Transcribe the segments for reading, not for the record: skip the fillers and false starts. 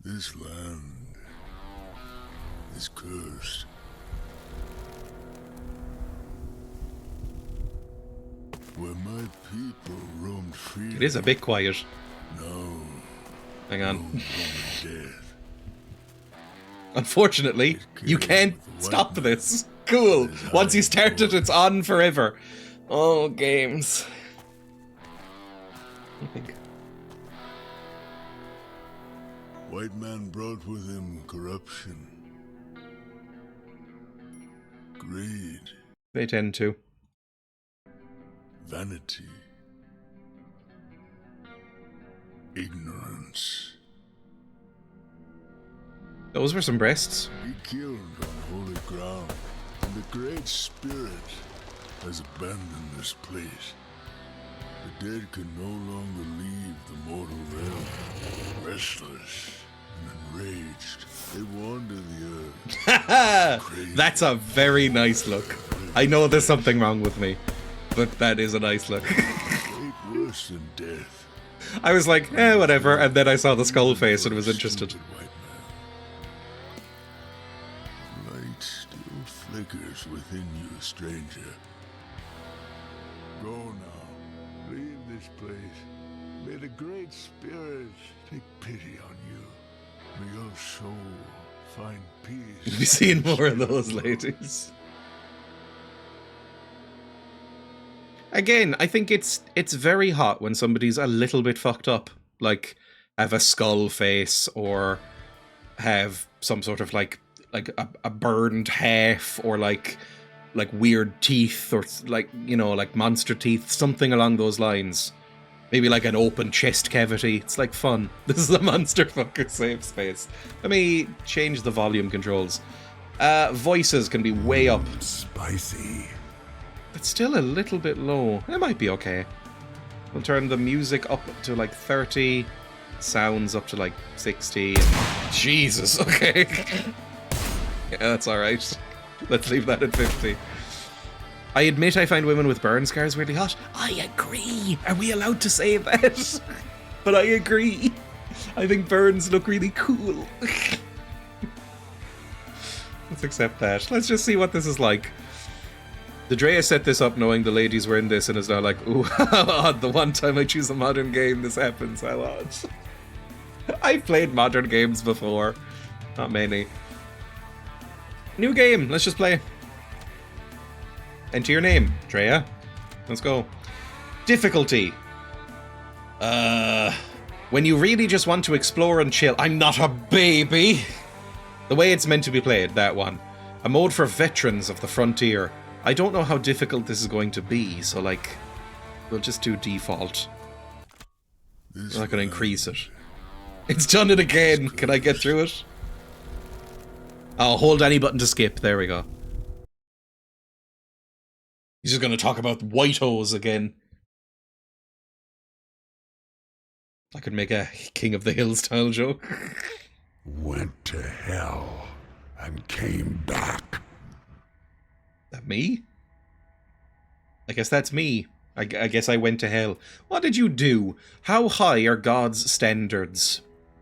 This land is cursed. Where my people roamed freely. It is a bit quiet. No. Hang on. Death. Unfortunately, you can't stop this. Cool. Once you start it, it's on forever. Oh, games. I think. White man brought with him corruption. Greed. They tend to. Vanity. Ignorance. Those were some breasts. He killed on holy ground, and the Great Spirit has abandoned this place. The dead can no longer leave the mortal realm. Restless and enraged, they wander the earth. That's a very nice look. I know there's something wrong with me, but that is a nice look. Fate worse than death. I was like, whatever, and then I saw the skull face and was interested. White man. Light still flickers within you, stranger. Go now. Leave this place. May the Great Spirit take pity on you. May your soul find peace. You'll be seeing more of those ladies. Again, I think it's very hot when somebody's a little bit fucked up. Like, have a skull face or have some sort of like a burned half or like weird teeth or like, you know, like monster teeth, something along those lines. Maybe like an open chest cavity. It's like fun. This is a monster fucker safe space. Let me change the volume controls. Voices can be way up. Spicy. It's still a little bit low. It might be okay. We'll turn the music up to like 30. Sounds up to like 60. Jesus, okay. Yeah, that's alright. Let's leave that at 50. I admit I find women with burn scars really hot. I agree. Are we allowed to say that? But I agree. I think burns look really cool. Let's accept that. Let's just see what this is like. The Dreya set this up knowing the ladies were in this and is now like, ooh, how odd. The one time I choose a modern game, this happens. How odd. I've played modern games before. Not many. New game. Let's just play. Enter your name, Dreya. Let's go. Difficulty. When you really just want to explore and chill. I'm not a baby. The way it's meant to be played, that one. A mode for veterans of the frontier. I don't know how difficult this is going to be, so like, we'll just do default. I'm not going to increase it. It's done it again. Can I get through it? Oh, hold any button to skip. There we go. He's just going to talk about white hose again. I could make a King of the Hill style joke. Went to hell and came back. That me? I guess that's me. I guess I went to hell. What did you do? How high are God's standards?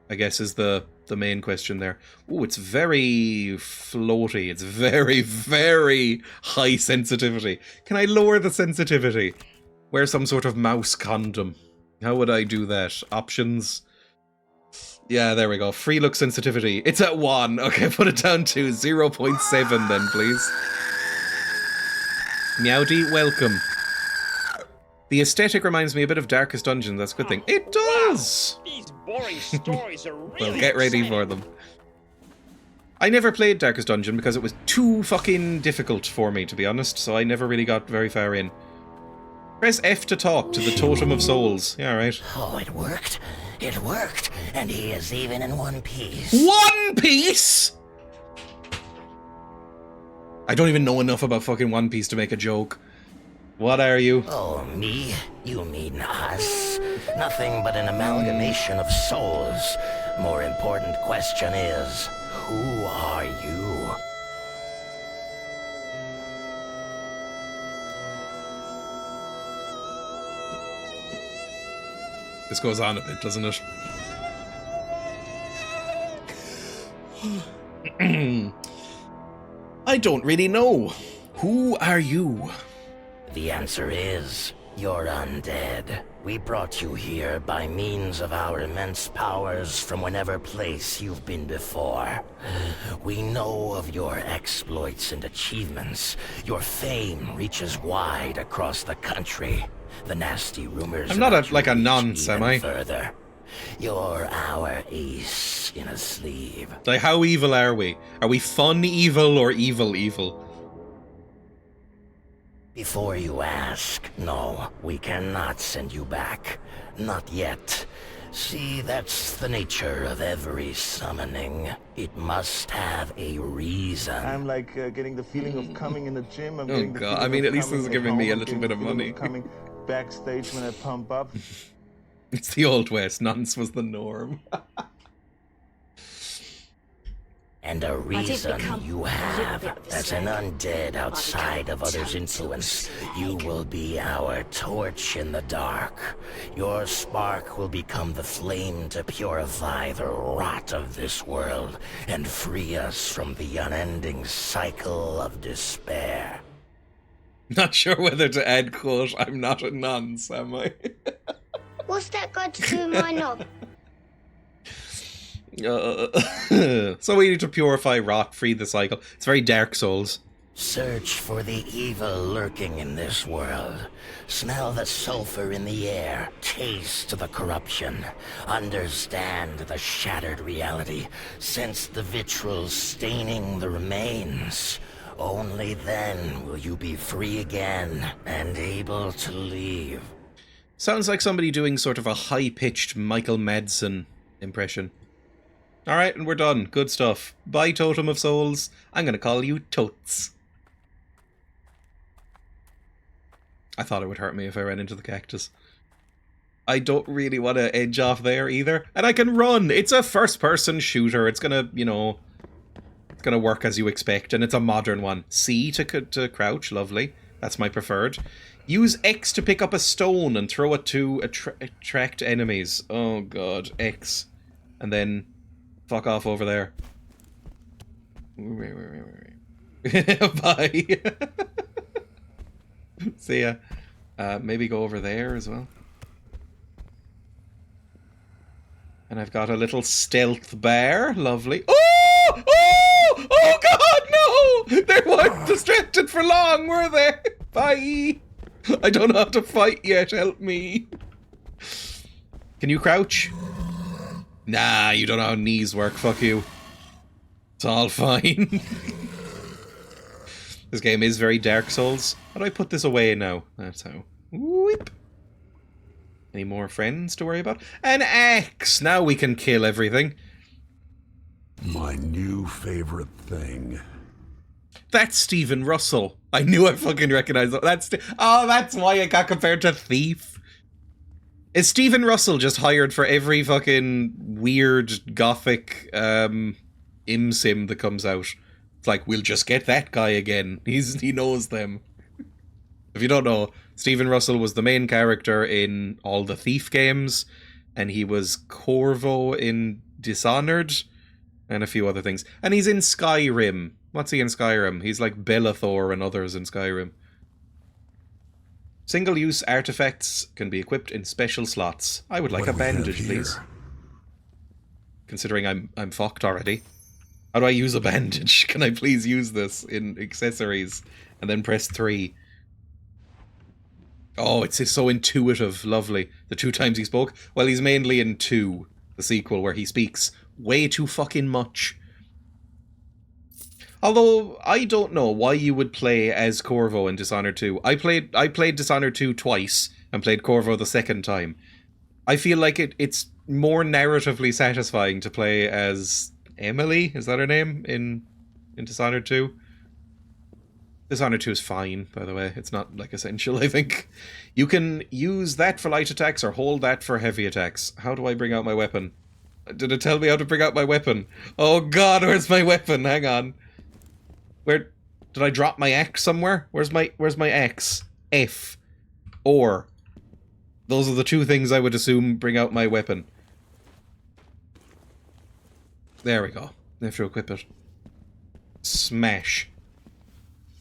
I guess is the main question there. Ooh, it's very floaty. It's very, very high sensitivity. Can I lower the sensitivity? Wear some sort of mouse condom. How would I do that? Options? Yeah, there we go. Free look sensitivity. It's at 1. Okay, put it down to 0.7 then, please. Meowdy, welcome. The aesthetic reminds me a bit of Darkest Dungeon. That's a good thing. It does! Wow. These boring stories are really Well, get ready for them. I never played Darkest Dungeon because it was too fucking difficult for me, to be honest, so I never really got very far in. Press F to talk to the Totem of Souls. Yeah, right. Oh, it worked. It worked. And he is even in one piece. One Piece?! I don't even know enough about fucking One Piece to make a joke. What are you? Oh, me? You mean us? Nothing but an amalgamation of souls. More important question is, who are you? This goes on a bit, doesn't it? I don't really know. Who are you? The answer is, you're undead. We brought you here by means of our immense powers from whenever place you've been before. We know of your exploits and achievements. Your fame reaches wide across the country. The nasty rumors I'm not about like you a reach nonce, am even I? further. You're our ace in a sleeve. Like, how evil are we? Are we fun evil or evil evil? Before you ask, no, we cannot send you back. Not yet. See, that's the nature of every summoning. It must have a reason. I'm like getting the feeling of coming in the gym. I'm getting the God. feeling I mean, of at least this is coming giving at me a home. little I'm bit getting of the feeling money. Coming backstage when I pump up. It's the Old West. Nonce was the norm. And a reason you have. As an undead outside of others' influence, you will be our torch in the dark. Your spark will become the flame to purify the rot of this world and free us from the unending cycle of despair. Not sure whether to add quote, I'm not a nonce, am I? What's that got to do with my knob? So we need to purify rot, free the cycle. It's very Dark Souls. Search for the evil lurking in this world. Smell the sulfur in the air. Taste the corruption. Understand the shattered reality. Sense the vitriol staining the remains. Only then will you be free again and able to leave. Sounds like somebody doing sort of a high-pitched Michael Madsen impression. Alright, and we're done. Good stuff. Bye, Totem of Souls. I'm going to call you Totes. I thought it would hurt me if I ran into the cactus. I don't really want to edge off there either. And I can run! It's a first-person shooter. It's going to, you know... It's going to work as you expect, and it's a modern one. C to crouch. Lovely. That's my preferred. Use X to pick up a stone and throw it to attract enemies. Oh, God. X. And then... Fuck off over there. Bye. See ya. Maybe go over there as well. And I've got a little stealth bar. Lovely. Oh! Oh! Oh God, no! They weren't distracted for long, were they? Bye. I don't know how to fight yet. Help me. Can you crouch? Nah, you don't know how knees work. Fuck you. It's all fine. This game is very Dark Souls. How do I put this away now? That's how. Whoop. Any more friends to worry about? An axe! Now we can kill everything. My new favorite thing. That's Stephen Russell. I knew I fucking recognized that. That's why it got compared to Thief. Is Stephen Russell just hired for every fucking weird gothic sim that comes out? It's like, we'll just get that guy again. He knows them. If you don't know, Stephen Russell was the main character in all the Thief games, and he was Corvo in Dishonored, and a few other things. And he's in Skyrim. What's he in Skyrim? He's like Bellathor and others in Skyrim. Single-use artifacts can be equipped in special slots. I would like a bandage, please. Considering I'm fucked already. How do I use a bandage? Can I please use this in accessories? And then press 3. Oh, it's so intuitive. Lovely. The 2 times he spoke? Well, he's mainly in 2, the sequel, where he speaks way too fucking much. Although, I don't know why you would play as Corvo in Dishonored 2. I played Dishonored 2 twice, and played Corvo the second time. I feel like it's more narratively satisfying to play as Emily, is that her name, in Dishonored 2? Dishonored 2 is fine, by the way. It's not, like, essential, I think. You can use that for light attacks, or hold that for heavy attacks. How do I bring out my weapon? Did it tell me how to bring out my weapon? Oh god, where's my weapon? Hang on. Where did I drop my axe somewhere? Where's my axe? F. Or. Those are the 2 things I would assume bring out my weapon. There we go. I have to equip it. Smash.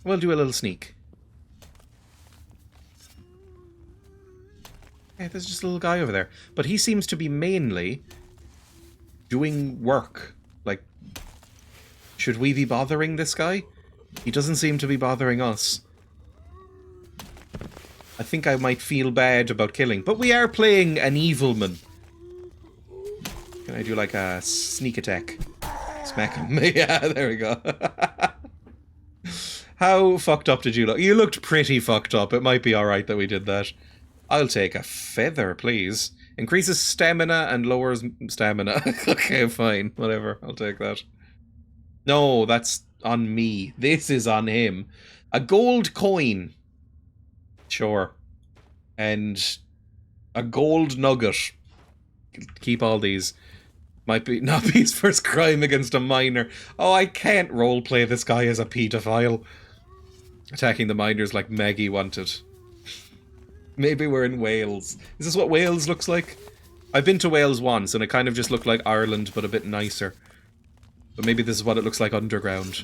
We'll do a little sneak. Okay, there's just a little guy over there. But he seems to be mainly doing work. Like, should we be bothering this guy? He doesn't seem to be bothering us. I think I might feel bad about killing. But we are playing an evilman. Can I do like a sneak attack? Smack him. Yeah, there we go. How fucked up did you look? You looked pretty fucked up. It might be alright that we did that. I'll take a feather, please. Increases stamina and lowers stamina. Okay, fine. Whatever. I'll take that. No, that's on me. This is on him. A gold coin. Sure. And a gold nugget. Keep all these. Might be not be his first crime against a minor. Oh, I can't roleplay this guy as a paedophile. Attacking the minors like Maggie wanted. Maybe we're in Wales. Is this what Wales looks like? I've been to Wales once, and it kind of just looked like Ireland, but a bit nicer. But maybe this is what it looks like underground.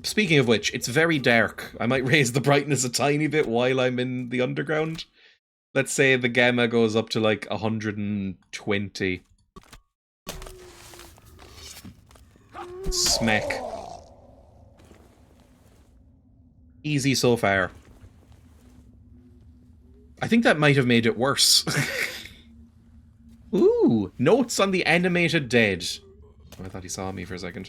Speaking of which, it's very dark. I might raise the brightness a tiny bit while I'm in the underground. Let's say the gamma goes up to like 120. Smack. Easy so far. I think that might have made it worse. Ooh, notes on the animated dead. Oh, I thought he saw me for a second.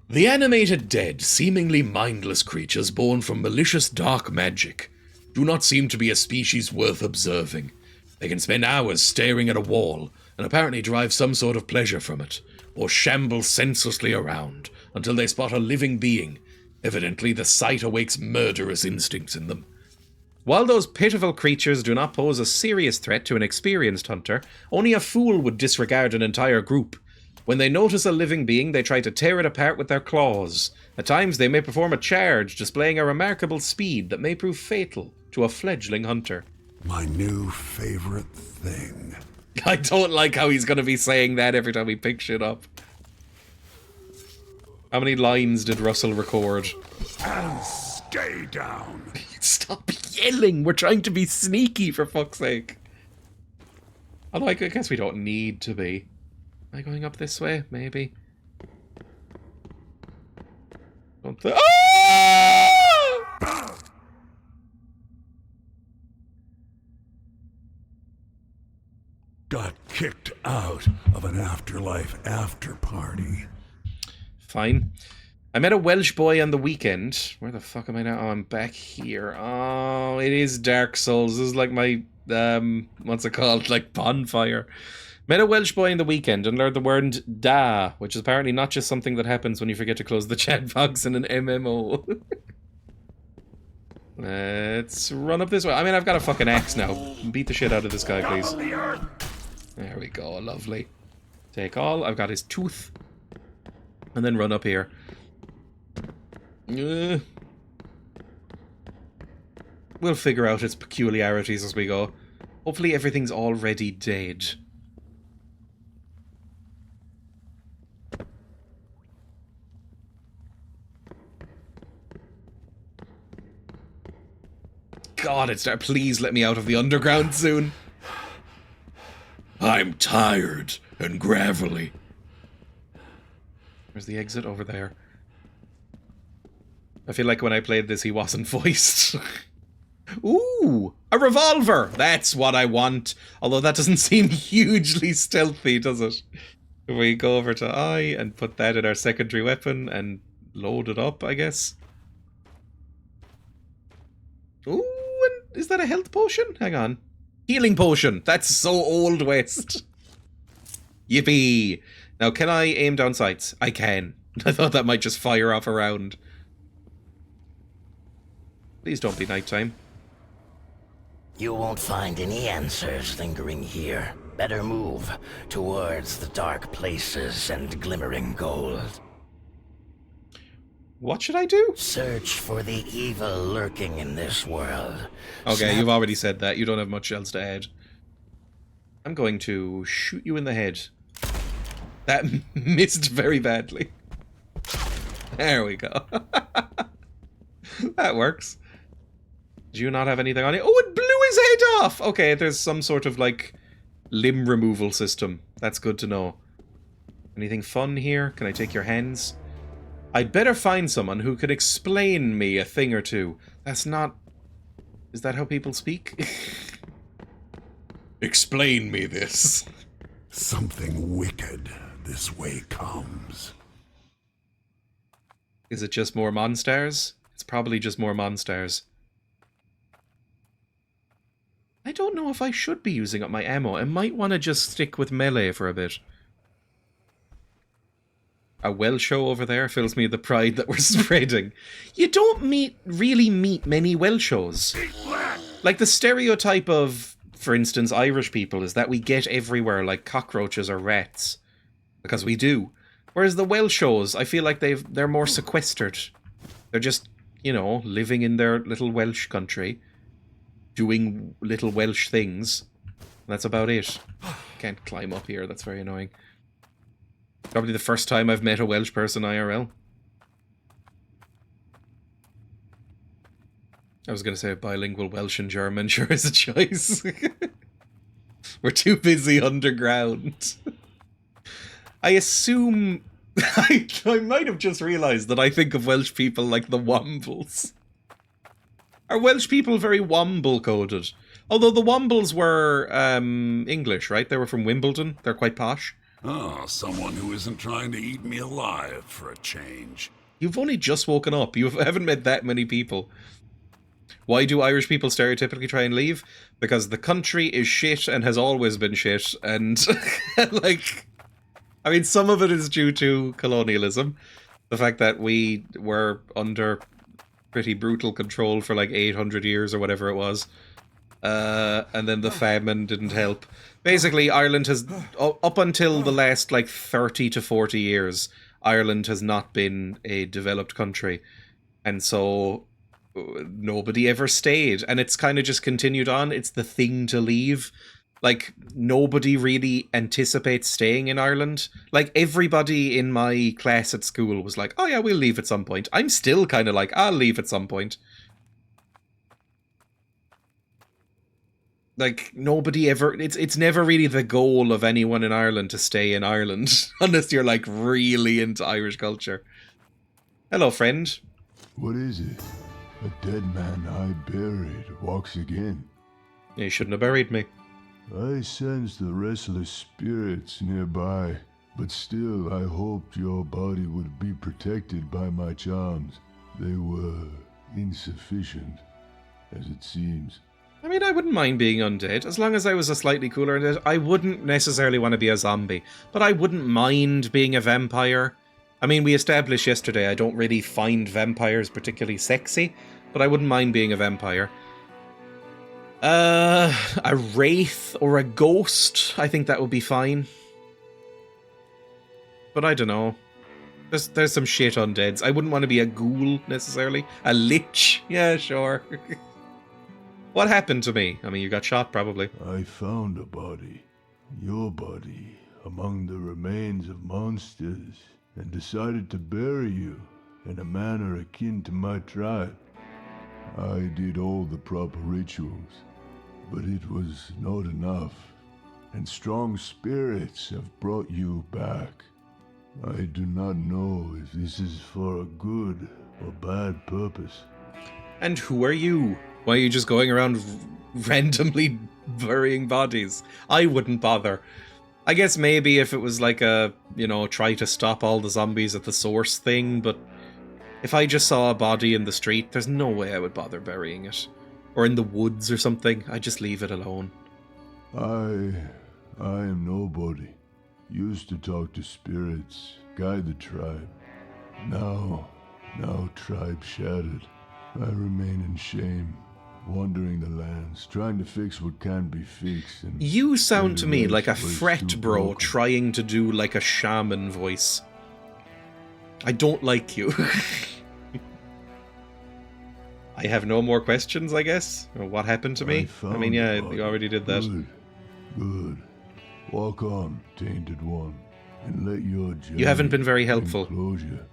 The animated dead, seemingly mindless creatures born from malicious dark magic, do not seem to be a species worth observing. They can spend hours staring at a wall, and apparently derive some sort of pleasure from it, or shamble senselessly around, until they spot a living being. Evidently, the sight awakes murderous instincts in them. While those pitiful creatures do not pose a serious threat to an experienced hunter, only a fool would disregard an entire group. When they notice a living being, they try to tear it apart with their claws. At times, they may perform a charge, displaying a remarkable speed that may prove fatal to a fledgling hunter. My new favorite thing. I don't like how he's going to be saying that every time we pick shit up. How many lines did Russell record? And stay down. Stop yelling! We're trying to be sneaky, for fuck's sake. Although I guess we don't need to be. Am I going up this way? Maybe. Don't ah! Got kicked out of an afterlife after party. Fine. I met a Welsh boy on the weekend. Where the fuck am I now? Oh, I'm back here. Oh, it is Dark Souls. This is like my, what's it called? Like bonfire. Met a Welsh boy on the weekend and learned the word da, which is apparently not just something that happens when you forget to close the chat box in an MMO. Let's run up this way. I mean, I've got a fucking axe now. Beat the shit out of this guy, please. There we go. Lovely. Take all. I've got his tooth. And then run up here. We'll figure out its peculiarities as we go. Hopefully everything's already dead. God, it's dark. Please let me out of the underground soon. I'm tired and gravelly. Where's the exit? Over there. I feel like when I played this, he wasn't voiced. Ooh, a revolver! That's what I want. Although that doesn't seem hugely stealthy, does it? If we go over to I and put that in our secondary weapon and load it up, I guess. Ooh, and is that a health potion? Hang on. Healing potion! That's so Old West. Yippee! Now, can I aim down sights? I can. I thought that might just fire off a round. Please don't be nighttime. You won't find any answers lingering here. Better move towards the dark places and glimmering gold. What should I do? Search for the evil lurking in this world. Okay, you've already said that. You don't have much else to add. I'm going to shoot you in the head. That missed very badly. There we go. That works. Do you not have anything on it? Oh, it blew his head off! Okay, there's some sort of, like, limb removal system. That's good to know. Anything fun here? Can I take your hands? I'd better find someone who can explain me a thing or two. That's not... Is that how people speak? Explain me this. Something wicked this way comes. Is it just more monsters? It's probably just more monsters. I don't know if I should be using up my ammo. I might want to just stick with melee for a bit. A well show over there fills me with the pride that we're spreading. You don't really meet many well shows. Like the stereotype of, for instance, Irish people is that we get everywhere like cockroaches or rats. Because we do. Whereas the Welsh shows, I feel like they're more sequestered. They're just, you know, living in their little Welsh country, doing little Welsh things. That's about it. Can't climb up here, that's very annoying. Probably the first time I've met a Welsh person IRL. I was going to say bilingual Welsh and German sure is a choice. We're too busy underground. I assume... I might have just realised that I think of Welsh people like the Wombles. Are Welsh people very Womble-coded? Although the Wombles were English, right? They were from Wimbledon. They're quite posh. Oh, someone who isn't trying to eat me alive for a change. You've only just woken up. You haven't met that many people. Why do Irish people stereotypically try and leave? Because the country is shit and has always been shit. And, like... I mean, some of it is due to colonialism. The fact that we were under pretty brutal control for like 800 years or whatever it was. And then the famine didn't help. Basically, Ireland has, up until the last like 30 to 40 years, Ireland has not been a developed country. And so nobody ever stayed. And it's kind of just continued on. It's the thing to leave. Like, nobody really anticipates staying in Ireland. Like, everybody in my class at school was like, oh yeah, we'll leave at some point. I'm still kind of like, I'll leave at some point. Like, nobody ever... It's never really the goal of anyone in Ireland to stay in Ireland. Unless you're, like, really into Irish culture. Hello, friend. What is it? A dead man I buried walks again. You shouldn't have buried me. I sensed the restless spirits nearby, but still I hoped your body would be protected by my charms. They were insufficient, as it seems. I mean, I wouldn't mind being undead, as long as I was a slightly cooler undead. I wouldn't necessarily want to be a zombie, but I wouldn't mind being a vampire. I mean, we established yesterday I don't really find vampires particularly sexy, but I wouldn't mind being a vampire. A wraith or a ghost, I think that would be fine. But I don't know. There's some shit undeads. I wouldn't want to be a ghoul, necessarily. A lich? Yeah, sure. What happened to me? I mean, you got shot, probably. I found a body. Your body. Among the remains of monsters. And decided to bury you in a manner akin to my tribe. I did all the proper rituals. But it was not enough, and strong spirits have brought you back. I do not know if this is for a good or bad purpose. And who are you? Why are you just going around randomly burying bodies? I wouldn't bother. I guess maybe if it was like a, you know, try to stop all the zombies at the source thing, but if I just saw a body in the street, there's no way I would bother burying it. Or in the woods or something, I just leave it alone. I am nobody. Used to talk to spirits, guide the tribe. Now tribe shattered. I remain in shame, wandering the lands, trying to fix what can be fixed. And you sound to me like a fret bro trying to do like a shaman voice. I don't like you. I have no more questions, I guess. What happened to me? I mean, yeah, you already did that. Good. Walk on, tainted one. and let your journey You haven't been very helpful. closure.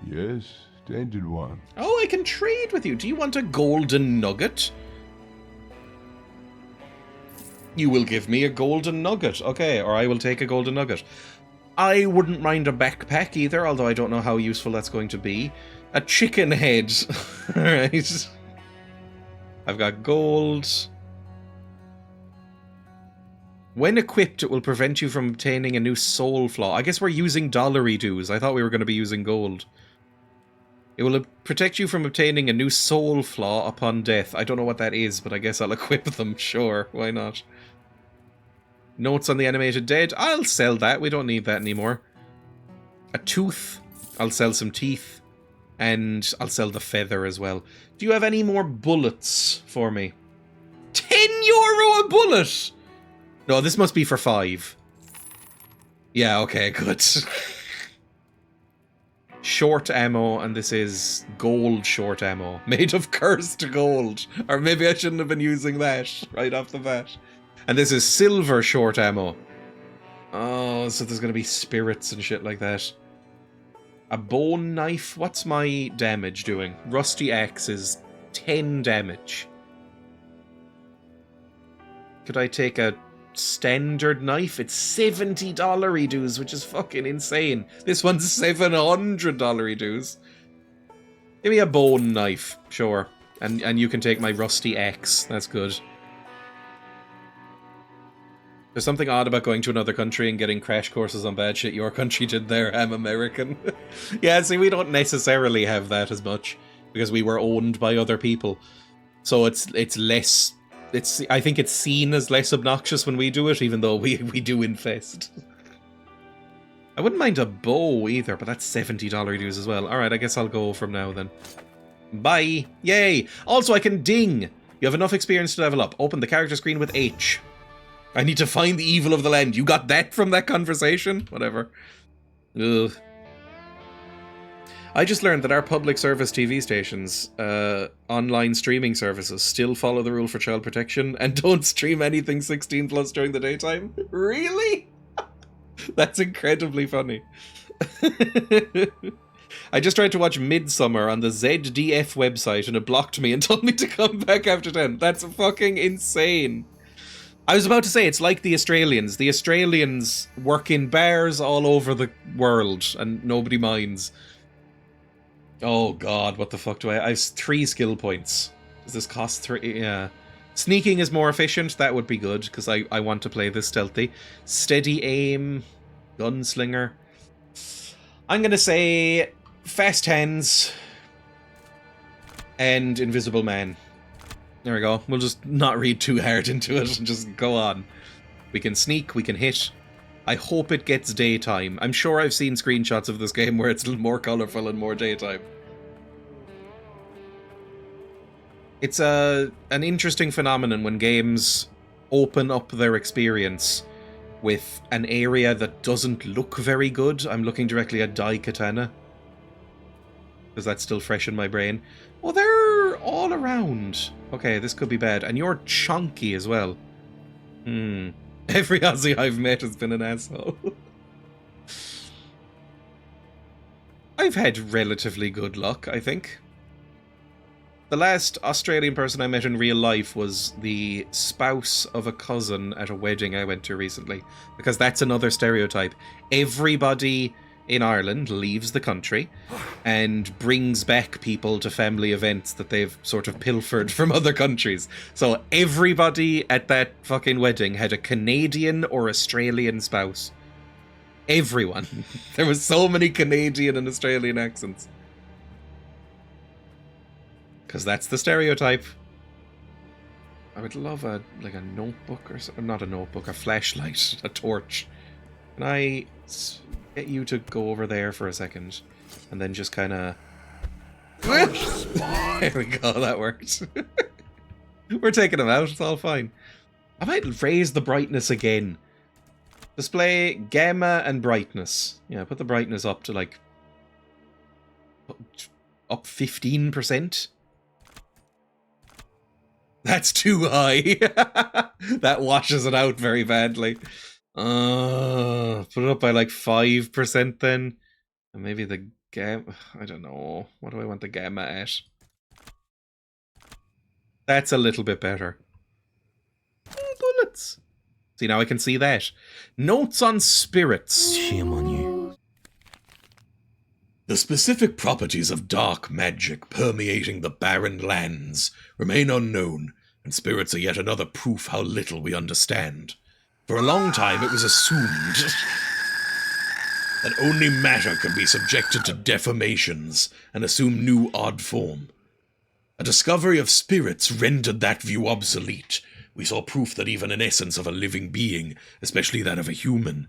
Yes, tainted one. Oh, I can trade with you. Do you want a golden nugget? You will give me a golden nugget. Okay, or I will take a golden nugget. I wouldn't mind a backpack either, although I don't know how useful that's going to be. A chicken head. Alright. I've got gold. When equipped, it will prevent you from obtaining a new soul flaw. I guess we're using dollary dues. I thought we were going to be using gold. It will protect you from obtaining a new soul flaw upon death. I don't know what that is, but I guess I'll equip them. Sure, why not? Notes on the animated dead. I'll sell that. We don't need that anymore. A tooth. I'll sell some teeth. And I'll sell the feather as well. Do you have any more bullets for me? €10 a bullet! No, this must be for 5. Yeah, okay, good. Short ammo, and this is gold short ammo. Made of cursed gold. Or maybe I shouldn't have been using that right off the bat. And this is silver short ammo. Oh, so there's going to be spirits and shit like that. A bone knife. What's my damage doing? Rusty axe is 10 damage. Could I take a standard knife? It's $70 dues, which is fucking insane. This one's $700 dues. Give me a bone knife, sure. And you can take my rusty axe. That's good. There's something odd about going to another country and getting crash courses on bad shit your country did there. I'm American. Yeah, see, we don't necessarily have that as much because we were owned by other people. So it's less... I think it's seen as less obnoxious when we do it, even though we do infest. I wouldn't mind a bow either, but that's $70 dues as well. Alright, I guess I'll go from now then. Bye! Yay! Also, I can ding! You have enough experience to level up. Open the character screen with H. I need to find the evil of the land. You got that from that conversation? Whatever. Ugh. I just learned that our public service TV stations, online streaming services, still follow the rule for child protection and don't stream anything 16 plus during the daytime. Really? That's incredibly funny. I just tried to watch Midsummer on the ZDF website and it blocked me and told me to come back after 10. That's fucking insane. I was about to say, it's like the Australians. The Australians work in bars all over the world and nobody minds. Oh god, what the fuck do I have 3 skill points. Does this cost 3? Yeah. Sneaking is more efficient. That would be good, because I want to play this stealthy. Steady aim. Gunslinger. I'm going to say fast hands. And invisible man. There we go. We'll just not read too hard into it and just go on. We can sneak, we can hit. I hope it gets daytime. I'm sure I've seen screenshots of this game where it's more colourful and more daytime. It's an interesting phenomenon when games open up their experience with an area that doesn't look very good. I'm looking directly at Daikatana, because that's still fresh in my brain. Oh, they're all around. Okay, this could be bad. And you're chunky as well. Every Aussie I've met has been an asshole. I've had relatively good luck, I think. The last Australian person I met in real life was the spouse of a cousin at a wedding I went to recently. Because that's another stereotype. Everybody in Ireland leaves the country and brings back people to family events that they've sort of pilfered from other countries. So everybody at that fucking wedding had a Canadian or Australian spouse. Everyone. There was so many Canadian and Australian accents. Because that's the stereotype. I would love a notebook or something. Not a notebook, a flashlight, a torch. Can I get you to go over there for a second? And then just kind of... There we go, that worked. We're taking them out, it's all fine. I might raise the brightness again. Display gamma and brightness. Yeah, put the brightness up to like... up 15%? That's too high. That washes it out very badly. Put it up by like 5% then. And maybe the gamma... I don't know. What do I want the gamma at? That's a little bit better. Bullets. See, now I can see that. Notes on spirits. Shame on you. The specific properties of dark magic permeating the barren lands remain unknown, and spirits are yet another proof how little we understand. For a long time it was assumed that only matter could be subjected to deformations and assume new odd form. A discovery of spirits rendered that view obsolete. We saw proof that even an essence of a living being, especially that of a human,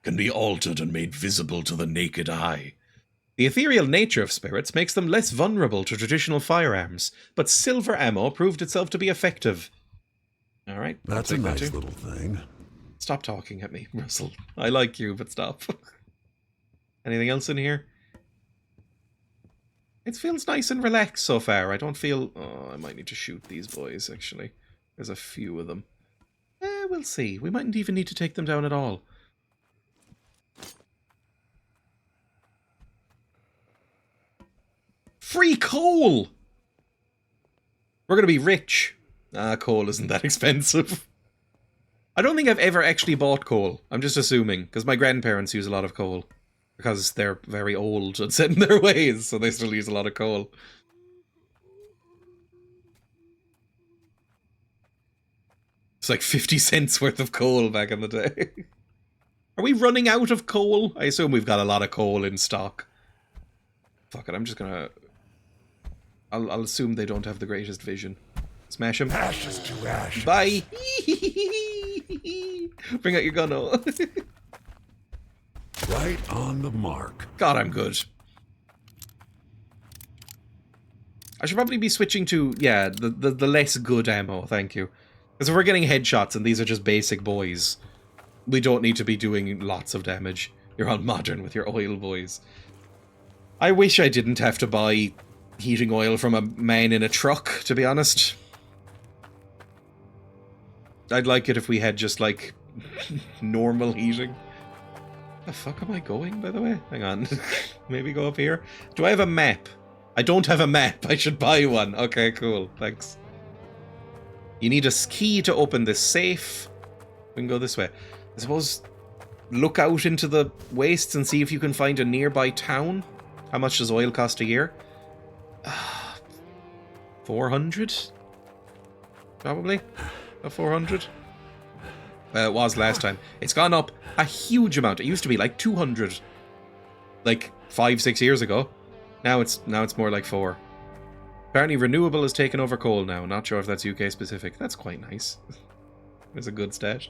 can be altered and made visible to the naked eye. The ethereal nature of spirits makes them less vulnerable to traditional firearms, but silver ammo proved itself to be effective. Alright. That's a nice little thing. Stop talking at me, Russell. I like you, but stop. Anything else in here? It feels nice and relaxed so far. I don't feel... Oh, I might need to shoot these boys, actually. There's a few of them. We'll see. We mightn't even need to take them down at all. Free coal! We're going to be rich. Coal isn't that expensive. I don't think I've ever actually bought coal. I'm just assuming, because my grandparents use a lot of coal. Because they're very old and set in their ways, so they still use a lot of coal. It's like 50 cents worth of coal back in the day. Are we running out of coal? I assume we've got a lot of coal in stock. Fuck it, I'm just gonna... I'll assume they don't have the greatest vision. Smash him. Ashes to ashes. Bye! Bring out your gun, oh. Right on the mark. God, I'm good. I should probably be switching to, yeah, the less good ammo, thank you. Because if we're getting headshots and these are just basic boys, we don't need to be doing lots of damage. You're all modern with your oil boys. I wish I didn't have to buy heating oil from a man in a truck, to be honest. I'd like it if we had just, like, normal heating. The fuck am I going, by the way? Hang on. Maybe go up here. Do I have a map? I don't have a map. I should buy one. Okay, cool. Thanks. You need a key to open this safe. We can go this way. I suppose look out into the wastes and see if you can find a nearby town. How much does oil cost a year? 400? Probably. 400? It was last time. It's gone up a huge amount. It used to be like 200. Like 5-6 years ago. Now it's more like 4. Apparently renewable has taken over coal now. Not sure if that's UK specific. That's quite nice. It's a good stat.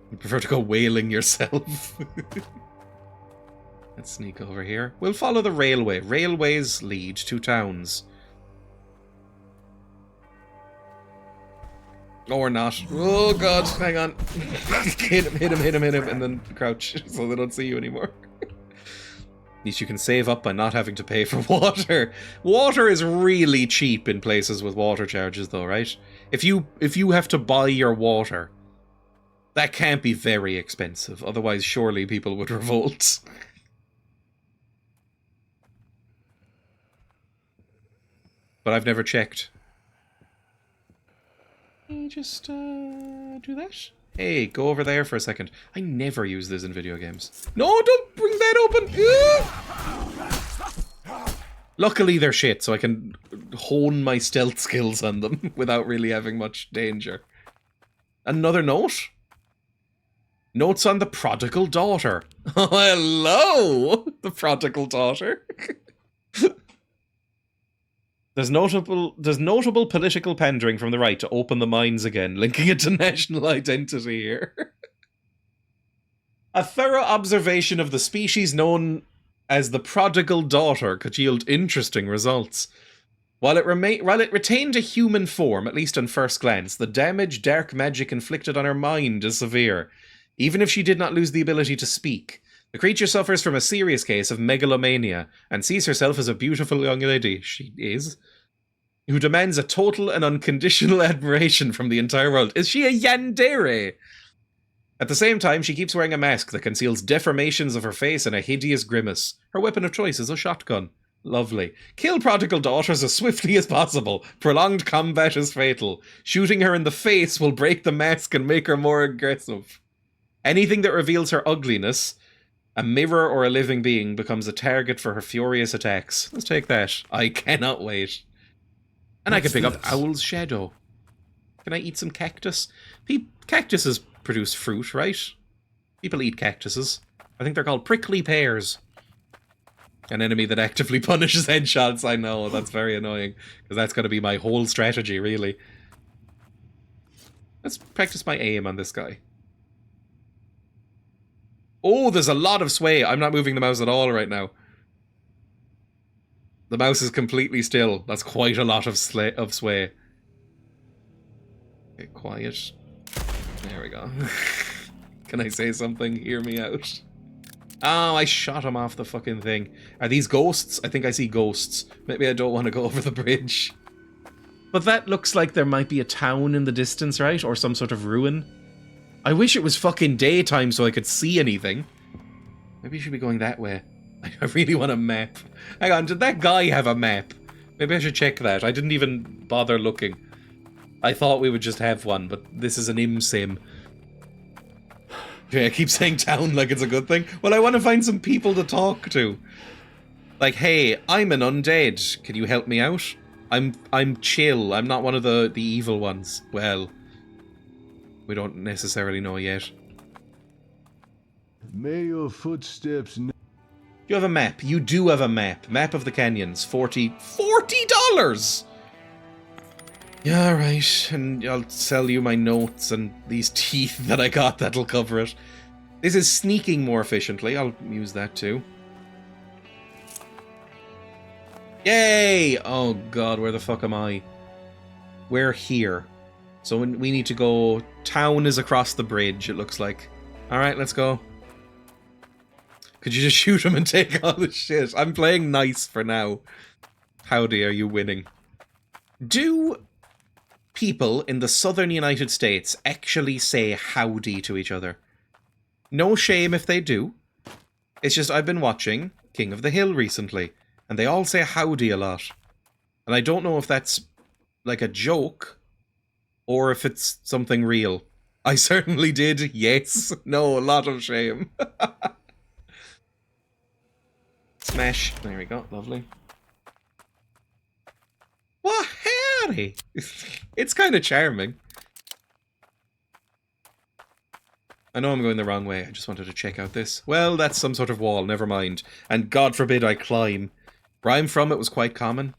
You prefer to go whaling yourself. Let's sneak over here. We'll follow the railway. Railways lead to towns. Or not. Oh god, hang on. hit him, and then crouch so they don't see you anymore. At least you can save up by not having to pay for water. Water is really cheap in places with water charges though, right? If you have to buy your water, that can't be very expensive. Otherwise, surely people would revolt. But I've never checked. Can you just do that? Hey, go over there for a second. I never use this in video games. No, don't bring that open! Luckily they're shit, so I can hone my stealth skills on them without really having much danger. Another note? Notes on the prodigal daughter. Oh, hello! The prodigal daughter. There's notable political pandering from the right to open the mines again, linking it to national identity here. A thorough observation of the species known as the prodigal daughter could yield interesting results. While it retained a human form, at least on first glance, the damage dark magic inflicted on her mind is severe. Even if she did not lose the ability to speak, the creature suffers from a serious case of megalomania and sees herself as a beautiful young lady, she is, who demands a total and unconditional admiration from the entire world. Is she a yandere? At the same time, she keeps wearing a mask that conceals deformations of her face and a hideous grimace. Her weapon of choice is a shotgun. Lovely. Kill prodigal daughters as swiftly as possible. Prolonged combat is fatal. Shooting her in the face will break the mask and make her more aggressive. Anything that reveals her ugliness, a mirror or a living being, becomes a target for her furious attacks. Let's take that. I cannot wait. And I can pick up Owl's Shadow. Can I eat some cactus? Cactuses produce fruit, right? People eat cactuses. I think they're called prickly pears. An enemy that actively punishes headshots, I know. That's very annoying. Because that's going to be my whole strategy, really. Let's practice my aim on this guy. Oh, there's a lot of sway. I'm not moving the mouse at all right now. The mouse is completely still. That's quite a lot of sway. Okay, quiet. There we go. Can I say something? Hear me out. Oh, I shot him off the fucking thing. Are these ghosts? I think I see ghosts. Maybe I don't want to go over the bridge. But that looks like there might be a town in the distance, right? Or some sort of ruin. I wish it was fucking daytime so I could see anything. Maybe you should be going that way. I really want a map. Hang on, did that guy have a map? Maybe I should check that. I didn't even bother looking. I thought we would just have one, but this is an sim. Okay, I keep saying town like it's a good thing. Well, I want to find some people to talk to. Like, hey, I'm an undead. Can you help me out? I'm chill. I'm not one of the evil ones. Well, we don't necessarily know yet. May your footsteps... You have a map. You do have a map. Map of the canyons. $40? Yeah, right. And I'll sell you my notes and these teeth that I got that'll cover it. This is sneaking more efficiently. I'll use that too. Yay! Oh god, where the fuck am I? We're here. So we need to go... Town is across the bridge, it looks like. Alright, let's go. Could you just shoot him and take all the shit? I'm playing nice for now. Howdy, are you winning? Do people in the southern United States actually say howdy to each other? No shame if they do. It's just I've been watching King of the Hill recently, and they all say howdy a lot. And I don't know if that's like a joke, or if it's something real. I certainly did, yes. No, a lot of shame. Smash. There we go, lovely. What, howdy? It's kind of charming. I know I'm going the wrong way. I just wanted to check out this. Well, that's some sort of wall. Never mind. And God forbid I climb. Where I'm from, it was quite common.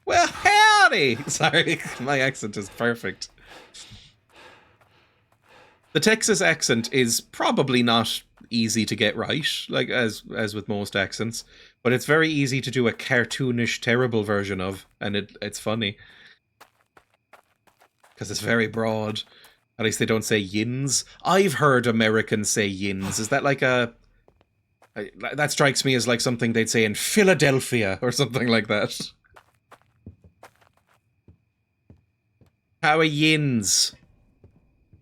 Well, howdy! Sorry, my accent is perfect. The Texas accent is probably not easy to get right, like as with most accents, but it's very easy to do a cartoonish, terrible version of, and it's funny. Because it's very broad. At least they don't say yins. I've heard Americans say yins. Is that like a... That strikes me as like something they'd say in Philadelphia, or something like that. How are yins?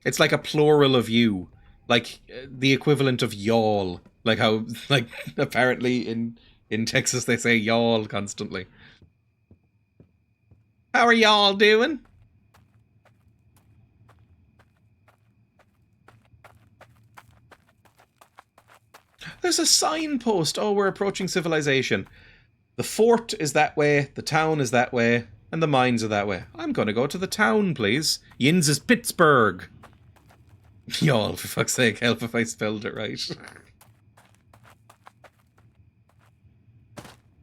It's like a plural of you. Like, the equivalent of y'all. Like how, like, apparently in Texas they say y'all constantly. How are y'all doing? There's a signpost. Oh, we're approaching civilization. The fort is that way, the town is that way, and the mines are that way. I'm gonna go to the town, please. Yins is Pittsburgh. Y'all, for fuck's sake, help if I spelled it right.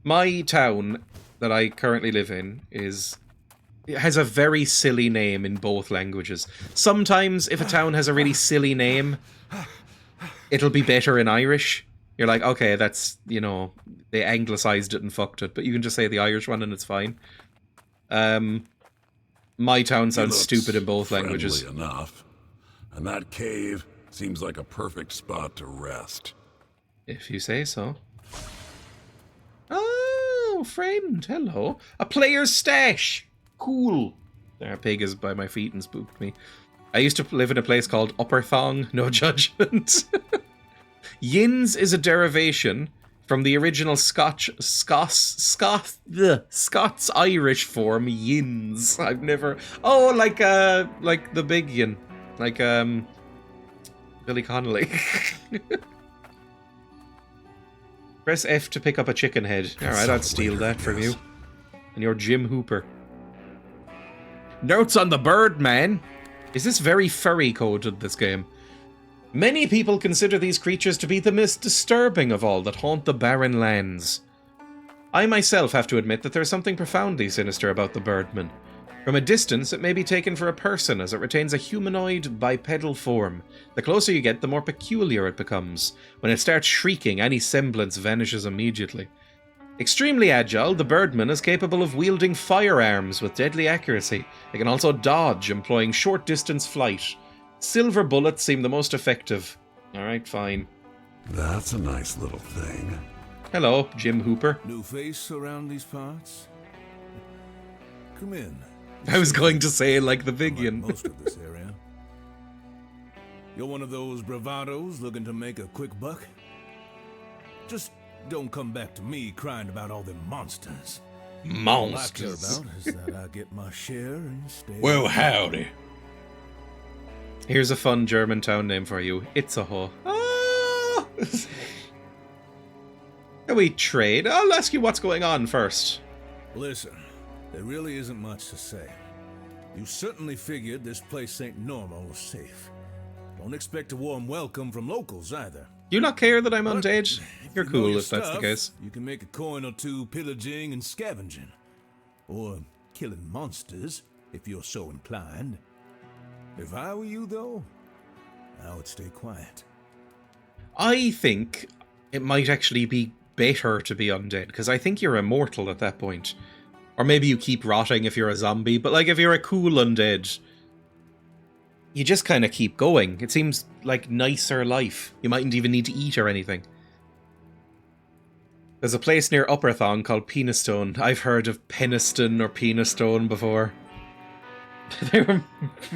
My town that I currently live in it has a very silly name in both languages. Sometimes, if a town has a really silly name, it'll be better in Irish. You're like, okay, that's, you know, they anglicized it and fucked it, but you can just say the Irish one and it's fine. My town sounds stupid in both languages. Enough. And that cave seems like a perfect spot to rest. If you say so. Oh, friend, hello. A player's stash. Cool. There, a pig is by my feet and spooked me. I used to live in a place called Upper Thong, no judgment. Yins is a derivation from the original Scots-Irish form yins. I've never... Oh, like the big yin. Like, Billy Connolly. Press F to pick up a chicken head. Alright, I'd steal that from you. And your Jim Hooper. Notes on the bird, man. Is this very furry coded, this game? Many people consider these creatures to be the most disturbing of all that haunt the barren lands. I myself have to admit that there's something profoundly sinister about the birdman. From a distance, it may be taken for a person, as it retains a humanoid, bipedal form. The closer you get, the more peculiar it becomes. When it starts shrieking, any semblance vanishes immediately. Extremely agile, the birdman is capable of wielding firearms with deadly accuracy. It can also dodge, employing short-distance flight. Silver bullets seem the most effective. Alright, fine. That's a nice little thing. Hello, Jim Hooper. New face around these parts? Come in. I was going to say like the big yin. Most of this area. You're one of those bravados looking to make a quick buck? Just don't come back to me crying about all them monsters. Monsters. All I care about is that I get my share and stay. Well, howdy. Here's a fun German town name for you. Itzehoe. Ah! Can we trade? I'll ask you what's going on first. Listen, there really isn't much to say. You certainly figured this place ain't normal or safe. Don't expect a warm welcome from locals either. You not care that I'm undead? You're If you know cool your if that's the stuff, case. You can make a coin or two pillaging and scavenging. Or killing monsters, if you're so inclined. If I were you, though, I would stay quiet. I think it might actually be better to be undead, because I think you're immortal at that point. Or maybe you keep rotting if you're a zombie, but like if you're a cool undead, you just kind of keep going. It seems like nicer life. You mightn't even need to eat or anything. There's a place near Upper Thong called Penistone. I've heard of Peniston or Penistone before.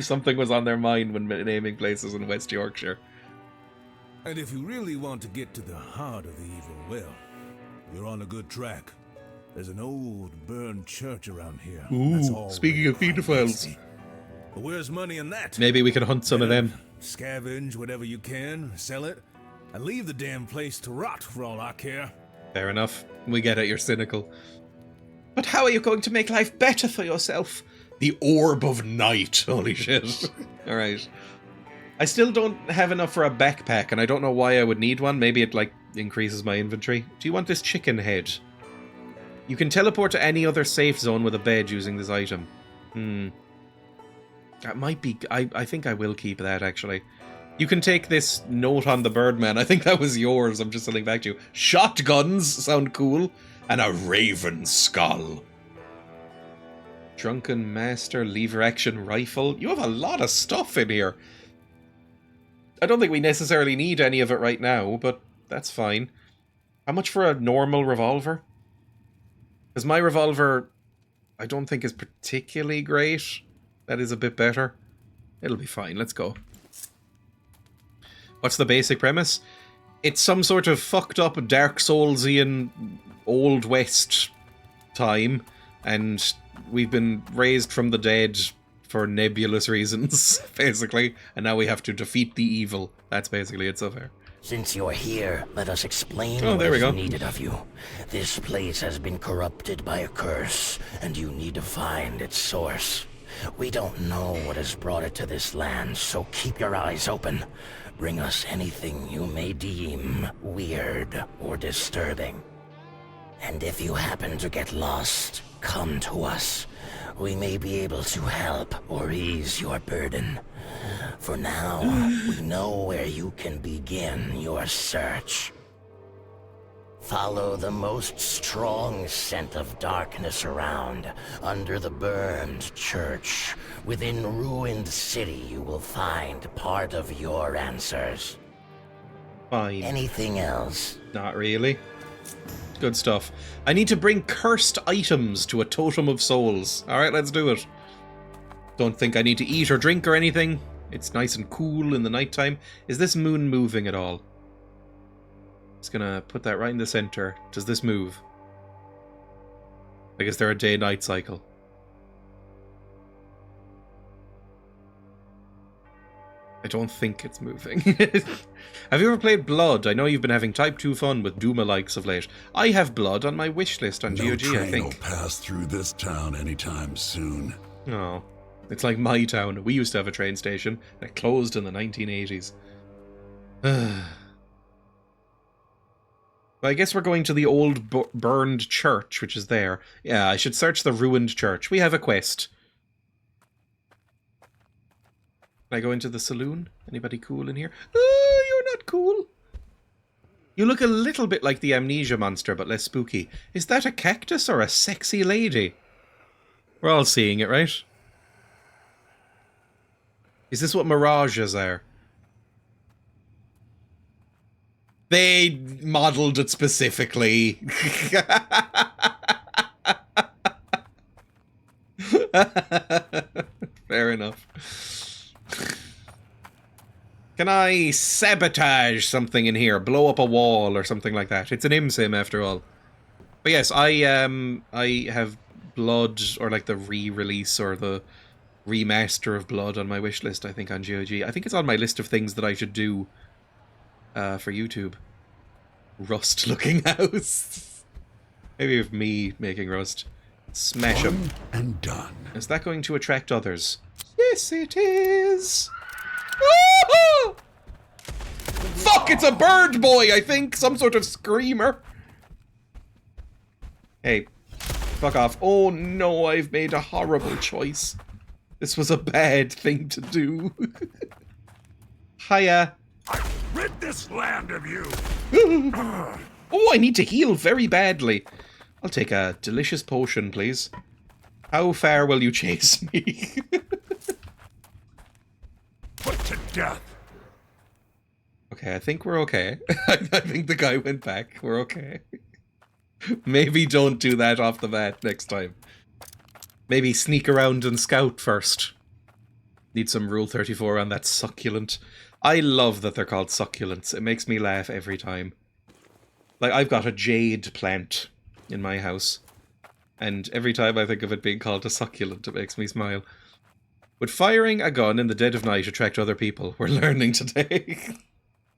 Something was on their mind when naming places in West Yorkshire. And if you really want to get to the heart of the evil, well, you're on a good track. There's an old burned church around here. Ooh, speaking of pedophiles. But where's money in that? Maybe we can hunt some of them. Scavenge whatever you can, sell it, and leave the damn place to rot for all I care. Fair enough. We get it, you're cynical. But how are you going to make life better for yourself? The Orb of Night. Holy shit. Alright. I still don't have enough for a backpack, and I don't know why I would need one. Maybe it, like, increases my inventory. Do you want this chicken head? You can teleport to any other safe zone with a bed using this item. That might be... I think I will keep that, actually. You can take this note on the Birdman. I think that was yours. I'm just sending back to you. Shotguns sound cool. And a raven skull. Drunken Master, lever action rifle. You have a lot of stuff in here. I don't think we necessarily need any of it right now, but that's fine. How much for a normal revolver? Because my revolver, I don't think is particularly great. That is a bit better. It'll be fine. Let's go. What's the basic premise? It's some sort of fucked up Dark Soulsian Old West time, and we've been raised from the dead for nebulous reasons, basically, and now we have to defeat the evil. That's basically it so far. Since you're here, let us explain Oh, what there we is go. needed of you. This place has been corrupted by a curse, and you need to find its source. We don't know what has brought it to this land, so keep your eyes open. Bring us anything you may deem weird or disturbing. And if you happen to get lost, come to us. We may be able to help or ease your burden. For now, we know where you can begin your search. Follow the most strong scent of darkness around, under the burned church. Within ruined city, you will find part of your answers. Fine. Anything else? Not really. Good stuff. I need to bring cursed items to a totem of souls. Alright, let's do it. Don't think I need to eat or drink or anything. It's nice and cool in the nighttime. Is this moon moving at all? Just gonna put that right in the center. Does this move? I guess they're a day-night cycle. I don't think it's moving. Have you ever played Blood? I know you've been having Type 2 fun with Dooma-likes of late. I have Blood on my wish list on GOG, I think. No train will pass through this town anytime soon. Oh, it's like my town. We used to have a train station that closed in the 1980s. I guess we're going to the old burned church, which is there. Yeah, I should search the ruined church. We have a quest. Can I go into the saloon? Anybody cool in here? Oh, you're not cool. You look a little bit like the amnesia monster, but less spooky. Is that a cactus or a sexy lady? We're all seeing it, right? Is this what mirages are? They modelled it specifically. Fair enough. Can I sabotage something in here? Blow up a wall or something like that? It's an ImSim after all. But yes, I have Blood, or like the re-release or the remaster of Blood on my wish list, I think, on GOG. I think it's on my list of things that I should do for YouTube. Rust-looking house. Maybe of me making Rust. Smash him. And done. Is that going to attract others? Yes, it is. Woo-hoo! Fuck, it's a bird boy, I think. Some sort of screamer. Hey, fuck off. Oh no, I've made a horrible choice. This was a bad thing to do. Hiya. I rid this land of you. Oh, I need to heal very badly. I'll take a delicious potion, please. How far will you chase me? Put to death. Okay, I think we're okay. I think the guy went back. We're okay. Maybe don't do that off the bat next time. Maybe sneak around and scout first. Need some Rule 34 on that succulent. I love that they're called succulents. It makes me laugh every time. Like, I've got a jade plant in my house. And every time I think of it being called a succulent, it makes me smile. Would firing a gun in the dead of night attract other people? We're learning today.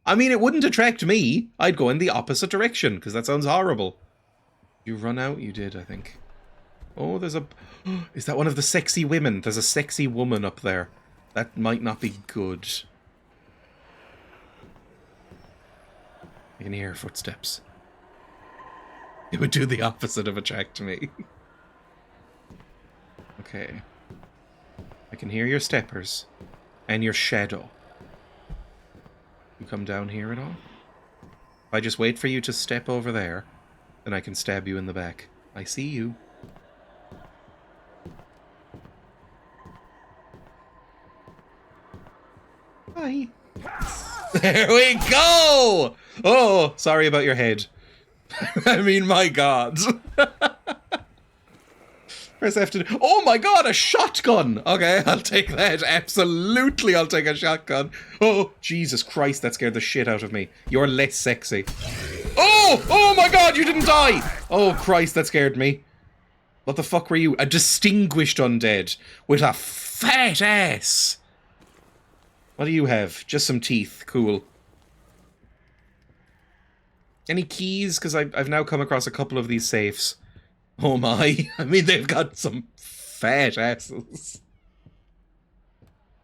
I mean, it wouldn't attract me. I'd go in the opposite direction, because that sounds horrible. You run out? You did, I think. Oh, there's a... Is that one of the sexy women? There's a sexy woman up there. That might not be good. I can hear her footsteps. It would do the opposite of attract me. Okay. I can hear your steppers. And your shadow. You come down here at all? If I just wait for you to step over there, then I can stab you in the back. I see you. Hi. There we go! Oh, sorry about your head. I mean, my god. Press F to... Oh my god, a shotgun! Okay, I'll take that. Absolutely, I'll take a shotgun. Oh, Jesus Christ, that scared the shit out of me. You're less sexy. Oh! Oh my god, you didn't die! Oh, Christ, that scared me. What the fuck were you? A distinguished undead with a fat ass. What do you have? Just some teeth. Cool. Any keys? Because I've now come across a couple of these safes. Oh my. I mean, they've got some fat asses.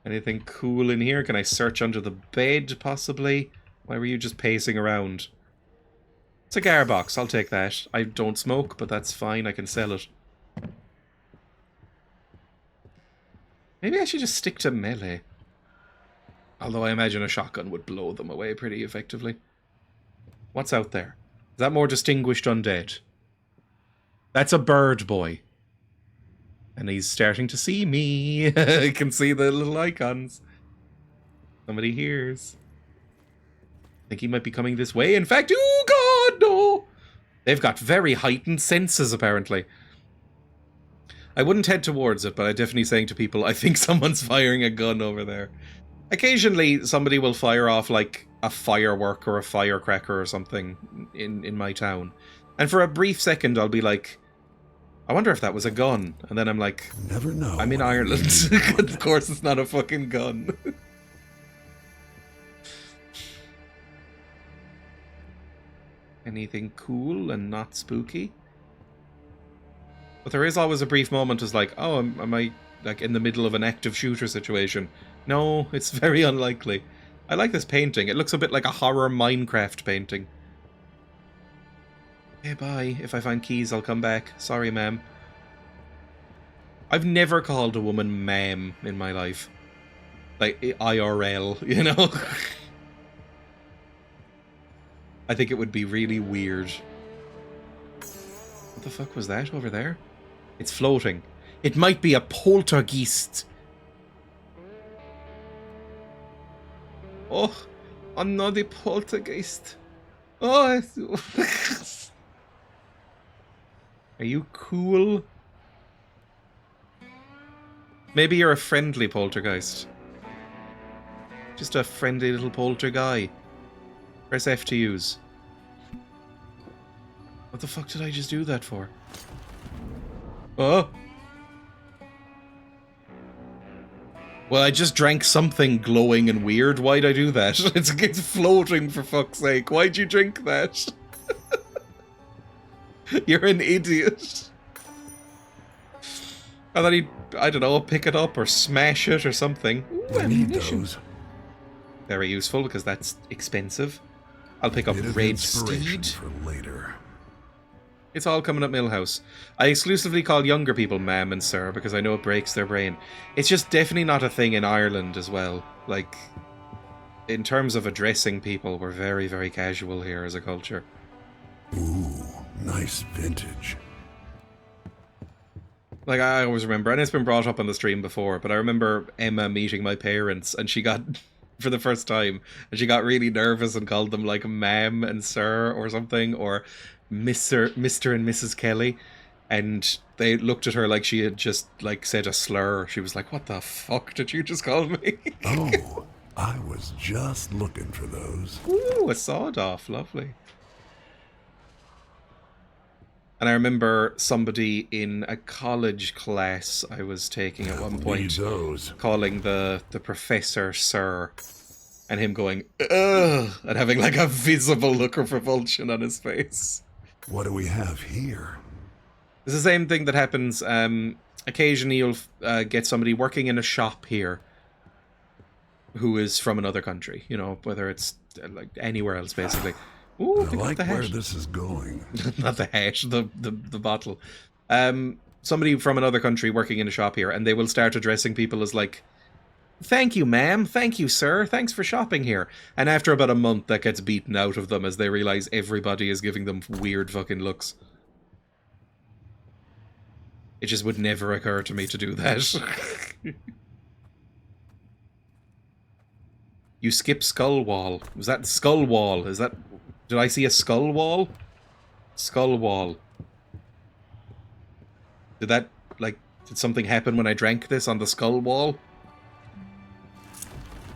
Anything cool in here? Can I search under the bed, possibly? Why were you just pacing around? Cigar box. I'll take that. I don't smoke, but that's fine. I can sell it. Maybe I should just stick to melee. Although I imagine a shotgun would blow them away pretty effectively. What's out there? Is that more distinguished undead? That's a bird boy. And he's starting to see me. I can see the little icons. Somebody hears. I think he might be coming this way. In fact, oh god, no! They've got very heightened senses, apparently. I wouldn't head towards it, but I'm definitely saying to people, I think someone's firing a gun over there. Occasionally, somebody will fire off, like, a firework or a firecracker or something in my town. And for a brief second, I'll be like, I wonder if that was a gun. And then I'm like, Never know. I'm in Ireland. Of course it's not a fucking gun. Anything cool and not spooky? But there is always a brief moment as like, oh, am I like in the middle of an active shooter situation? No, it's very unlikely. I like this painting. It looks a bit like a horror Minecraft painting. Hey, bye. If I find keys, I'll come back. Sorry, ma'am. I've never called a woman ma'am in my life. Like, IRL, you know? I think it would be really weird. What the fuck was that over there? It's floating. It might be a poltergeist. Oh, another poltergeist. Oh, are you cool? Maybe you're a friendly poltergeist. Just a friendly little polter guy. Press F to use. What the fuck did I just do that for? Oh! Well, I just drank something glowing and weird. Why'd I do that? It's floating, for fuck's sake. Why'd you drink that? You're an idiot. I thought he'd, I don't know, pick it up or smash it or something. Ooh, I need those. Very useful because that's expensive. I'll pick up Red Steed. For later. It's all coming up Millhouse. I exclusively call younger people ma'am and sir because I know it breaks their brain. It's just definitely not a thing in Ireland as well. Like, in terms of addressing people, we're very, very casual here as a culture. Ooh, nice vintage. Like, I always remember, and it's been brought up on the stream before, but I remember Emma meeting my parents, and she got, for the first time, and she got really nervous and called them, like, ma'am and sir or something, or Mr. and Mrs. Kelly, and they looked at her like she had just, like, said a slur. She was like, what the fuck did you just call me? Oh, I was just looking for those. Ooh, a sawed-off, lovely. And I remember somebody in a college class I was taking at one point calling the professor sir, and him going, ugh, and having like a visible look of revulsion on his face. What do we have here? It's the same thing that happens, occasionally you'll get somebody working in a shop here who is from another country, you know, whether it's like anywhere else basically. Ooh, I like where this is going. Not the hat, the bottle. Somebody from another country working in a shop here, and they will start addressing people as like, thank you, ma'am, thank you, sir, thanks for shopping here. And after about a month, that gets beaten out of them as they realize everybody is giving them weird fucking looks. It just would never occur to me to do that. You skip Skull Wall. Was that Skull Wall? Is that... Did I see a skull wall? Skull wall. Did that, like, did something happen when I drank this on the skull wall?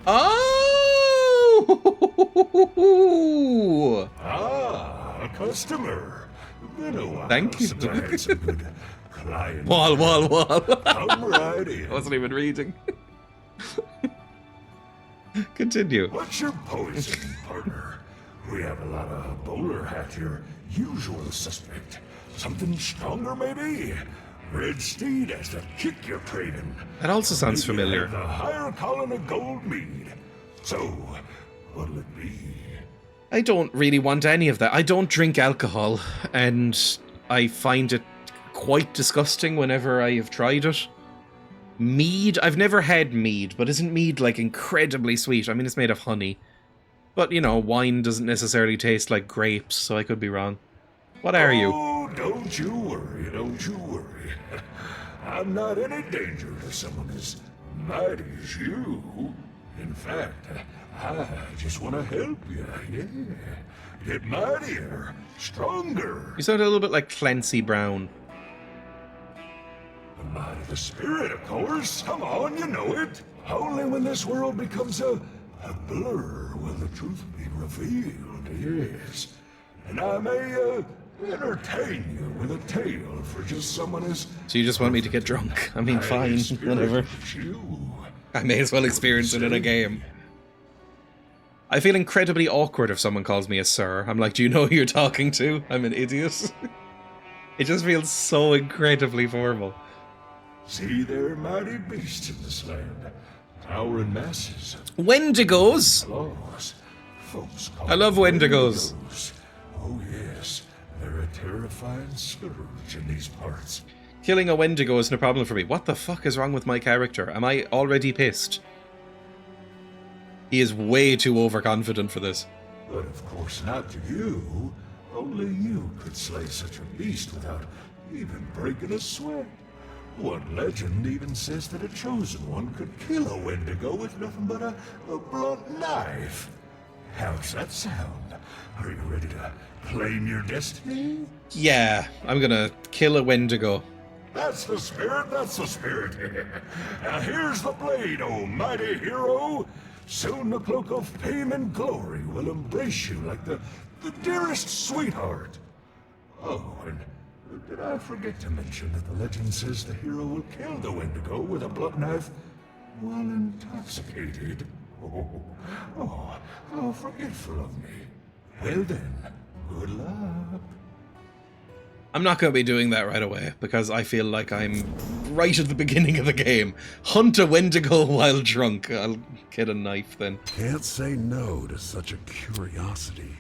Oh! Ah, a customer. Been a while. Thank you. Since I had some good clients. Wall. Come right in. I wasn't even reading. Continue. What's your poison, partner? We have a lot of bowler hat here. Usual suspect. Something stronger, maybe? Red Steed has the kick you're trading. That also sounds Maybe familiar. The higher column of gold mead. So, what'll it be? I don't really want any of that. I don't drink alcohol, and I find it quite disgusting whenever I have tried it. Mead? I've never had mead, but isn't mead, like, incredibly sweet? I mean, it's made of honey. But, you know, wine doesn't necessarily taste like grapes, so I could be wrong. What are you? Oh, don't you worry, don't you worry. I'm not any danger to someone as mighty as you. In fact, I just want to help you, yeah. Get mightier, stronger. You sound a little bit like Clancy Brown. The might of the spirit, of course. Come on, you know it. Only when this world becomes a blur will the truth be revealed, yes. And I may entertain you with a tale for just someone as... So you just want me to get drunk? I mean, fine, whatever. I may as well experience it in a game. I feel incredibly awkward if someone calls me a sir. I'm like, do you know who you're talking to? I'm an idiot. It just feels so incredibly formal. See, there are mighty beasts in this land, towering masses. Wendigos! I love Wendigos. Oh yes, they're a terrifying scourge in these parts. Killing a Wendigo isn't a problem for me. What the fuck is wrong with my character? Am I already pissed? He is way too overconfident for this. But of course not to you. Only you could slay such a beast without even breaking a sweat. One legend even says that a chosen one could kill a Wendigo with nothing but a blunt knife. How's that sound? Are you ready to claim your destiny? Yeah, I'm gonna kill a Wendigo. That's the spirit, that's the spirit. Now here's the blade, oh mighty hero. Soon the cloak of fame and glory will embrace you like the dearest sweetheart. Oh, and did I forget to mention that the legend says the hero will kill the Wendigo with a blunt knife while intoxicated? Oh, how forgetful of me. Well then, good luck. I'm not going to be doing that right away, because I feel like I'm right at the beginning of the game. Hunt a Wendigo while drunk. I'll get a knife then. Can't say no to such a curiosity.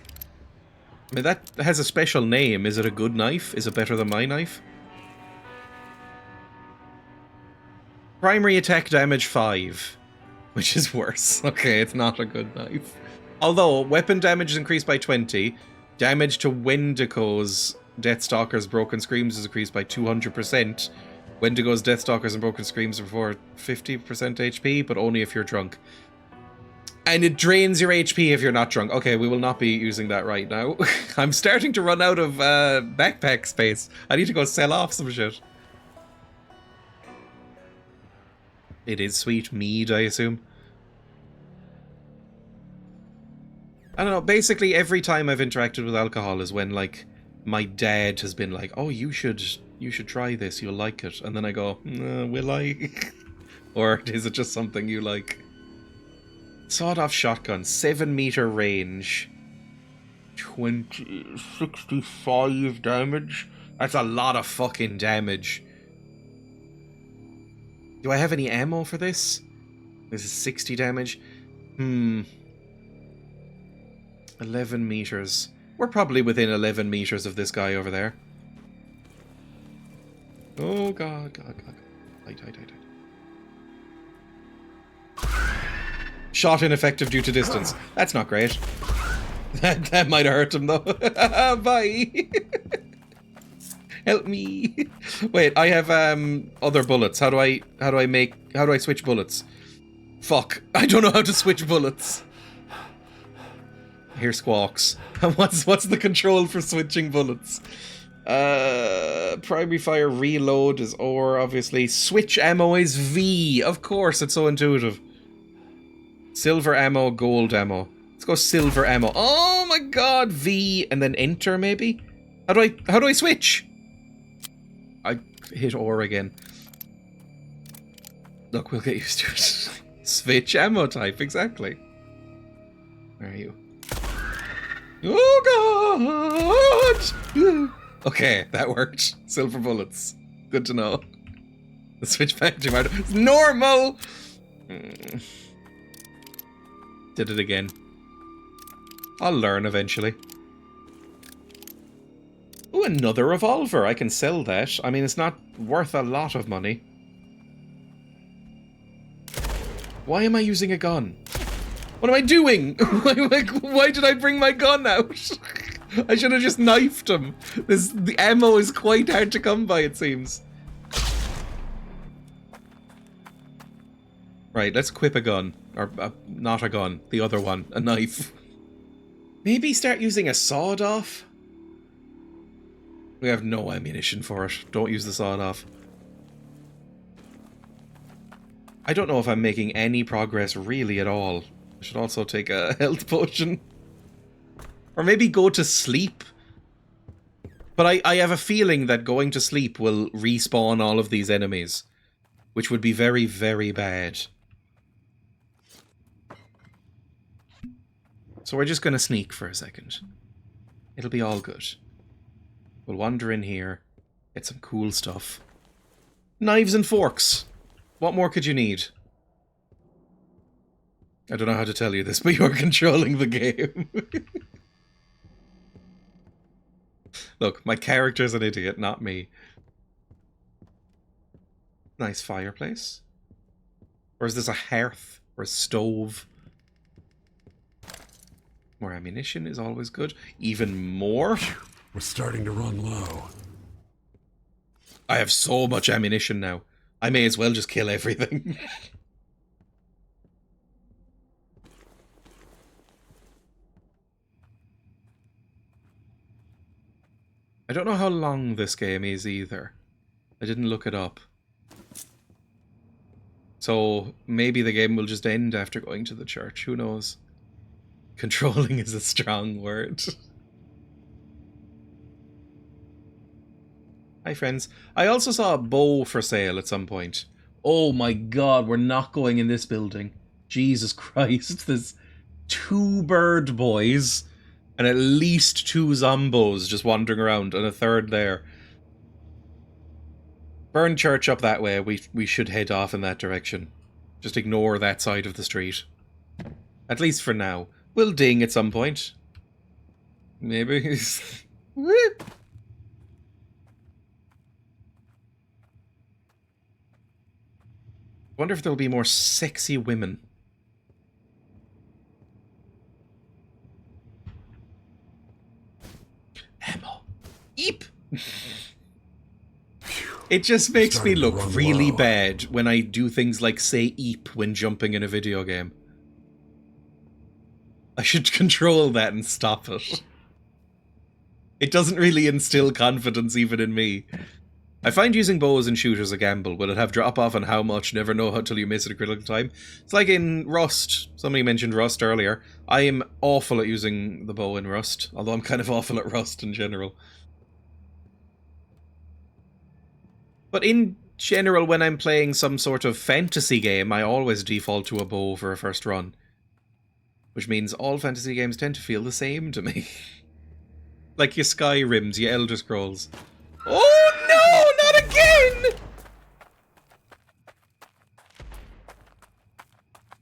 I mean, that has a special name. Is it a good knife? Is it better than my knife? Primary attack damage 5, which is worse. Okay, it's not a good knife. Although, weapon damage is increased by 20. Damage to Wendigos, Deathstalkers, Broken Screams is increased by 200%. Wendigos, Deathstalkers, and Broken Screams are for 50% HP, but only if you're drunk. And it drains your HP if you're not drunk. Okay, we will not be using that right now. I'm starting to run out of backpack space. I need to go sell off some shit. It is sweet mead, I assume. I don't know, basically every time I've interacted with alcohol is when, like, my dad has been like, oh, you should try this, you'll like it. And then I go, will I? Or is it just something you like? Sawed-off shotgun, 7-meter range. 65 damage? That's a lot of fucking damage. Do I have any ammo for this? This is 60 damage. 11 meters. We're probably within 11 meters of this guy over there. Oh god, god, god. Light. Shot ineffective due to distance. That's not great. That might have hurt him though. Bye. Help me. Wait, I have other bullets. How do I switch bullets? Fuck. I don't know how to switch bullets. Here squawks. What's the control for switching bullets? Primary fire reload is or obviously. Switch ammo is V. Of course, it's so intuitive. Silver ammo, gold ammo. Let's go silver ammo. Oh my god, V and then enter maybe? How do I switch? I hit or again. Look, we'll get used to it. Switch ammo type, exactly. Where are you? Oh god! Okay, that worked. Silver bullets. Good to know. The switch back to my normal! Did it again. I'll learn eventually. Ooh, another revolver. I can sell that. I mean, it's not worth a lot of money. Why am I using a gun? What am I doing? Why did I bring my gun out? I should have just knifed him. The ammo is quite hard to come by, it seems. Right, let's equip a gun. Or, not a gun. The other one. A knife. Maybe start using a sawed-off? We have no ammunition for it. Don't use the sawed-off. I don't know if I'm making any progress really at all. I should also take a health potion. Or maybe go to sleep. But I have a feeling that going to sleep will respawn all of these enemies. Which would be very, very bad. So we're just going to sneak for a second. It'll be all good. We'll wander in here. Get some cool stuff. Knives and forks. What more could you need? I don't know how to tell you this, but you're controlling the game. Look, my character's an idiot, not me. Nice fireplace. Or is this a hearth? Or a stove? More ammunition is always good. Even more? We're starting to run low. I have so much ammunition now. I may as well just kill everything. I don't know how long this game is either. I didn't look it up. So maybe the game will just end after going to the church. Who knows? Controlling is a strong word. Hi, friends. I also saw a bow for sale at some point. Oh my god, we're not going in this building. Jesus Christ, there's 2 bird boys and at least 2 zombos just wandering around and a third there. Burn church up that way. We should head off in that direction. Just ignore that side of the street. At least for now. We'll ding at some point. Maybe. Wonder if there'll be more sexy women. Ammo. Eep! It just makes me look really bad when I do things like say eep when jumping in a video game. I should control that and stop it. It doesn't really instill confidence even in me. I find using bows and shooters a gamble. Will it have drop off and how much? Never know until you miss it at a critical time. It's like in Rust. Somebody mentioned Rust earlier. I am awful at using the bow in Rust. Although I'm kind of awful at Rust in general. But in general, when I'm playing some sort of fantasy game, I always default to a bow for a first run. Which means all fantasy games tend to feel the same to me. Like your Skyrims, your Elder Scrolls. Oh no, not again!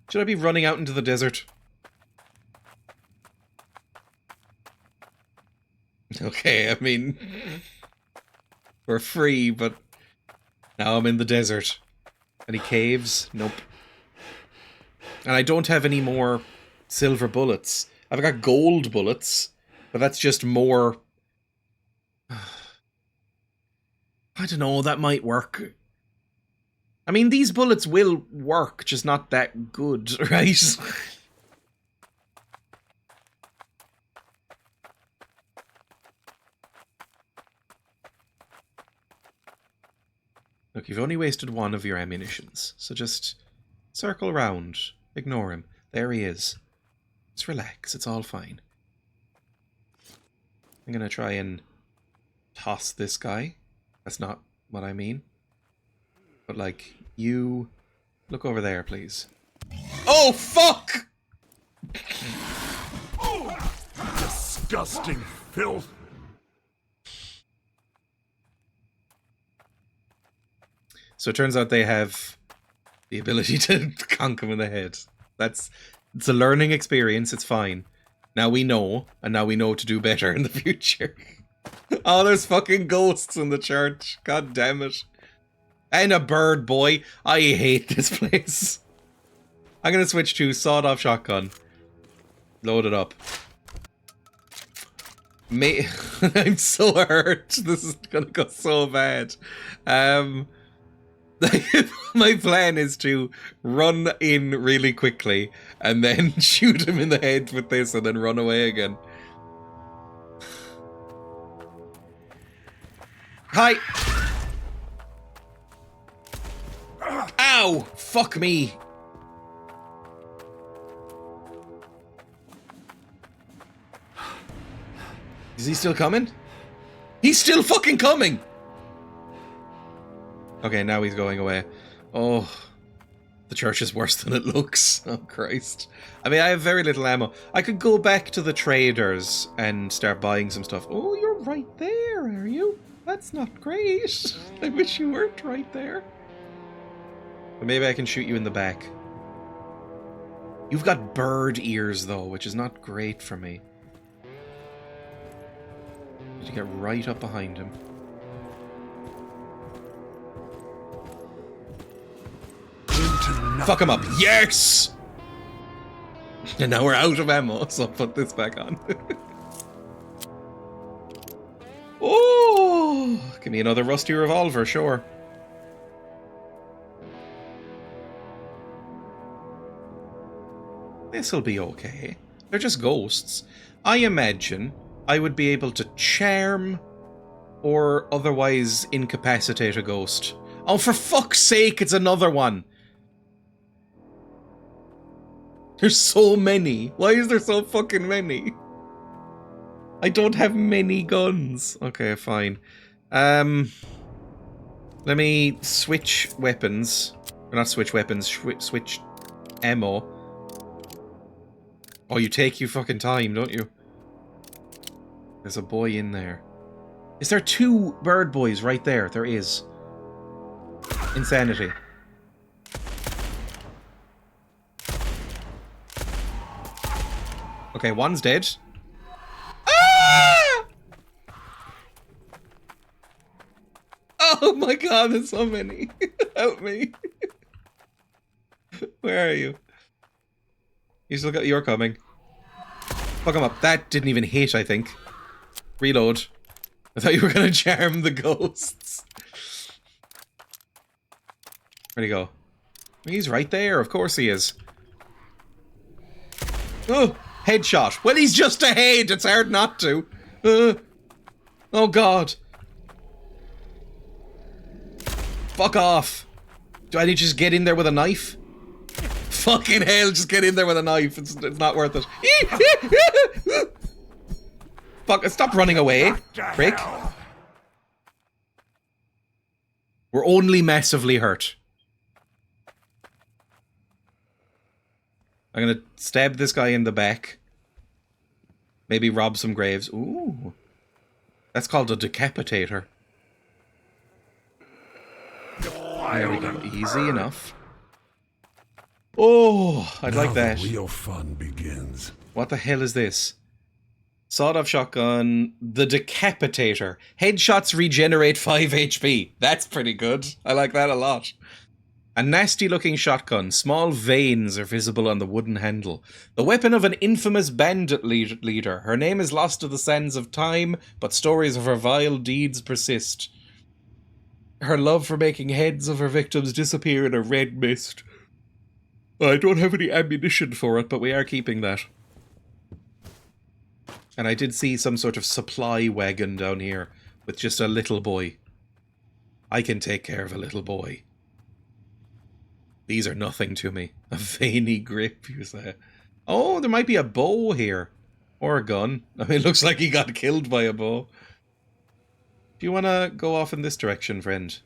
Should I be running out into the desert? Okay, I mean... we're free, but... now I'm in the desert. Any caves? Nope. And I don't have any more silver bullets. I've got gold bullets, but that's just more... I don't know, that might work. I mean, these bullets will work, just not that good, right? Look, you've only wasted 1 of your ammunitions, so just circle around. Ignore him. There he is. Just relax, it's all fine. I'm gonna try and toss this guy. That's not what I mean. But, like, you... look over there, please. Oh, fuck! Oh, disgusting filth! So it turns out they have the ability to conk him in the head. It's a learning experience, it's fine. Now we know, and now we know to do better in the future. Oh, there's fucking ghosts in the church. God damn it. And a bird boy. I hate this place. I'm gonna switch to sawed-off shotgun. Load it up. I'm so hurt. This is gonna go so bad. My plan is to run in really quickly and then shoot him in the head with this and then run away again. Hi! Ow! Fuck me. Is he still coming? He's still fucking coming! Okay, now he's going away. Oh, the church is worse than it looks. Oh, Christ. I mean, I have very little ammo. I could go back to the traders and start buying some stuff. Oh, you're right there, are you? That's not great. I wish you weren't right there. But maybe I can shoot you in the back. You've got bird ears, though, which is not great for me. Need to get right up behind him. Fuck him up. Yes! And now we're out of ammo, so I'll put this back on. Oh! Give me another rusty revolver, sure. This'll be okay. They're just ghosts. I imagine I would be able to charm or otherwise incapacitate a ghost. Oh, for fuck's sake, it's another one! There's so many. Why is there so fucking many? I don't have many guns. Okay, fine. Let me switch weapons. Or not switch weapons, switch ammo. Oh, you take your fucking time, don't you? There's a boy in there. Is there two bird boys right there? There is. Insanity. Okay, one's dead. Ah! Oh my god, there's so many. Help me. Where are you? You still got... You're coming. Fuck him up. That didn't even hit, I think. Reload. I thought you were gonna charm the ghosts. Where'd he go? He's right there. Of course he is. Oh! Headshot. Well, he's just ahead. It's hard not to. Oh, God. Fuck off. Do I need to just get in there with a knife? Fucking hell, just get in there with a knife. It's not worth it. Fuck, stop running away, prick. We're only massively hurt. I'm gonna stab this guy in the back. Maybe rob some graves. Ooh. That's called a decapitator. There we go. Easy enough. Oh, I'd like that. The real fun begins. What the hell is this? Sawed-off shotgun. The decapitator. Headshots regenerate 5 HP. That's pretty good. I like that a lot. A nasty-looking shotgun. Small veins are visible on the wooden handle. The weapon of an infamous bandit leader. Her name is lost to the sands of time, but stories of her vile deeds persist. Her love for making heads of her victims disappear in a red mist. I don't have any ammunition for it, but we are keeping that. And I did see some sort of supply wagon down here with just a little boy. I can take care of a little boy. These are nothing to me. A veiny grip, you say. Oh, there might be a bow here. Or a gun. I mean, it looks like he got killed by a bow. Do you want to go off in this direction, friend?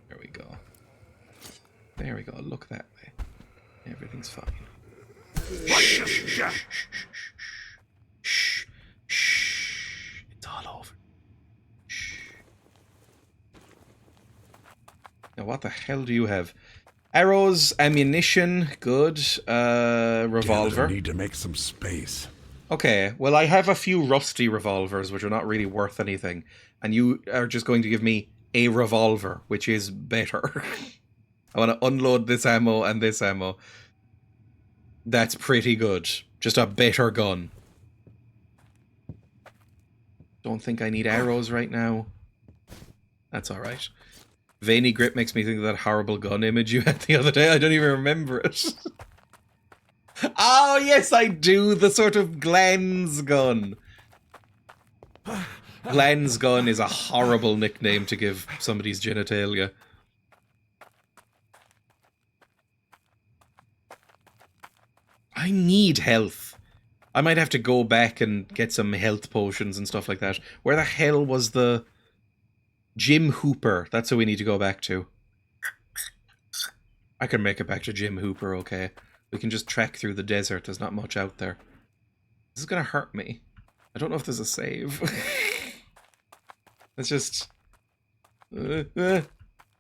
There we go. There we go. Look that way. Everything's fine. Shh, shh, shh, shh, shh. It's all over. Shh. Now, what the hell do you have? Arrows, ammunition, good. Revolver. Need to make some space. Okay, well, I have a few rusty revolvers, which are not really worth anything. And you are just going to give me a revolver, which is better. I want to unload this ammo and this ammo. That's pretty good. Just a better gun. Don't think I need arrows right now. That's alright. Veiny grip makes me think of that horrible gun image you had the other day. I don't even remember it. Oh, yes, I do. The sort of Glenn's gun. Glenn's gun is a horrible nickname to give somebody's genitalia. need health. I might have to go back and get some health potions and stuff like that. Where the hell was the Jim Hooper? That's who we need to go back to. I can make it back to Jim Hooper, okay. We can just trek through the desert. There's not much out there. This is gonna hurt me. I don't know if there's a save. Let's just... and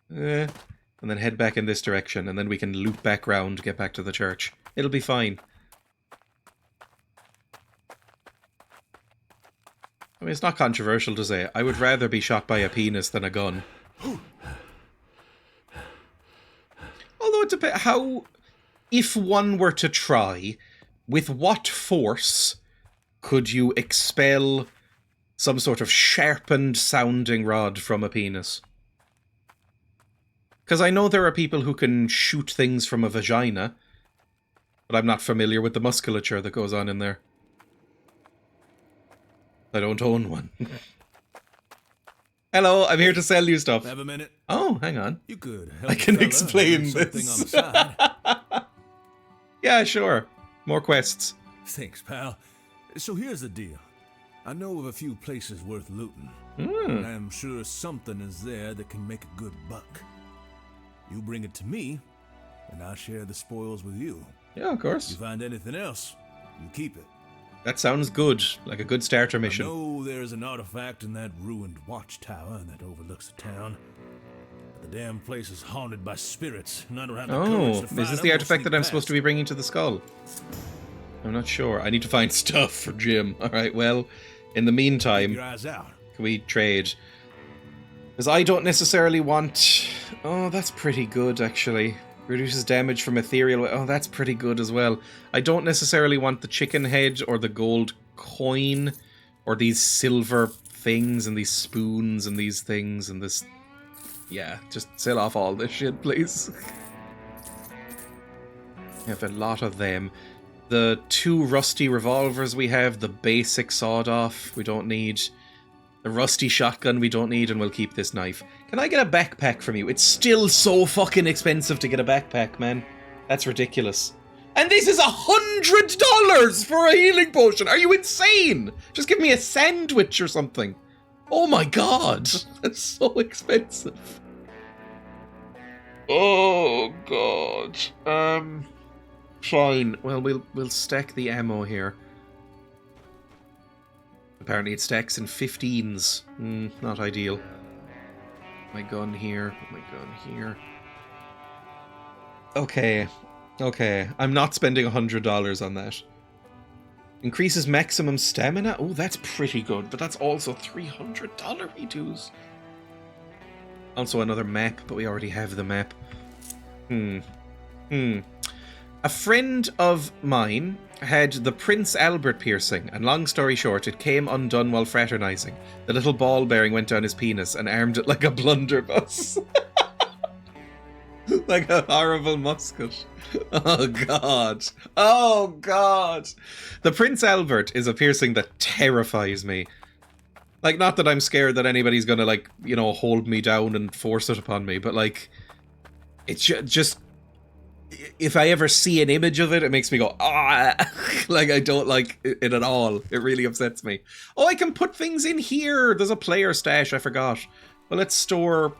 then head back in this direction, and then we can loop back round, get back to the church. It'll be fine. I mean, it's not controversial to say. I would rather be shot by a penis than a gun. Although it depends how... If one were to try, with what force could you expel some sort of sharpened sounding rod from a penis? Because I know there are people who can shoot things from a vagina, but I'm not familiar with the musculature that goes on in there. I don't own one. Hello, I'm here to sell you stuff. Have a minute? Oh, hang on. You could help I can fella explain do something this. on the side. Yeah, sure. More quests. Thanks, pal. So here's the deal. I know of a few places worth looting. Mm. I'm sure something is there that can make a good buck. You bring it to me, and I'll share the spoils with you. Yeah, of course. You find anything else, you keep it. That sounds good. Like a good starter mission. I know there's an artifact in that ruined watchtower that overlooks the town. But the damn place is haunted by spirits, and I don't have the courage to fight is this them the or artifact that sneak I'm supposed to be bringing to the skull? I'm not sure. I need to find stuff for Jim. Alright, well, in the meantime, Keep your eyes out. can we trade? Because I don't necessarily want... Oh, that's pretty good, actually. Reduces damage from ethereal... Oh, that's pretty good as well. I don't necessarily want the chicken head or the gold coin or these silver things and these spoons and these things and this... Yeah, just sell off all this shit, please. I have a lot of them. The 2 rusty revolvers we have, the basic sawed-off we don't need... The rusty shotgun we don't need, and we'll keep this knife. Can I get a backpack from you? It's still so fucking expensive to get a backpack, man. That's ridiculous. And this is $100 for a healing potion! Are you insane? Just give me a sandwich or something. Oh my god. That's so expensive. Oh god. Fine. Well, we'll stack the ammo here. Apparently it stacks in 15s. Not ideal. My gun here. Put my gun here. Okay. Okay. I'm not spending $100 on that. Increases maximum stamina? Oh, that's pretty good. But that's also $300 redos. Also another map, but we already have the map. A friend of mine had the Prince Albert piercing, and long story short, it came undone while fraternizing. The little ball bearing went down his penis and armed it like a blunderbuss. Like a horrible musket. Oh god. Oh god. The Prince Albert is a piercing that terrifies me. Like, not that I'm scared that anybody's gonna, like, you know, hold me down and force it upon me, but, like, it's just... If I ever see an image of it, it makes me go, ah! Like, I don't like it at all. It really upsets me. Oh, I can put things in here! There's a player stash, I forgot. Well, let's store...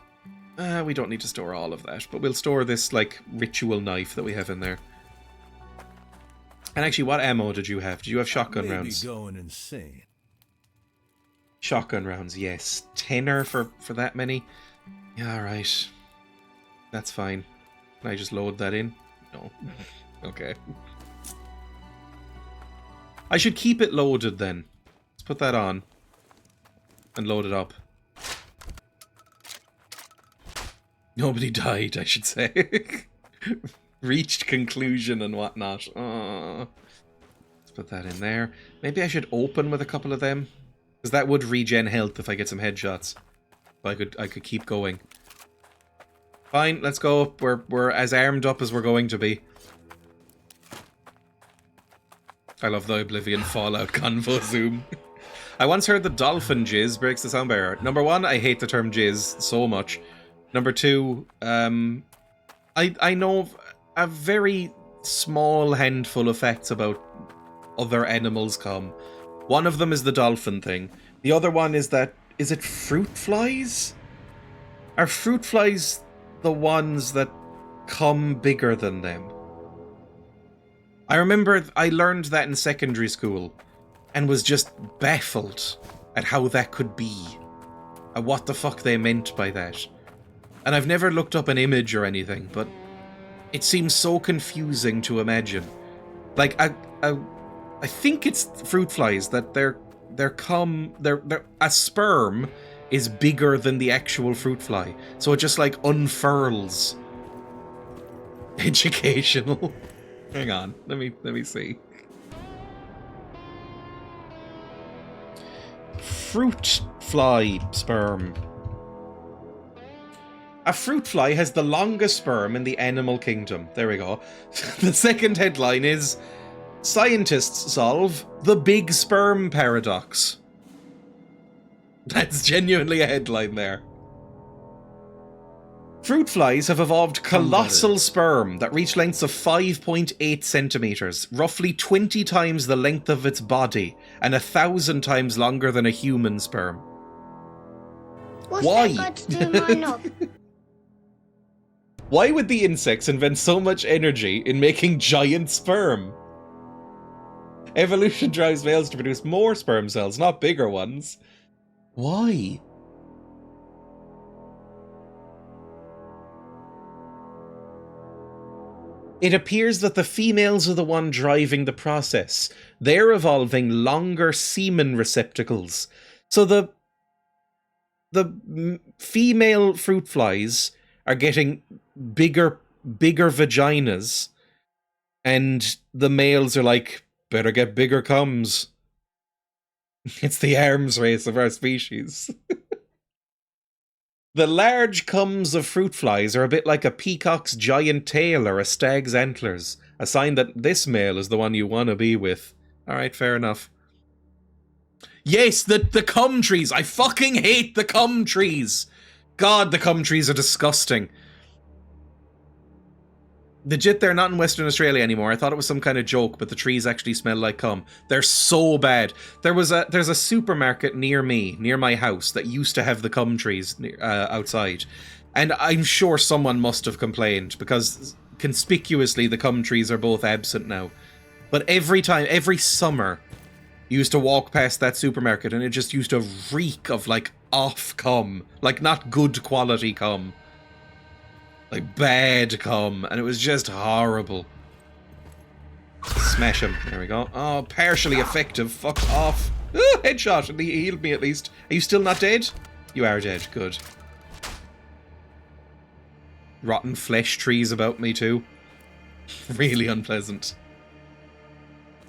we don't need to store all of that, but we'll store this, like, ritual knife that we have in there. And actually, what ammo did you have? Did you have shotgun rounds? Going insane. Shotgun rounds, yes. Tenner for that many? Yeah, alright. That's fine. Can I just load that in? No. Okay. I should keep it loaded then. Let's put that on. And load it up. Nobody died, I should say. Reached conclusion and whatnot. Let's put that in there. Maybe I should open with a couple of them. Because that would regen health if I get some headshots. So I could keep going. Fine, let's go. We're as armed up as we're going to be. I love the Oblivion Fallout convo zoom. I once heard the dolphin jizz breaks the sound barrier. Number one, I hate the term jizz so much. Number two, I know a very small handful of facts about other animals come. One of them is the dolphin thing. The other one is that, is it fruit flies? Are fruit flies the ones that come bigger than them? I remember I learned that in secondary school and was just baffled at how that could be. And what the fuck they meant by that. And I've never looked up an image or anything, but it seems so confusing to imagine. Like, I think it's fruit flies that a sperm is bigger than the actual fruit fly, so it just like unfurls. Educational. Hang on, let me see. Fruit fly sperm. A fruit fly has the longest sperm in the animal kingdom. There we go. The second headline is, scientists solve the big sperm paradox. That's genuinely a headline there. Fruit flies have evolved colossal sperm that reach lengths of 5.8 centimeters, roughly 20 times the length of its body, and 1,000 times longer than a human sperm. What's Why? that got to do with my knob? Why would the insects invent so much energy in making giant sperm? Evolution drives males to produce more sperm cells, not bigger ones. Why? It appears that the females are the one driving the process. They're evolving longer semen receptacles. So the female fruit flies are getting bigger vaginas, and the males are like, better get bigger cums. It's the arms race of our species. The large cums of fruit flies are a bit like a peacock's giant tail or a stag's antlers, a sign that this male is the one you want to be with. Alright, fair enough. Yes, the cum trees! I fucking hate the cum trees! God, the cum trees are disgusting. Legit, they're not in Western Australia anymore. I thought it was some kind of joke, but the trees actually smell like cum. They're so bad. There's a supermarket near my house, that used to have the cum trees outside. And I'm sure someone must have complained, because conspicuously the cum trees are both absent now. But every summer, you used to walk past that supermarket and it just used to reek of, like, off cum. Like, not good quality cum. Like, bad cum, and it was just horrible. Smash him. There we go. Oh, partially effective. Fuck off. Ooh, headshot. And he healed me at least. Are you still not dead? You are dead. Good. Rotten flesh trees about me too. Really unpleasant.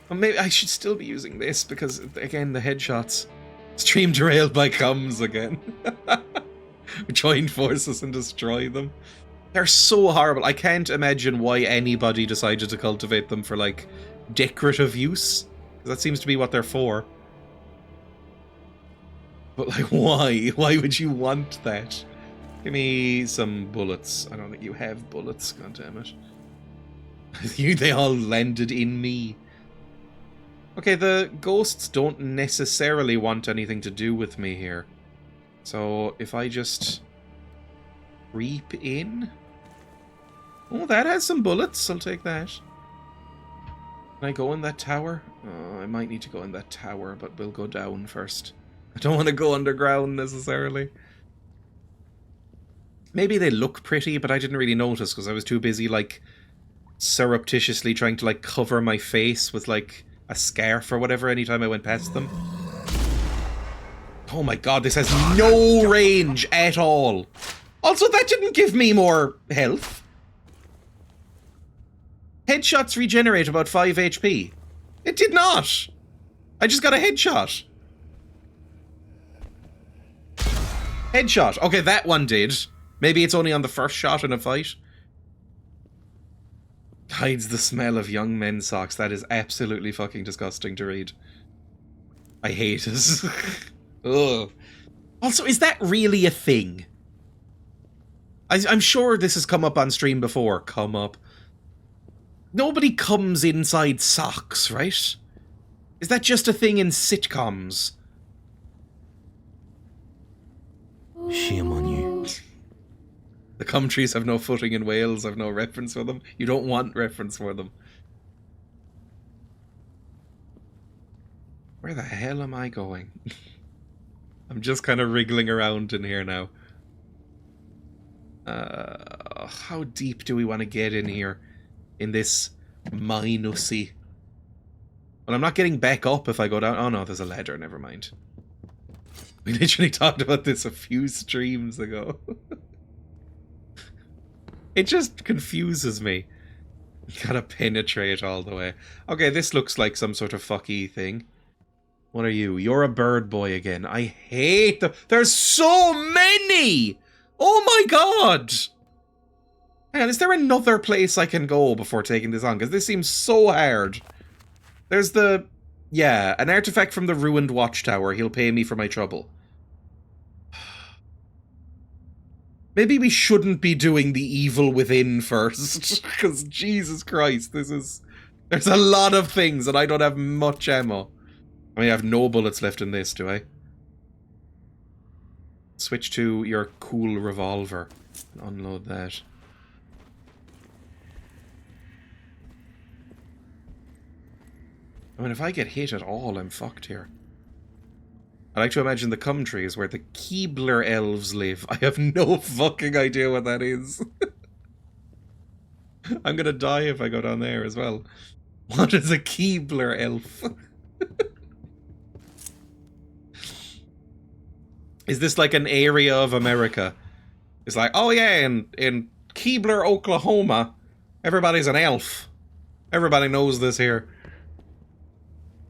Well, maybe I should still be using this, because, again, the headshots. Stream derailed by cums again. We join forces and destroy them. They're so horrible. I can't imagine why anybody decided to cultivate them for, like, decorative use. That seems to be what they're for. But, like, why? Why would you want that? Give me some bullets. I don't think you have bullets, goddammit. They all landed in me. Okay, the ghosts don't necessarily want anything to do with me here. So, if I just creep in... Oh, that has some bullets. I'll take that. Can I go in that tower? Oh, I might need to go in that tower, but we'll go down first. I don't want to go underground, necessarily. Maybe they look pretty, but I didn't really notice, because I was too busy, like, surreptitiously trying to, like, cover my face with, like, a scarf or whatever anytime I went past them. Oh my god, this has no range at all. Also, that didn't give me more health. Headshots regenerate about 5 HP. It did not. I just got a headshot. Headshot. Okay, that one did. Maybe it's only on the first shot in a fight. Hides the smell of young men's socks. That is absolutely fucking disgusting to read. I hate it. Ugh. Also, is that really a thing? I'm sure this has come up on stream before. Come up. Nobody comes inside socks, right? Is that just a thing in sitcoms? Shame on you. The cum trees have no footing in Wales, have no reference for them. You don't want reference for them. Where the hell am I going? I'm just kind of wriggling around in here now. How deep do we want to get in here? In this minusy. Well, I'm not getting back up if I go down. Oh no, there's a ladder, never mind. We literally talked about this a few streams ago. It just confuses me. You gotta penetrate all the way. Okay, this looks like some sort of fucky thing. What are you? You're a bird boy again. I hate them. There's so many! Oh my god! Hang on, is there another place I can go before taking this on? Because this seems so hard. There's the... Yeah, an artifact from the ruined watchtower. He'll pay me for my trouble. Maybe we shouldn't be doing the evil within first. Because Jesus Christ, this is... There's a lot of things and I don't have much ammo. I mean, I have no bullets left in this, do I? Switch to your cool revolver and unload that. I mean, if I get hit at all, I'm fucked here. I like to imagine the cum tree is where the Keebler elves live. I have no fucking idea what that is. I'm gonna die if I go down there as well. What is a Keebler elf? Is this like an area of America? It's like, oh yeah, in Keebler, Oklahoma, everybody's an elf. Everybody knows this here.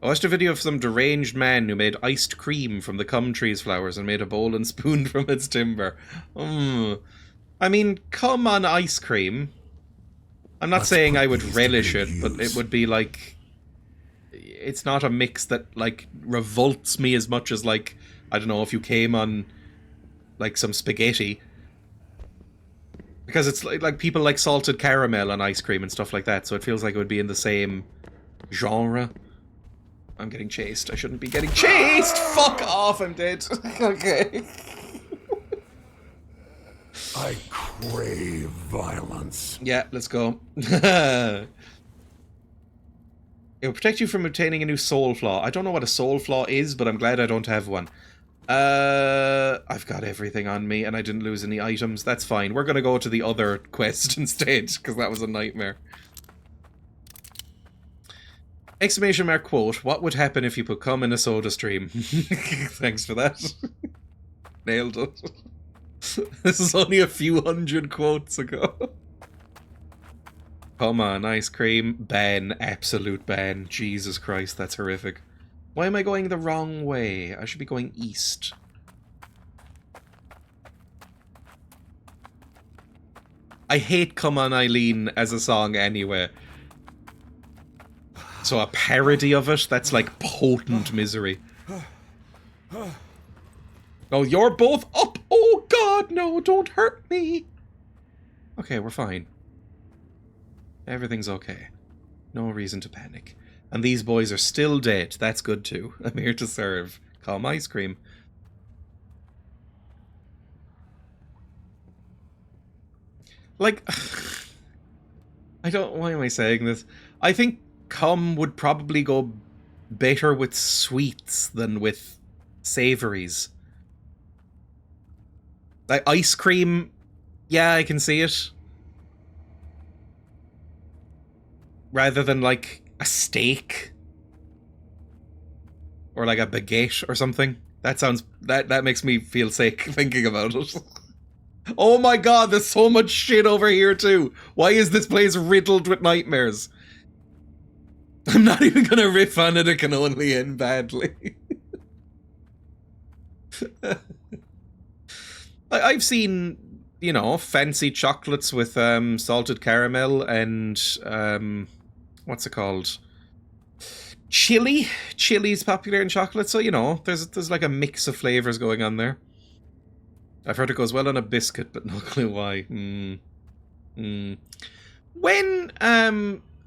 I watched a video of some deranged man who made iced cream from the cum tree's flowers and made a bowl and spoon from its timber. I mean, cum on ice cream. I'm not saying I would relish it, but it would be like... It's not a mix that, like, revolts me as much as, like, I don't know, if you came on, like, some spaghetti. Because it's like people like salted caramel on ice cream and stuff like that, so it feels like it would be in the same genre. I'm getting chased. I shouldn't be getting chased! Fuck off, I'm dead. Okay. I crave violence. Yeah, let's go. It will protect you from obtaining a new soul flaw. I don't know what a soul flaw is, but I'm glad I don't have one. I've got everything on me, and I didn't lose any items. That's fine. We're gonna go to the other quest instead, because that was a nightmare. Exclamation mark quote, what would happen if you put cum in a soda stream? Thanks for that. Nailed it. This is only a few hundred quotes ago. Come on, ice cream. Ban. Absolute ban. Jesus Christ, that's horrific. Why am I going the wrong way? I should be going east. I hate Come On Eileen as a song anyway. So a parody of it, that's like potent misery. Oh, you're both up! Oh god, no, don't hurt me! Okay, we're fine. Everything's okay. No reason to panic. And these boys are still dead. That's good too. I'm here to serve. Calm ice cream. Like... I don't... Why am I saying this? I think cum would probably go better with sweets than with savories. Like ice cream, yeah, I can see it. Rather than like a steak or like a baguette or something. That sounds that makes me feel sick thinking about it. Oh my god, there's so much shit over here too. Why is this place riddled with nightmares? I'm not even gonna riff on it, it can only end badly. I've seen, you know, fancy chocolates with salted caramel and what's it called? Chili. Chili's popular in chocolate, so you know, there's like a mix of flavors going on there. I've heard it goes well on a biscuit, but no clue why. When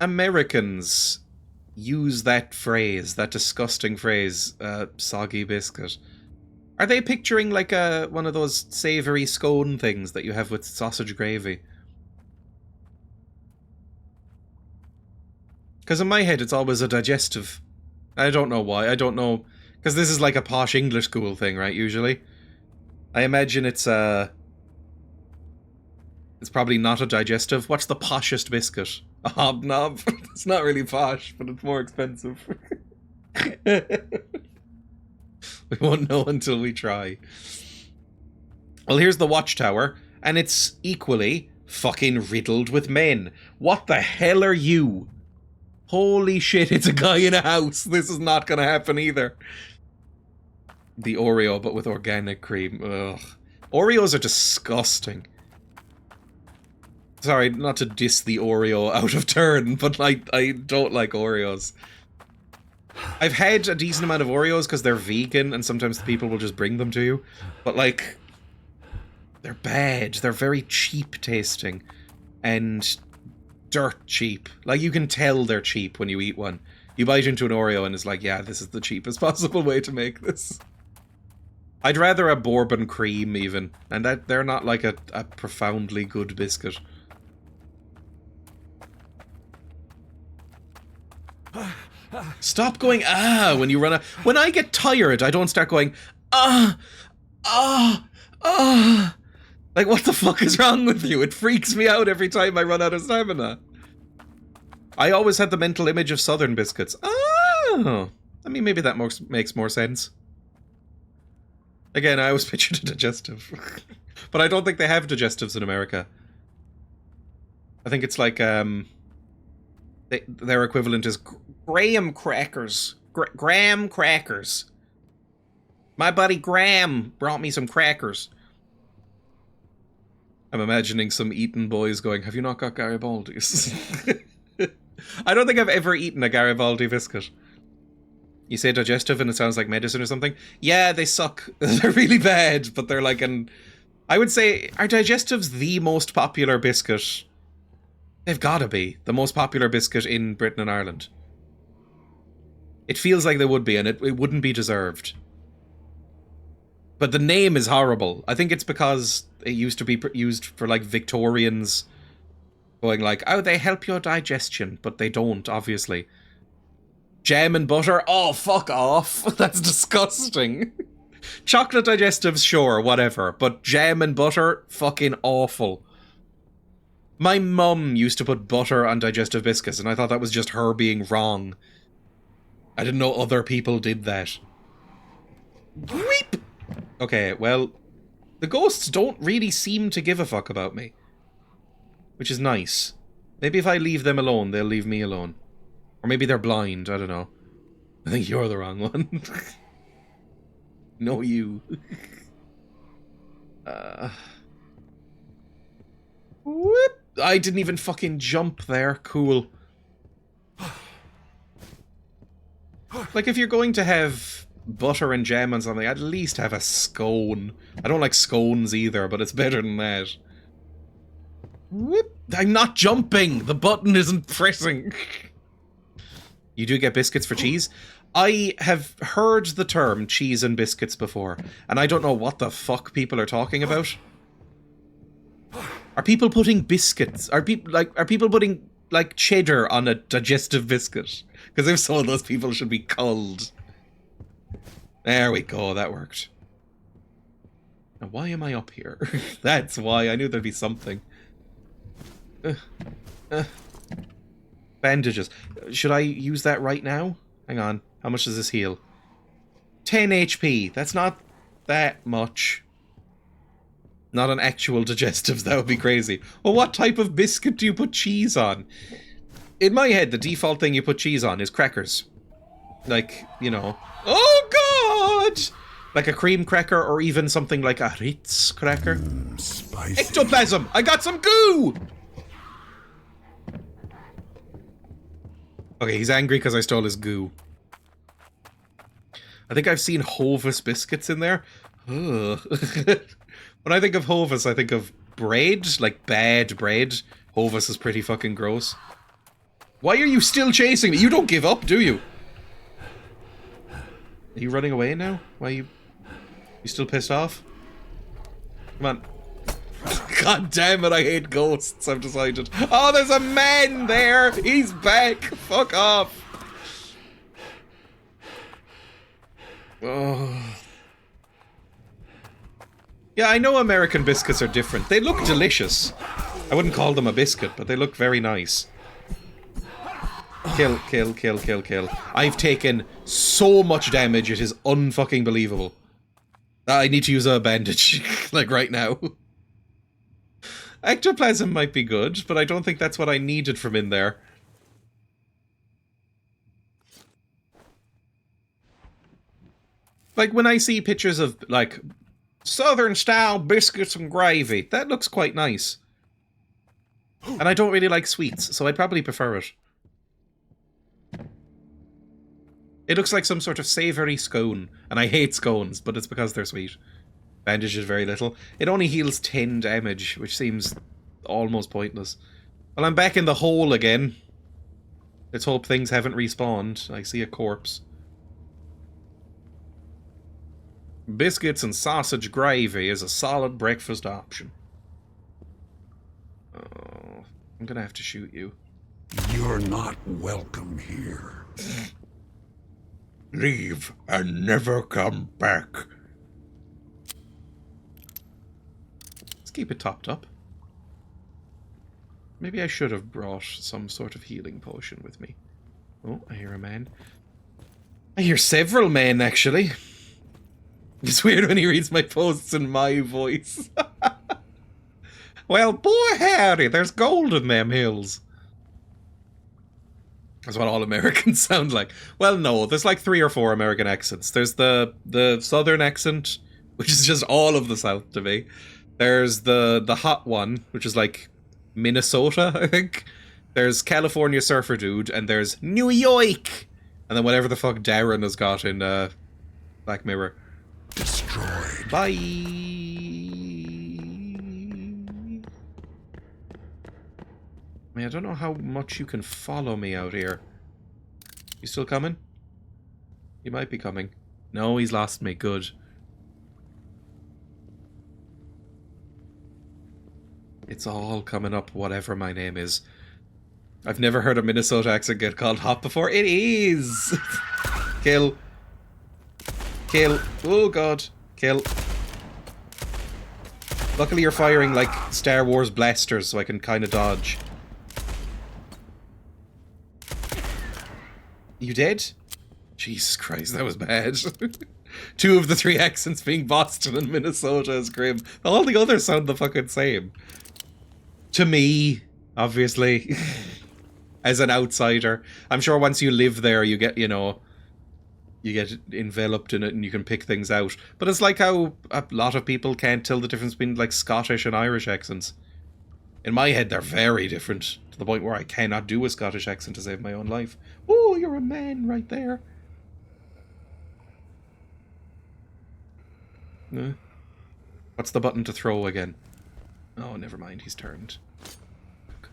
Americans use that phrase, that disgusting phrase, soggy biscuit? Are they picturing like one of those savoury scone things that you have with sausage gravy? Because in my head it's always a digestive. I don't know why. I don't know. Because this is like a posh English school thing, right, usually? I imagine it's probably not a digestive. What's the poshest biscuit? A hobnob? It's not really posh, but it's more expensive. We won't know until we try. Well, here's the watchtower, and it's equally fucking riddled with men. What the hell are you? Holy shit, it's a guy in a house. This is not gonna happen either. The Oreo, but with organic cream. Ugh. Oreos are disgusting. Sorry, not to diss the Oreo out of turn, but I don't like Oreos. I've had a decent amount of Oreos because they're vegan, and sometimes the people will just bring them to you. But, like, they're bad. They're very cheap tasting. And dirt cheap. Like, you can tell they're cheap when you eat one. You bite into an Oreo and it's like, yeah, this is the cheapest possible way to make this. I'd rather a bourbon cream, even. And that they're not, like, a profoundly good biscuit. Stop going, when you run out. When I get tired, I don't start going, Like, what the fuck is wrong with you? It freaks me out every time I run out of stamina. I always had the mental image of Southern biscuits. I mean, maybe that makes more sense. Again, I always pictured a digestive. But I don't think they have digestives in America. I think it's like, their equivalent is graham crackers. Graham crackers. My buddy Graham brought me some crackers. I'm imagining some Eton boys going, have you not got Garibaldi's? I don't think I've ever eaten a Garibaldi biscuit. You say digestive and it sounds like medicine or something? Yeah, they suck. They're really bad, but they're like I would say, are digestives the most popular biscuit? They've gotta be the most popular biscuit in Britain and Ireland. It feels like they would be, and it wouldn't be deserved. But the name is horrible. I think it's because it used to be used for, like, Victorians going like, oh, they help your digestion, but they don't, obviously. Jam and butter? Oh, fuck off. That's disgusting. Chocolate digestives, sure, whatever, but jam and butter? Fucking awful. My mum used to put butter on digestive biscuits, and I thought that was just her being wrong. I didn't know other people did that. Weep! Okay, well, the ghosts don't really seem to give a fuck about me. Which is nice. Maybe if I leave them alone, they'll leave me alone. Or maybe they're blind, I don't know. I think you're the wrong one. No, you. Whoop! I didn't even fucking jump there. Cool. Like, if you're going to have butter and jam on something, at least have a scone. I don't like scones either, but it's better than that. Whoop! I'm not jumping! The button isn't pressing. You do get biscuits for cheese? I have heard the term cheese and biscuits before, and I don't know what the fuck people are talking about. Are people putting biscuits? Are people putting, like, cheddar on a digestive biscuit? Because if so, those people should be culled. There we go, that worked. Now, why am I up here? That's why. I knew there'd be something. Bandages. Should I use that right now? Hang on. How much does this heal? 10 HP. That's not that much. Not on actual digestives. That would be crazy. Well, what type of biscuit do you put cheese on? In my head, the default thing you put cheese on is crackers. Like, you know. Oh, God! Like a cream cracker or even something like a Ritz cracker. Spicy. Ectoplasm! I got some goo! Okay, he's angry because I stole his goo. I think I've seen Hovis biscuits in there. Ugh. When I think of Hovis, I think of bread, like bad bread. Hovis is pretty fucking gross. Why are you still chasing me? You don't give up, do you? Are you running away now? Why are you... You still pissed off? Come on. God damn it, I hate ghosts, I've decided. Oh, there's a man there! He's back! Fuck off! Oh. Yeah, I know American biscuits are different. They look delicious. I wouldn't call them a biscuit, but they look very nice. Kill, kill, kill, kill, kill. I've taken so much damage, it is unfucking believable. I need to use a bandage, like right now. Ectoplasm might be good, but I don't think that's what I needed from in there. Like, when I see pictures of, like, Southern-style biscuits and gravy, that looks quite nice. And I don't really like sweets, so I'd probably prefer it. It looks like some sort of savoury scone, and I hate scones, but it's because they're sweet. Bandage is very little. It only heals 10 damage, which seems almost pointless. Well, I'm back in the hole again. Let's hope things haven't respawned. I see a corpse. Biscuits and sausage gravy is a solid breakfast option. Oh, I'm gonna have to shoot you. You're not welcome here. Leave and never come back. Let's keep it topped up. Maybe I should have brought some sort of healing potion with me. Oh, I hear a man. I hear several men, actually. It's weird when he reads my posts in my voice. Well, boy howdy, there's gold in them hills. That's what all Americans sound like. Well, no, there's like 3 or 4 American accents. There's the southern accent, which is just all of the South to me. There's the hot one, which is like Minnesota, I think. There's California Surfer Dude, and there's New York! And then whatever the fuck Darren has got in Black Mirror. Destroyed. Bye! I mean, I don't know how much you can follow me out here. You still coming? You might be coming. No, he's lost me. Good. It's all coming up, whatever my name is. I've never heard a Minnesota accent get called hot before. It is! Kill. Kill. Oh god. Kill. Luckily you're firing like Star Wars blasters so I can kind of dodge. You dead? Jesus Christ, that was bad. 2 of the 3 accents being Boston and Minnesota is grim. All the others sound the fucking same. To me, obviously. As an outsider. I'm sure once you live there you get, you know, you get enveloped in it and you can pick things out. But it's like how a lot of people can't tell the difference between like Scottish and Irish accents. In my head they're very different, to the point where I cannot do a Scottish accent to save my own life. Oh, you're a man right there. What's the button to throw again? Oh, never mind, he's turned.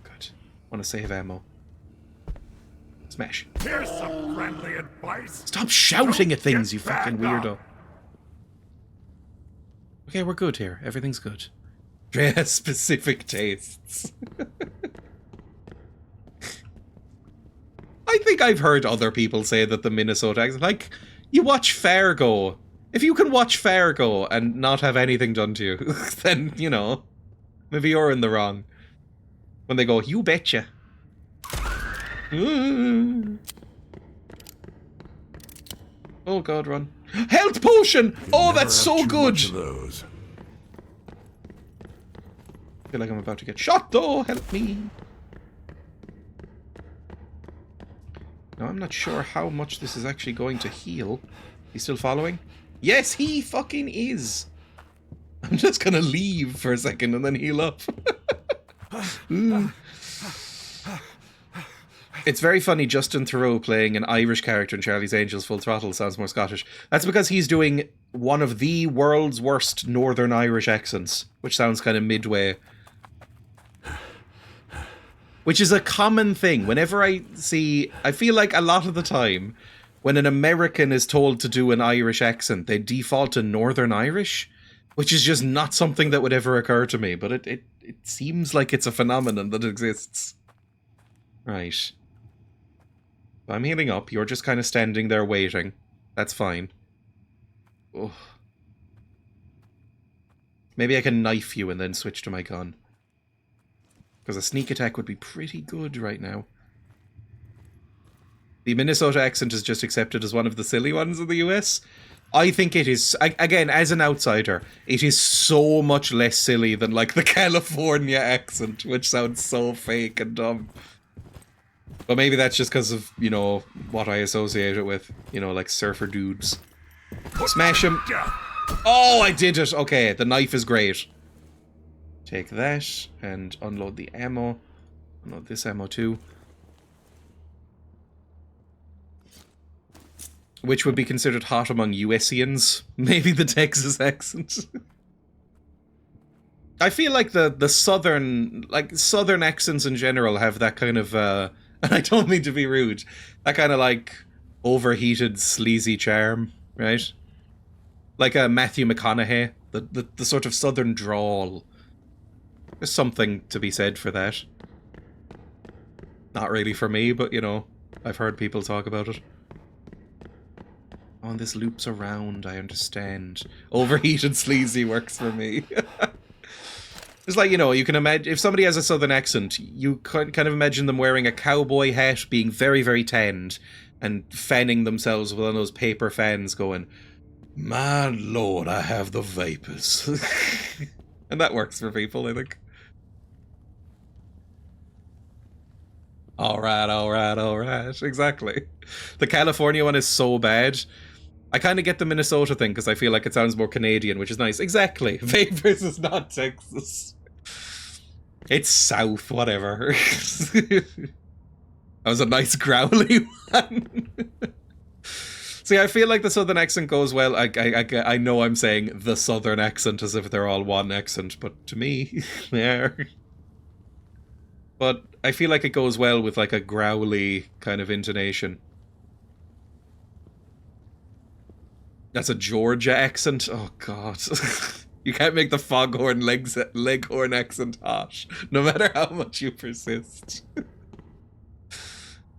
Good. Want to save ammo. Smash. Here's some friendly advice. Stop shouting at things, you fucking weirdo. Okay, we're good here. Everything's good. Dreya has specific tastes. I think I've heard other people say that the Minnesota accent, like, you watch Fargo. If you can watch Fargo and not have anything done to you, then, you know, maybe you're in the wrong. When they go, you betcha. Oh god, run. Health potion! Oh, that's so good! Those. I feel like I'm about to get shot though, help me. Now I'm not sure how much this is actually going to heal. He's still following? Yes, he fucking is! I'm just gonna leave for a second and then heal up. It's very funny Justin Theroux playing an Irish character in Charlie's Angels Full Throttle sounds more Scottish. That's because he's doing one of the world's worst Northern Irish accents, which sounds kind of midway. which is a common thing. Whenever I feel like a lot of the time, when an American is told to do an Irish accent, they default to Northern Irish, which is just not something that would ever occur to me, but it seems like it's a phenomenon that exists. Right. I'm healing up. You're just kind of standing there waiting. That's fine. Oh. Maybe I can knife you and then switch to my gun. Because a sneak attack would be pretty good right now. The Minnesota accent is just accepted as one of the silly ones in the US. I think it is, again, as an outsider, it is so much less silly than, like, the California accent, which sounds so fake and dumb. But maybe that's just because of, you know, what I associate it with. You know, like surfer dudes. Smash him. Oh, I did it. Okay, the knife is great. Take that and unload the ammo. Unload this ammo too. Which would be considered hot among USians? Maybe the Texas accent. I feel like the southern accents in general have that kind of, and I don't mean to be rude, that kind of like overheated, sleazy charm, right? Like a Matthew McConaughey, the sort of southern drawl. There's something to be said for that. Not really for me, but you know, I've heard people talk about it. Oh, and this loops around, I understand. Overheated sleazy works for me. It's like, you know, you can imagine, if somebody has a southern accent, you kind of imagine them wearing a cowboy hat, being very, very tanned, and fanning themselves with one of those paper fans going, "My lord, I have the vapors." And that works for people, I think. Alright, exactly. The California one is so bad. I kind of get the Minnesota thing, because I feel like it sounds more Canadian, which is nice. Exactly. Vapors is not Texas. It's south, whatever. That was a nice growly one. See, I feel like the southern accent goes well. I know I'm saying the southern accent as if they're all one accent, but to me, they are. But I feel like it goes well with like a growly kind of intonation. That's a Georgia accent? Oh, God. You can't make the foghorn leghorn accent hot, no matter how much you persist.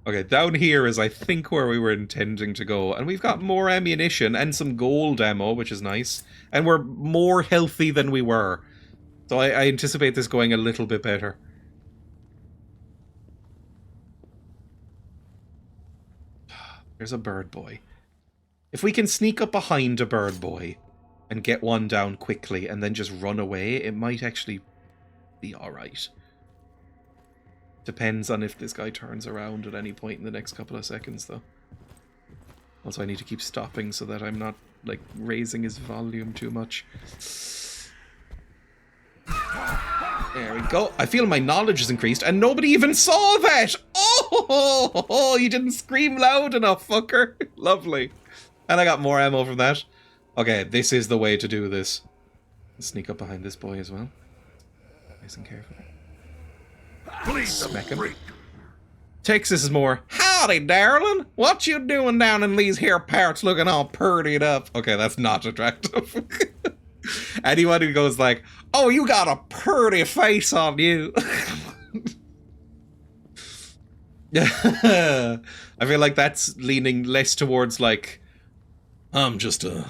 Okay, down here is, I think, where we were intending to go. And we've got more ammunition and some gold ammo, which is nice. And we're more healthy than we were. So I anticipate this going a little bit better. There's a bird boy. If we can sneak up behind a bird boy and get one down quickly and then just run away, it might actually be alright. Depends on if this guy turns around at any point in the next couple of seconds, though. Also, I need to keep stopping so that I'm not, like, raising his volume too much. There we go. I feel my knowledge has increased, and nobody even saw that! Oh, you didn't scream loud enough, fucker. Lovely. And I got more ammo from that. Okay, this is the way to do this. Sneak up behind this boy as well. Nice and careful. Smack him. Texas is more, "Howdy, darling. What you doing down in these here parts looking all purdied up?" Okay, that's not attractive. Anyone who goes like, "Oh, you got a purty face on you." I feel like that's leaning less towards like, "I'm just a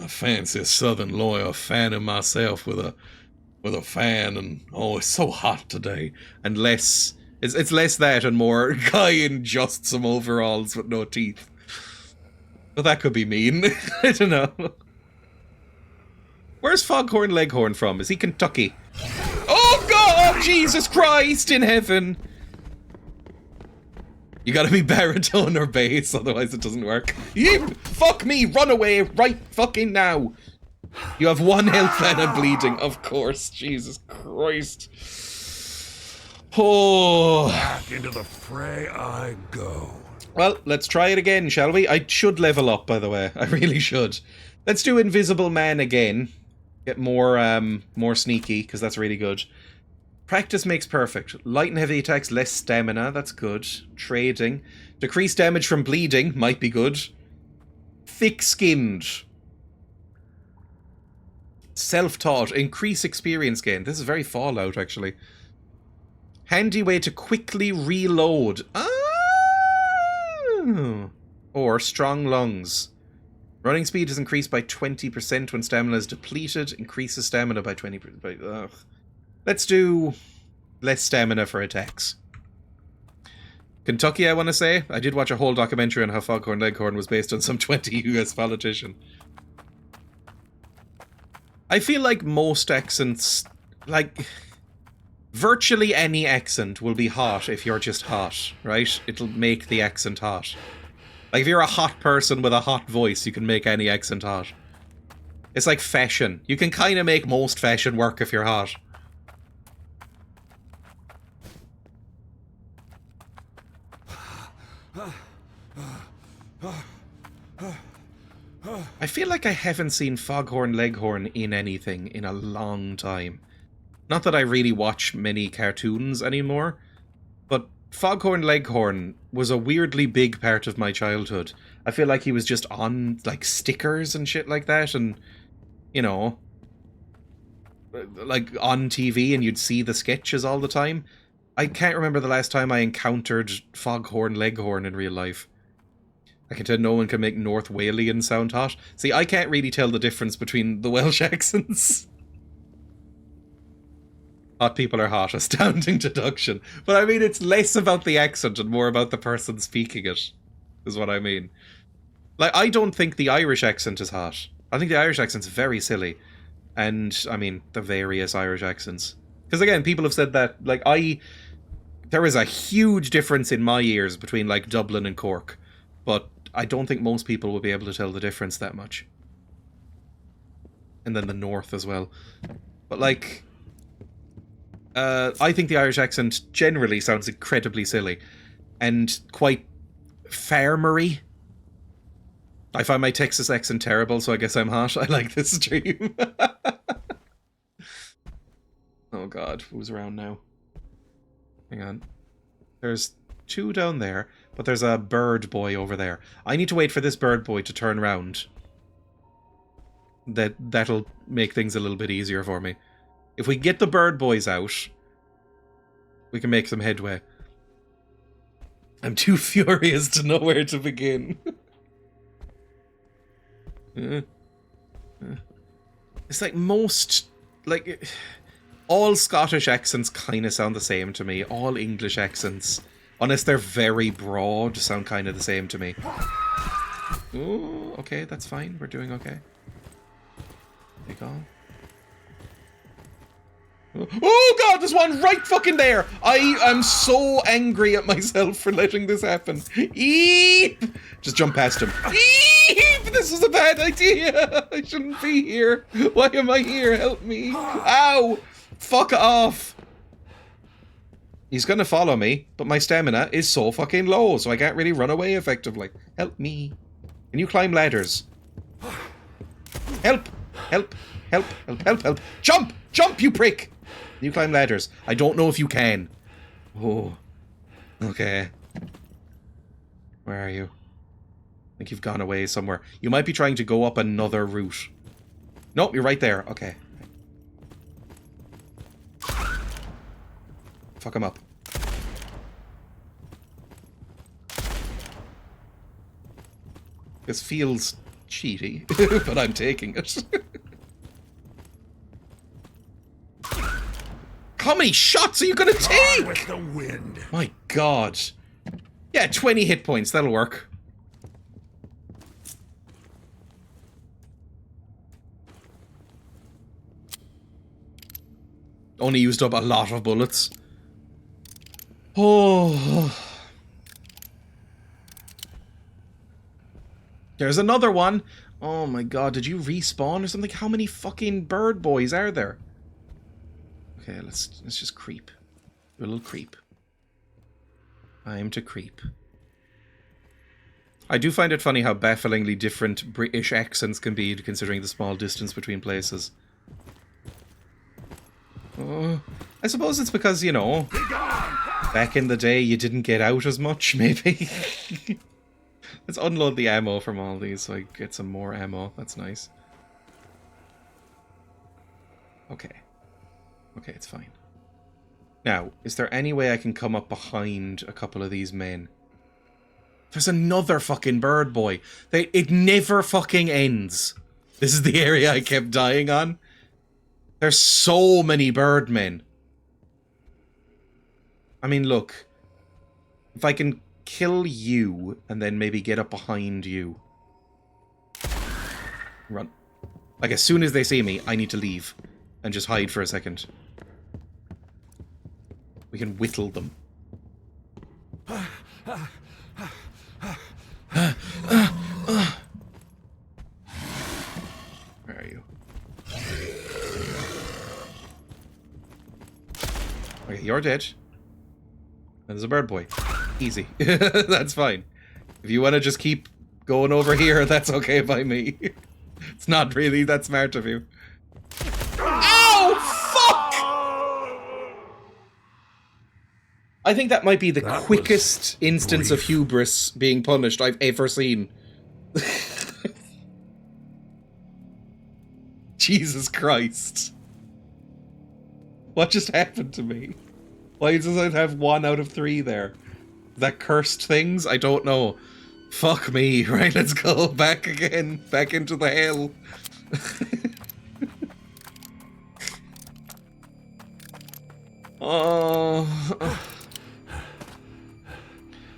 fancy southern lawyer fanning myself with a fan, and oh, it's so hot today," and less, it's less that and more guy in just some overalls with no teeth. But that could be mean. I don't know. Where's Foghorn Leghorn from? Is he Kentucky? Oh God, Jesus Christ in heaven! You gotta be baritone or bass, otherwise it doesn't work. Yeep! Fuck me! Run away right fucking now! You have one health and I'm bleeding, of course. Jesus Christ. Oh. Back into the fray I go. Well, let's try it again, shall we? I should level up, by the way. I really should. Let's do Invisible Man again. Get more sneaky, because that's really good. Practice makes perfect. Light and heavy attacks, less stamina. That's good. Trading. Decrease damage from bleeding. Might be good. Thick-skinned. Self-taught. Increase experience gain. This is very Fallout, actually. Handy way to quickly reload. Oh. Or strong lungs. Running speed is increased by 20% when stamina is depleted. Increases stamina by 20%. Ugh. Let's do less stamina for attacks. Kentucky, I want to say. I did watch a whole documentary on how Foghorn Leghorn was based on some 20 US politician. I feel like most accents, like, virtually any accent will be hot if you're just hot, right? It'll make the accent hot. Like, if you're a hot person with a hot voice, you can make any accent hot. It's like fashion. You can kind of make most fashion work if you're hot. I feel like I haven't seen Foghorn Leghorn in anything in a long time. Not that I really watch many cartoons anymore, but Foghorn Leghorn was a weirdly big part of my childhood. I feel like he was just on, like, stickers and shit like that, and, you know, like, on TV, and you'd see the sketches all the time. I can't remember the last time I encountered Foghorn Leghorn in real life. I can tell no one can make North Walian sound hot. See, I can't really tell the difference between the Welsh accents. Hot people are hot. Astounding deduction. But I mean, it's less about the accent and more about the person speaking it, is what I mean. Like, I don't think the Irish accent is hot. I think the Irish accent's very silly. And, I mean, the various Irish accents. Because, again, people have said that, like, there is a huge difference in my ears between, like, Dublin and Cork. But I don't think most people will be able to tell the difference that much. And then the North as well. But, like, I think the Irish accent generally sounds incredibly silly. And quite farmery. I find my Texas accent terrible, so I guess I'm hot. I like this stream. Oh god, who's around now? Hang on. There's 2 down there, but there's a bird boy over there. I need to wait for this bird boy to turn around. That'll make things a little bit easier for me. If we get the bird boys out, we can make some headway. I'm too furious to know where to begin. It's like most, like, all Scottish accents kind of sound the same to me. All English accents, unless they're very broad, sound kind of the same to me. Oh, okay, that's fine. We're doing okay. Take on. Oh god, there's one right fucking there! I am so angry at myself for letting this happen. Eep! Just jump past him. Eep! This is a bad idea! I shouldn't be here. Why am I here? Help me. Ow! Fuck off! He's gonna follow me, but my stamina is so fucking low, so I can't really run away effectively. Help me. Can you climb ladders? Help! Help! Help! Help! Help! Help! Jump! Jump, you prick! You climb ladders. I don't know if you can. Oh. Okay. Where are you? I think you've gone away somewhere. You might be trying to go up another route. Nope, you're right there. Okay. Fuck him up. This feels cheaty, but I'm taking it. How many shots are you gonna take? With the wind. My god. Yeah, 20 hit points, that'll work. Only used up a lot of bullets. Oh. There's another one. Oh my god, did you respawn or something? How many fucking bird boys are there? Okay, let's just creep. Do a little creep. Time to creep. I do find it funny how bafflingly different British accents can be, considering the small distance between places. Oh, I suppose it's because, you know, back in the day you didn't get out as much, maybe. Let's unload the ammo from all these so I get some more ammo. That's nice. Okay. Okay, it's fine. Now, is there any way I can come up behind a couple of these men? There's another fucking bird boy. It never fucking ends. This is the area I kept dying on. There's so many birdmen. I mean, look. If I can kill you and then maybe get up behind you. Run. Like, as soon as they see me, I need to leave and just hide for a second. We can whittle them. Where are you? Okay, you're dead. And there's a bird boy. Easy. That's fine. If you want to just keep going over here, that's okay by me. It's not really that smart of you. Ow! Fuck! I think that might be the quickest instance of hubris being punished I've ever seen. Jesus Christ. What just happened to me? Why does it have 1 out of 3 there? Is that cursed things? I don't know. Fuck me. Right, let's go back again. Back into the hell. Oh.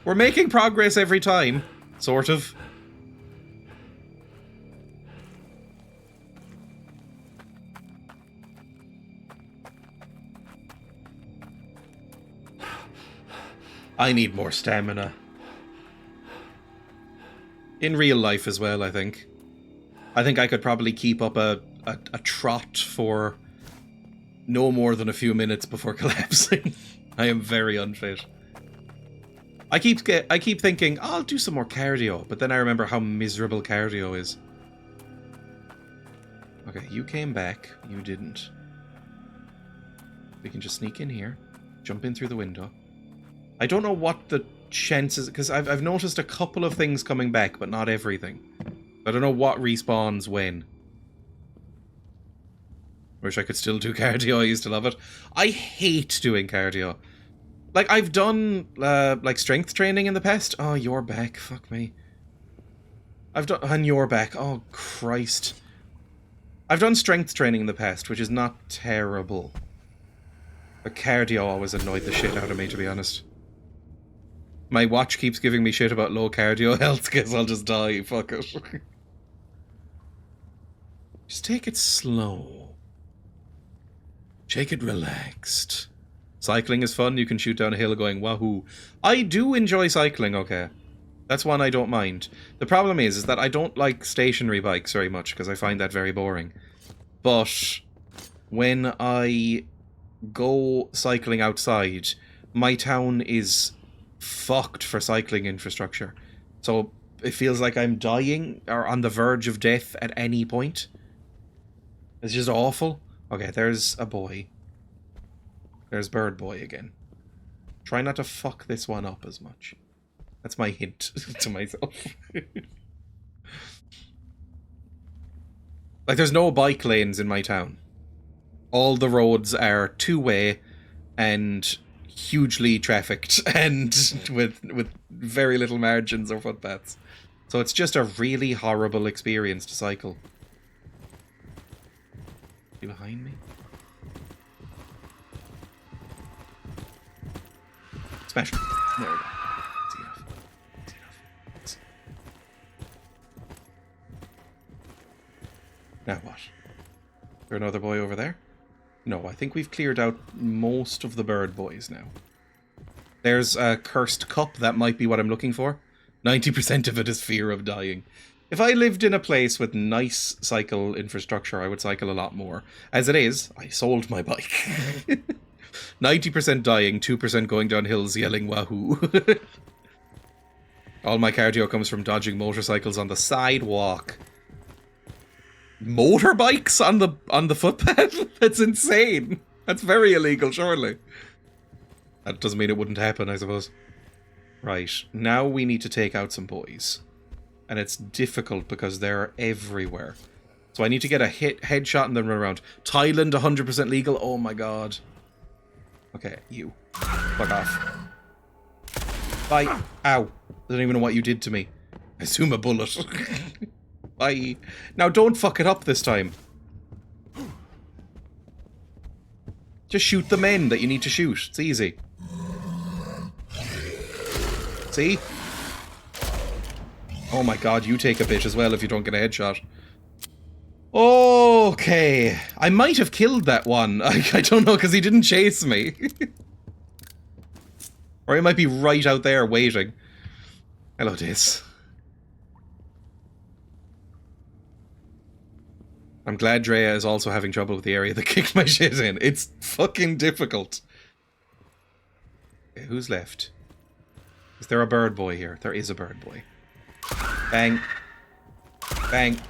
We're making progress every time. Sort of. I need more stamina. In real life as well, I think. I think I could probably keep up a trot for no more than a few minutes before collapsing. I am very unfit. I keep thinking, I'll do some more cardio, but then I remember how miserable cardio is. Okay, you came back. You didn't. We can just sneak in here. Jump in through the window. I don't know what the chances... Because I've noticed a couple of things coming back, but not everything. I don't know what respawns when. Wish I could still do cardio. I used to love it. I hate doing cardio. Like, I've done, like, strength training in the past. Oh, you're back. Fuck me. I've done... And you're back. Oh, Christ. I've done strength training in the past, which is not terrible. But cardio always annoyed the shit out of me, to be honest. My watch keeps giving me shit about low cardio health, because I'll just die. Fuck it. Just take it slow. Take it relaxed. Cycling is fun. You can shoot down a hill going, wahoo. I do enjoy cycling, okay. That's one I don't mind. The problem is that I don't like stationary bikes very much, because I find that very boring. But when I go cycling outside, my town is fucked for cycling infrastructure. So it feels like I'm dying or on the verge of death at any point. It's just awful. Okay, there's a boy. There's Bird Boy again. Try not to fuck this one up as much. That's my hint to myself. Like, there's no bike lanes in my town. All the roads are two-way and hugely trafficked and with very little margins or footpaths. So it's just a really horrible experience to cycle. You behind me? Smash. There we go. That's enough. That's enough. Now what? Is there another boy over there? No, I think we've cleared out most of the bird boys now. There's a cursed cup. That might be what I'm looking for. 90% of it is fear of dying. If I lived in a place with nice cycle infrastructure, I would cycle a lot more. As it is, I sold my bike. 90% dying, 2% going down hills yelling wahoo. All my cardio comes from dodging motorcycles on the sidewalk. Motorbikes on the footpath? That's insane. That's very illegal, surely. That doesn't mean it wouldn't happen, I suppose. Right, now we need to take out some boys. And it's difficult because they're everywhere. So I need to get a headshot and then run around. Thailand, 100% legal? Oh my god. Okay, you. Fuck off. Bye. Ow. I don't even know what you did to me. I assume a bullet. Bye. Now don't fuck it up this time. Just shoot the men that you need to shoot. It's easy. See? Oh my god, you take a bit as well if you don't get a headshot. Okay. I might have killed that one. I don't know, because he didn't chase me. Or he might be right out there waiting. Hello, Diz. I'm glad Dreya is also having trouble with the area that kicked my shit in. It's fucking difficult. Okay, who's left? Is there a bird boy here? There is a bird boy. Bang. Bang.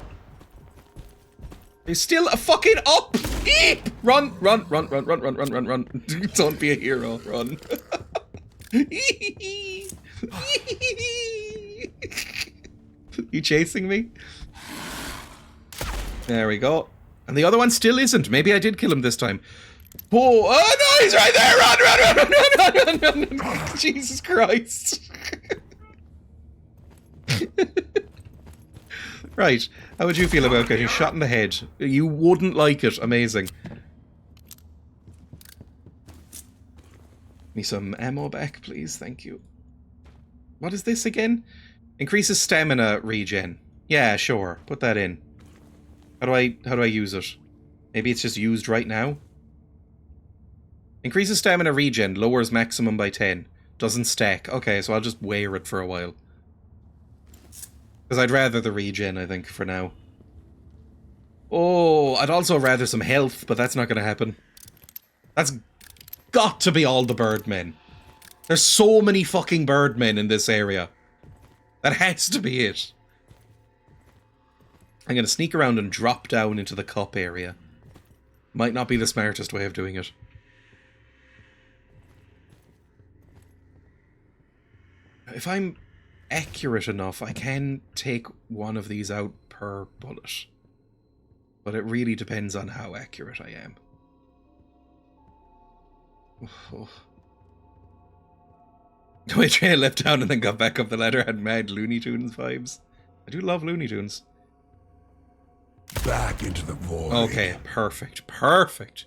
He's still a fucking up! Eep! Run, run, run, run, run, run, run, run, run. Don't be a hero, run. You chasing me? There we go. And the other one still isn't. Maybe I did kill him this time. Oh no, he's right there! Run, run, run, run, run, run, run, run, run. Jesus Christ. Right. How would you feel about getting shot in the head? You wouldn't like it. Amazing. Me some ammo back, please. Thank you. What is this again? Increases stamina regen. Yeah, sure. Put that in. How do I use it? Maybe it's just used right now? Increases stamina regen. Lowers maximum by 10. Doesn't stack. Okay, so I'll just wear it for a while. Because I'd rather the regen, I think, for now. Oh, I'd also rather some health, but that's not going to happen. That's got to be all the birdmen. There's so many fucking birdmen in this area. That has to be it. I'm going to sneak around and drop down into the cup area. Might not be the smartest way of doing it. If I'm accurate enough, I can take one of these out per bullet. But it really depends on how accurate I am. Oh. The way Dreya left down and then got back up the ladder had mad Looney Tunes vibes. I do love Looney Tunes. Back into the void. Okay, perfect, perfect.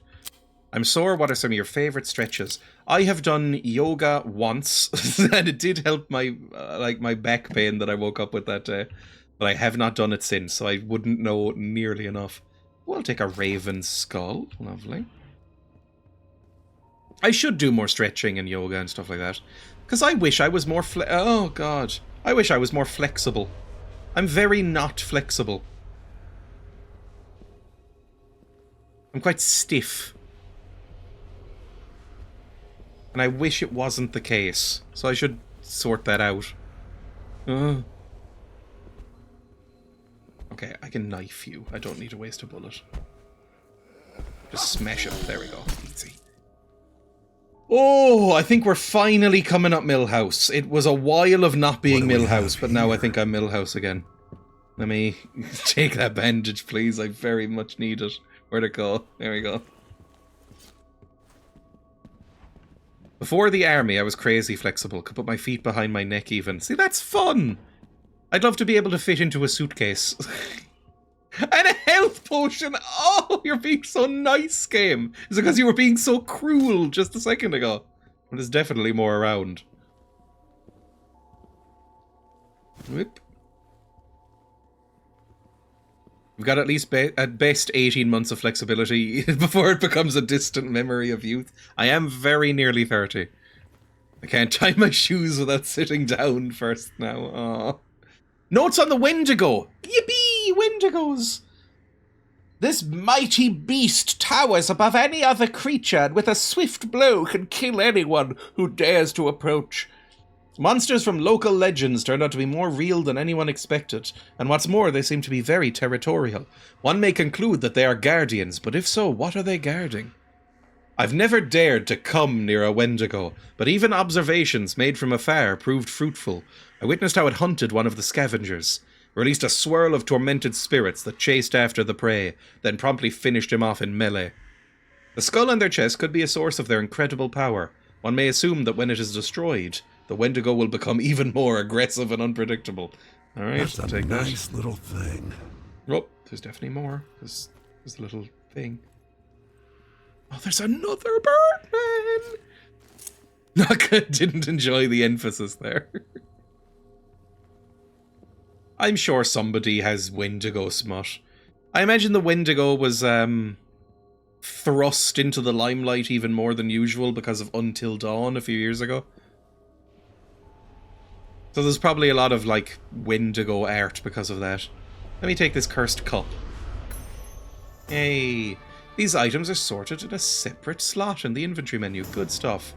I'm sore. What are some of your favorite stretches? I have done yoga once, and it did help my my back pain that I woke up with that day. But I have not done it since, so I wouldn't know nearly enough. We'll take a raven skull. Lovely. I should do more stretching and yoga and stuff like that. Because I wish I was more oh, God. I wish I was more flexible. I'm very not flexible. I'm quite stiff. And I wish it wasn't the case. So I should sort that out. Okay, I can knife you. I don't need to waste a bullet. Just smash it. There we go. Easy. Oh, I think we're finally coming up Millhouse. It was a while of not being Millhouse, but now I think I'm Millhouse again. Let me take that bandage, please. I very much need it. Where'd it go? There we go. Before the army, I was crazy flexible. Could put my feet behind my neck even. See, that's fun! I'd love to be able to fit into a suitcase. And a health potion! Oh, you're being so nice, game! Is it because you were being so cruel just a second ago? Well, there's definitely more around. Whoop. We've got at least at best 18 months of flexibility before it becomes a distant memory of youth. I am very nearly 30. I can't tie my shoes without sitting down first now. Aww. Notes on the Wendigo! Yippee! Wendigos! This mighty beast towers above any other creature and with a swift blow can kill anyone who dares to approach. Monsters from local legends turned out to be more real than anyone expected, and what's more, they seem to be very territorial. One may conclude that they are guardians, but if so, what are they guarding? I've never dared to come near a Wendigo, but even observations made from afar proved fruitful. I witnessed how it hunted one of the scavengers, released a swirl of tormented spirits that chased after the prey, then promptly finished him off in melee. The skull on their chest could be a source of their incredible power. One may assume that when it is destroyed, the Wendigo will become even more aggressive and unpredictable. Alright, That's I'll a take nice that. little thing. Oh, there's definitely more. There's a little thing. Oh, there's another Birdman! Didn't enjoy the emphasis there. I'm sure somebody has Wendigo smut. I imagine the Wendigo was thrust into the limelight even more than usual because of Until Dawn a few years ago. So there's probably a lot of, like, Wendigo art because of that. Let me take this cursed cup. Hey, these items are sorted in a separate slot in the inventory menu. Good stuff.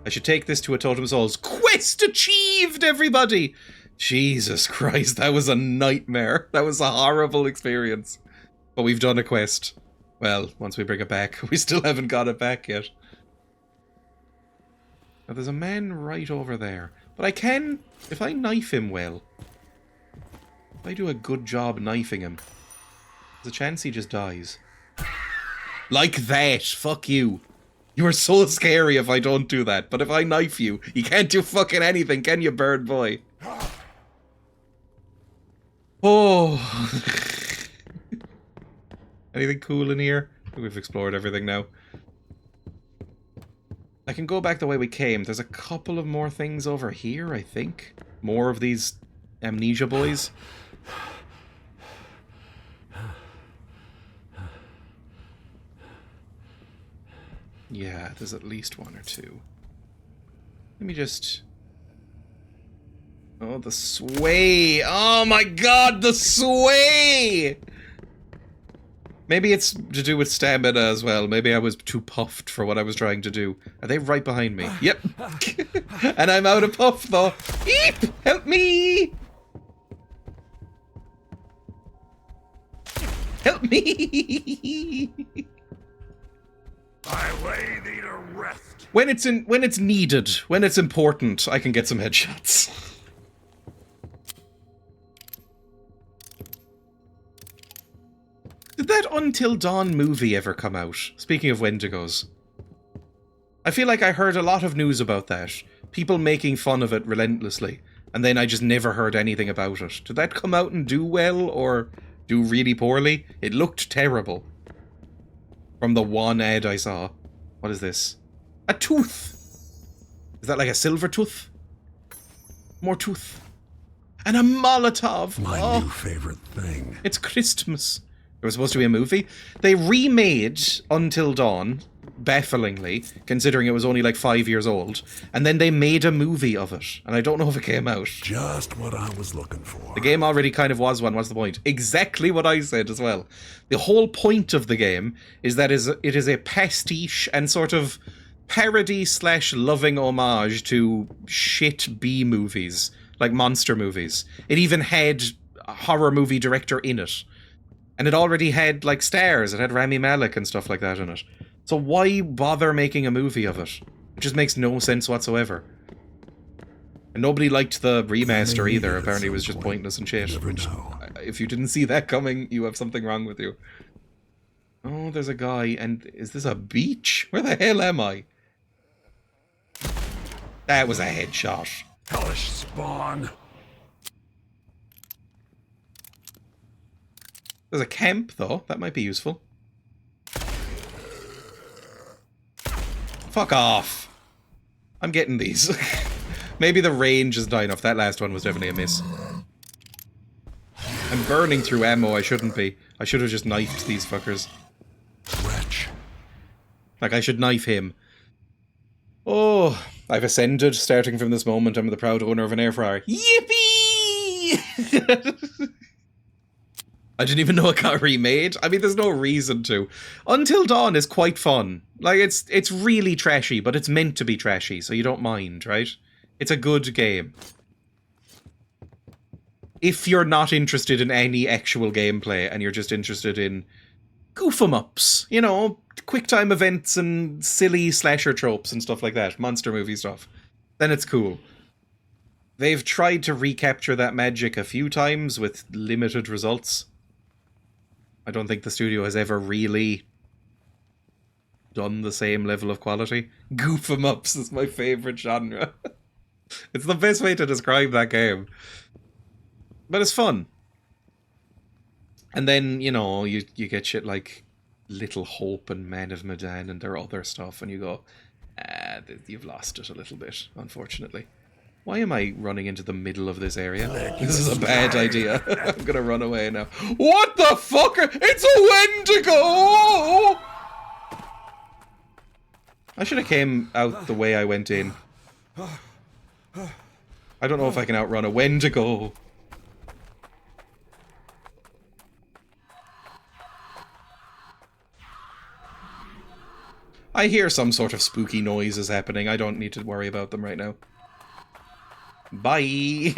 I should take this to a Totem Souls. Quest achieved, everybody! Jesus Christ, that was a nightmare. That was a horrible experience. But we've done a quest. Well, once we bring it back. We still haven't got it back yet. Now, there's a man right over there. But I can, if I knife him well, if I do a good job knifing him, there's a chance he just dies. Like that! Fuck you. You are so scary if I don't do that. But if I knife you, you can't do fucking anything, can you, bird boy? Oh. Anything cool in here? I think we've explored everything now. I can go back the way we came. There's a couple of more things over here, I think. More of these amnesia boys. Yeah, there's at least one or two. Let me just... Oh, the sway! Oh my god, the sway! Maybe it's to do with stamina as well. Maybe I was too puffed for what I was trying to do. Are they right behind me? Yep. And I'm out of puff, though. Eep! Help me! Help me! I lay thee to rest. When it's needed, when it's important, I can get some headshots. Did that Until Dawn movie ever come out? Speaking of Wendigos. I feel like I heard a lot of news about that. People making fun of it relentlessly. And then I just never heard anything about it. Did that come out and do well, or do really poorly? It looked terrible. From the one ad I saw. What is this? A tooth! Is that like a silver tooth? More tooth. And a Molotov! My new favorite thing. It's Christmas. It was supposed to be a movie. They remade Until Dawn, bafflingly, considering it was only like 5 years old, and then they made a movie of it, and I don't know if it came out. Just what I was looking for. The game already kind of was one. What's the point? Exactly what I said as well. The whole point of the game is that it is a pastiche and sort of parody / loving homage to shit B movies, like monster movies. It even had a horror movie director in it. And it already had, like, stars. It had Rami Malek and stuff like that in it. So why bother making a movie of it? It just makes no sense whatsoever. And nobody liked the remaster either. Apparently it was just pointless and shit. Which, if you didn't see that coming, you have something wrong with you. Oh, there's a guy. And is this a beach? Where the hell am I? That was a headshot. Hellish spawn. There's a camp, though. That might be useful. Fuck off. I'm getting these. Maybe the range is not enough. That last one was definitely a miss. I'm burning through ammo. I shouldn't be. I should have just knifed these fuckers. Wretch. Like, I should knife him. Oh, I've ascended. Starting from this moment, I'm the proud owner of an air fryer. Yippee! I didn't even know it got remade. I mean, there's no reason to. Until Dawn is quite fun. Like, it's really trashy, but it's meant to be trashy, so you don't mind, right? It's a good game. If you're not interested in any actual gameplay, and you're just interested in goof 'em ups, you know, quick time events and silly slasher tropes and stuff like that, monster movie stuff, then it's cool. They've tried to recapture that magic a few times with limited results. I don't think the studio has ever really done the same level of quality. Goof 'em ups is my favourite genre. It's the best way to describe that game. But it's fun. And then, you know, you get shit like Little Hope and Man of Medan and their other stuff, and you go, you've lost it a little bit, unfortunately. Why am I running into the middle of this area? This is a bad idea. I'm gonna run away now. What the fuck? It's a Wendigo! I should have came out the way I went in. I don't know if I can outrun a Wendigo. I hear some sort of spooky noise is happening. I don't need to worry about them right now. Bye!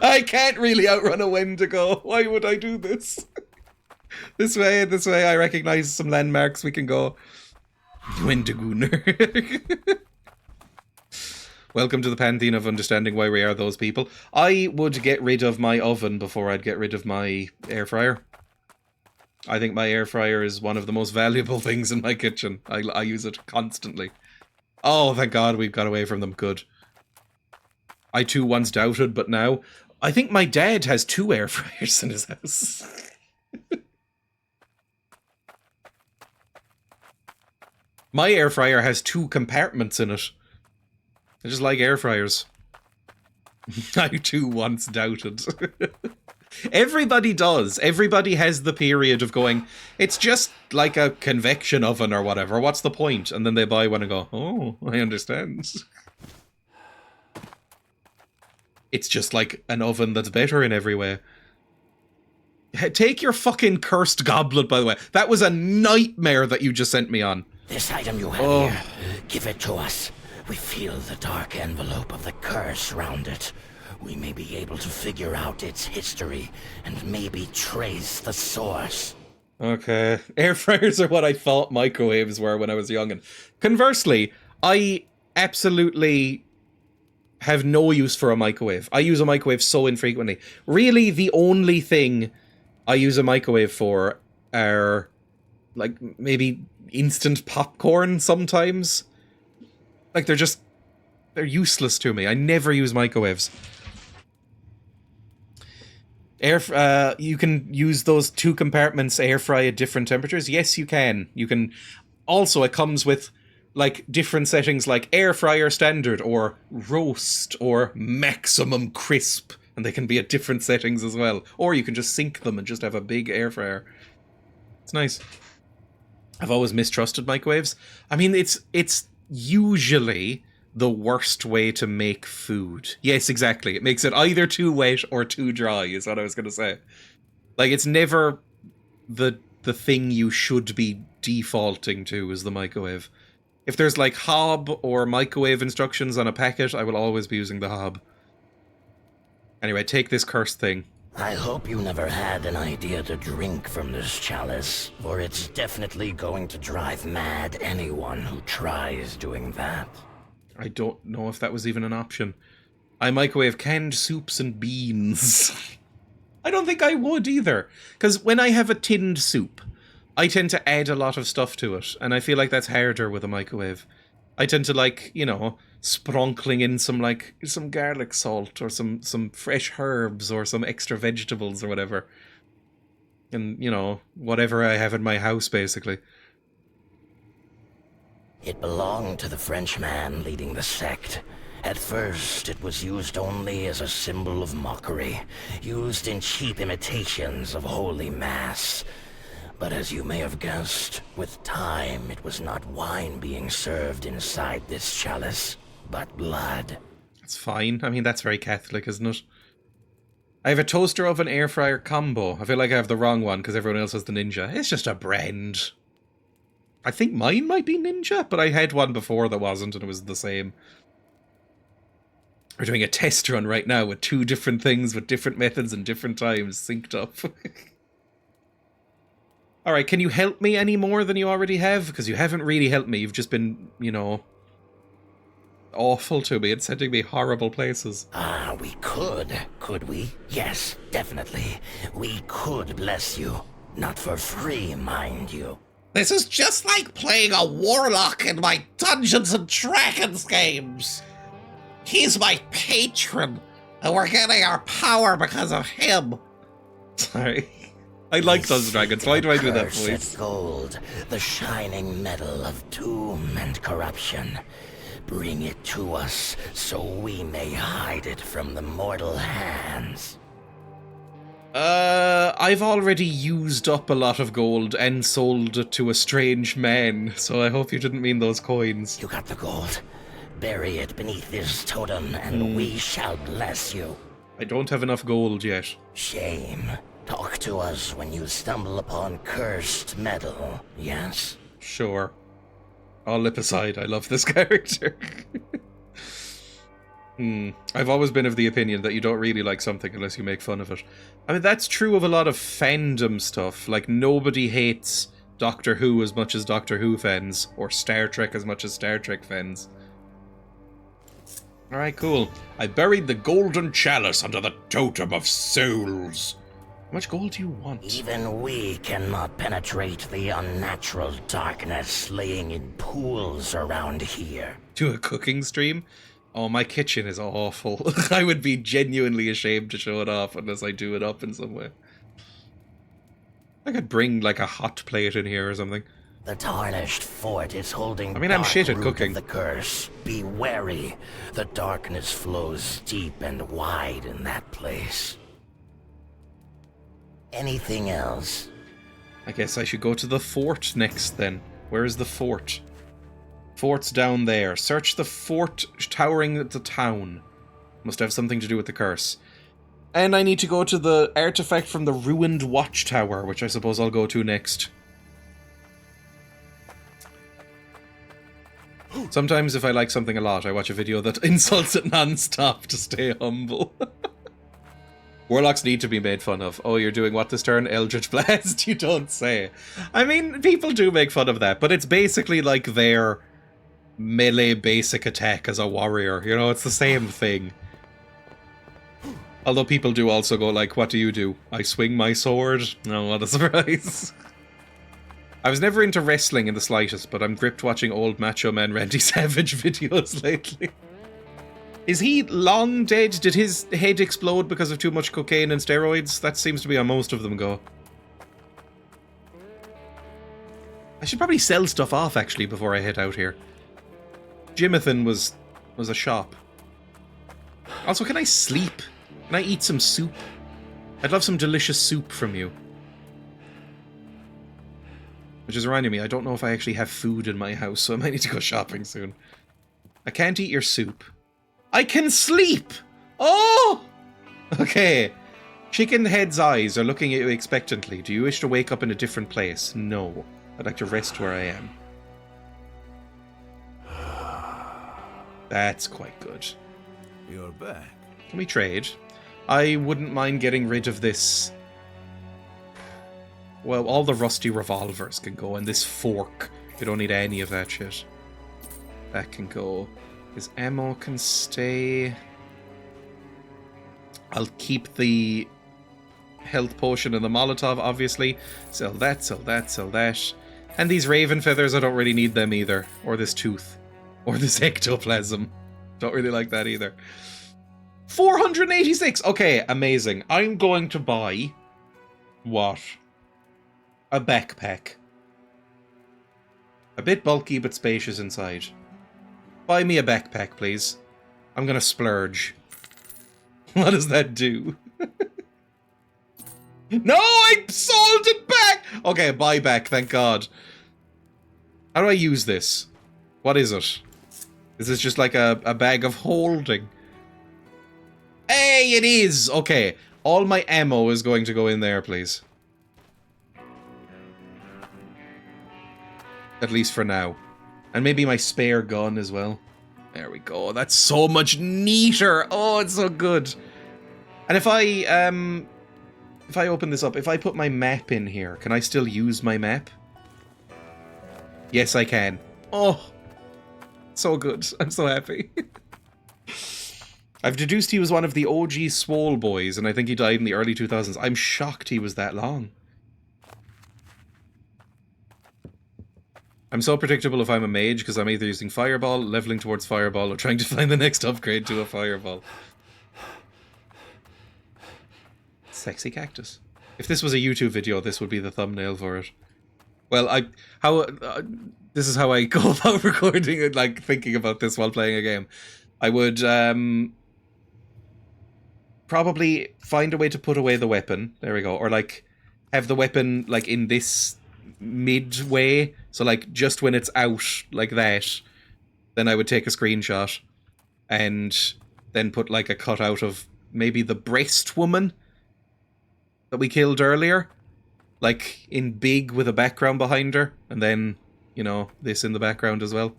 I can't really outrun a Wendigo. Why would I do this? This way, I recognize some landmarks we can go. Wendigooner. Welcome to the pantheon of understanding why we are those people. I would get rid of my oven before I'd get rid of my air fryer. I think my air fryer is one of the most valuable things in my kitchen. I use it constantly. Oh, thank God we've got away from them. Good. I too once doubted, but now... I think my dad has 2 air fryers in his house. My air fryer has 2 compartments in it. I just like air fryers. I too once doubted. Everybody does. Everybody has the period of going, it's just like a convection oven or whatever. What's the point? And then they buy one and go, oh, I understand. It's just like an oven that's better in every way. Take your fucking cursed goblet, by the way. That was a nightmare that you just sent me on. This item you have here, give it to us. We feel the dark envelope of the curse round it. We may be able to figure out its history and maybe trace the source. Okay. Air fryers are what I thought microwaves were when I was young. And conversely, I absolutely have no use for a microwave. I use a microwave so infrequently. Really, the only thing I use a microwave for are, like, maybe instant popcorn sometimes. Like, they're useless to me. I never use microwaves. You can use those 2 compartments air fry at different temperatures. Yes, you can. You can. Also, it comes with, like, different settings like air fryer standard or roast or maximum crisp. And they can be at different settings as well. Or you can just sync them and just have a big air fryer. It's nice. I've always mistrusted microwaves. I mean, it's usually the worst way to make food. Yes, exactly. It makes it either too wet or too dry, is what I was going to say. Like, it's never the thing you should be defaulting to is the microwave. If there's, like, hob or microwave instructions on a packet, I will always be using the hob. Anyway, take this cursed thing. I hope you never had an idea to drink from this chalice, for it's definitely going to drive mad anyone who tries doing that. I don't know if that was even an option. I microwave canned soups and beans. I don't think I would either. Because when I have a tinned soup, I tend to add a lot of stuff to it. And I feel like that's harder with a microwave. I tend to like, you know, sprinkling in some garlic salt or some fresh herbs or some extra vegetables or whatever. And, you know, whatever I have in my house, basically. It belonged to the Frenchman leading the sect. At first, it was used only as a symbol of mockery, used in cheap imitations of Holy Mass. But as you may have guessed, with time, it was not wine being served inside this chalice, but blood. That's fine. I mean, that's very Catholic, isn't it? I have a toaster oven air fryer combo. I feel like I have the wrong one because everyone else has the Ninja. It's just a brand. I think mine might be Ninja, but I had one before that wasn't, and it was the same. We're doing a test run right now with 2 different things with different methods and different times synced up. Alright, can you help me any more than you already have? Because you haven't really helped me. You've just been, you know, awful to me and sending me horrible places. We could we? Yes, definitely. We could bless you. Not for free, mind you. This is just like playing a warlock in my Dungeons and Dragons games. He's my patron, and we're getting our power because of him. Sorry. I like Dungeons and Dragons. Why do I do that voice? Cursed gold, the shining metal of doom and corruption. Bring it to us so we may hide it from the mortal hands. I've already used up a lot of gold and sold it to a strange man, so I hope you didn't mean those coins. You got the gold. Bury it beneath this totem, and we shall bless you. I don't have enough gold yet. Shame. Talk to us when you stumble upon cursed metal, yes? Sure. All lip aside, I love this character. I've always been of the opinion that you don't really like something unless you make fun of it. I mean, that's true of a lot of fandom stuff. Like, nobody hates Doctor Who as much as Doctor Who fans, or Star Trek as much as Star Trek fans. Alright, cool. I buried the golden chalice under the totem of souls. How much gold do you want? Even we cannot penetrate the unnatural darkness laying in pools around here. Do a cooking stream? Oh, my kitchen is awful. I would be genuinely ashamed to show it off unless I do it up in some way. I could bring, like, a hot plate in here or something. The tarnished fort is holding I'm shit at cooking. The curse. Be wary. The darkness flows deep and wide in that place. Anything else? I guess I should go to the fort next then. Where is the fort? Fort's down there. Search the fort towering at the town. Must have something to do with the curse. And I need to go to the artifact from the ruined watchtower, which I suppose I'll go to next. Sometimes if I like something a lot, I watch a video that insults it non-stop to stay humble. Warlocks need to be made fun of. Oh, you're doing what this turn? Eldritch Blast? You don't say. I mean, people do make fun of that, but it's basically like their melee basic attack as a warrior. You know, it's the same thing. Although people do also go like, what do? I swing my sword? No, what a surprise. I was never into wrestling in the slightest, but I'm gripped watching old Macho Man Randy Savage videos lately. Is he long dead? Did his head explode because of too much cocaine and steroids? That seems to be how most of them go. I should probably sell stuff off, actually, before I head out here. Jimathan was a shop. Also, can I sleep? Can I eat some soup? I'd love some delicious soup from you. Which is reminding me, I don't know if I actually have food in my house, so I might need to go shopping soon. I can't eat your soup. I can sleep! Oh! Okay. Chicken Head's eyes are looking at you expectantly. Do you wish to wake up in a different place? No. I'd like to rest where I am. That's quite good. You're back. Can we trade? I wouldn't mind getting rid of this. Well, all the rusty revolvers can go, and this fork. We don't need any of that shit. That can go. His ammo can stay. I'll keep the health potion and the Molotov, obviously. Sell that, sell that, sell that. And these raven feathers, I don't really need them either. Or this tooth. Or this ectoplasm. Don't really like that either. 486! Okay, amazing. I'm going to buy... what? A backpack. A bit bulky, but spacious inside. Buy me a backpack, please. I'm gonna splurge. What does that do? No, I sold it back! Okay, buy back, thank God. How do I use this? What is it? Is this just like a bag of holding? Hey, it is! Okay, all my ammo is going to go in there, please. At least for now. And maybe my spare gun as well. There we go. That's so much neater. Oh, it's so good. And if I if I open this up, if I put my map in here, can I still use my map? Yes, I can. Oh, so good. I'm so happy. I've deduced he was one of the OG Swole boys, and I think he died in the early 2000s. I'm shocked he was that long. I'm so predictable if I'm a mage, because I'm either using Fireball, leveling towards Fireball, or trying to find the next upgrade to a Fireball. Sexy cactus. If this was a YouTube video, this would be the thumbnail for it. Well, this is how I go about recording and, like, thinking about this while playing a game. I would, probably find a way to put away the weapon. There we go. Or, like, have the weapon, like, in this midway. So, like, just when it's out, like that, then I would take a screenshot and then put, like, a cutout of maybe the breast woman that we killed earlier. Like, in big with a background behind her. And then, you know, this in the background as well.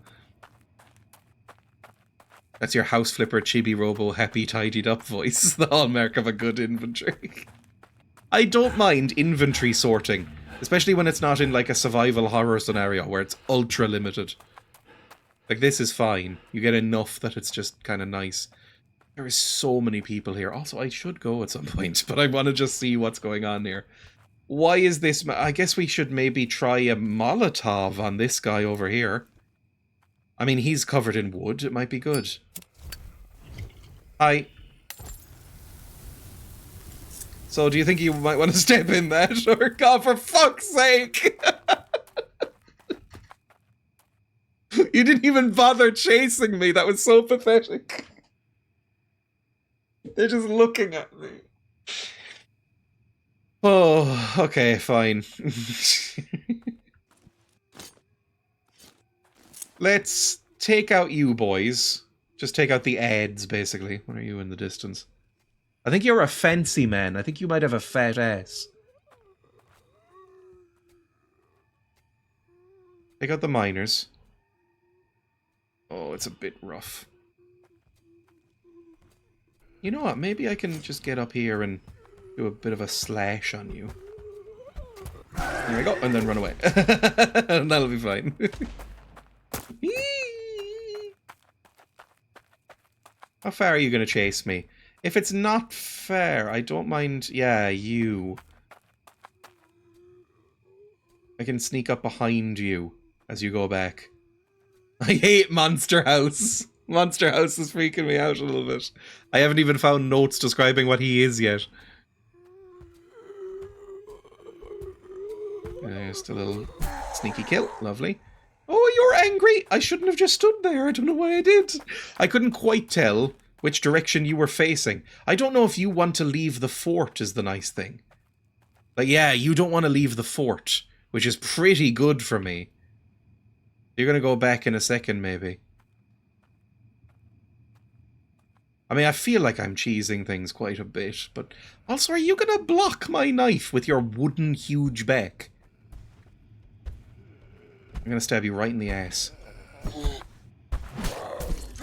That's your house flipper, chibi robo, happy, tidied up voice. The hallmark of a good inventory. I don't mind inventory sorting. Especially when it's not in, like, a survival horror scenario where it's ultra limited. Like, this is fine. You get enough that it's just kind of nice. There is so many people here. Also, I should go at some point, but I want to just see what's going on here. Why is this... I guess we should maybe try a Molotov on this guy over here. I mean, he's covered in wood. It might be good. Hi. So, do you think you might want to step in that? Or, God, for fuck's sake! You didn't even bother chasing me. That was so pathetic. They're just looking at me. Oh, okay, fine. Let's take out you boys. Just take out the ads, basically. What are you in the distance? I think you're a fancy man. I think you might have a fat ass. Take out the miners. Oh, it's a bit rough. You know what? Maybe I can just get up here and do a bit of a slash on you. There we go, and then run away. And that'll be fine. How far are you going to chase me? If it's not fair, I don't mind... Yeah, you. I can sneak up behind you as you go back. I hate Monster House. Monster House is freaking me out a little bit. I haven't even found notes describing what he is yet. Just a little sneaky kill. Lovely. Oh, you're angry! I shouldn't have just stood there. I don't know why I did. I couldn't quite tell which direction you were facing. I don't know if you want to leave the fort is the nice thing. Like, yeah, you don't want to leave the fort, which is pretty good for me. You're going to go back in a second, maybe. I mean, I feel like I'm cheesing things quite a bit, but also, are you going to block my knife with your wooden huge back? I'm going to stab you right in the ass.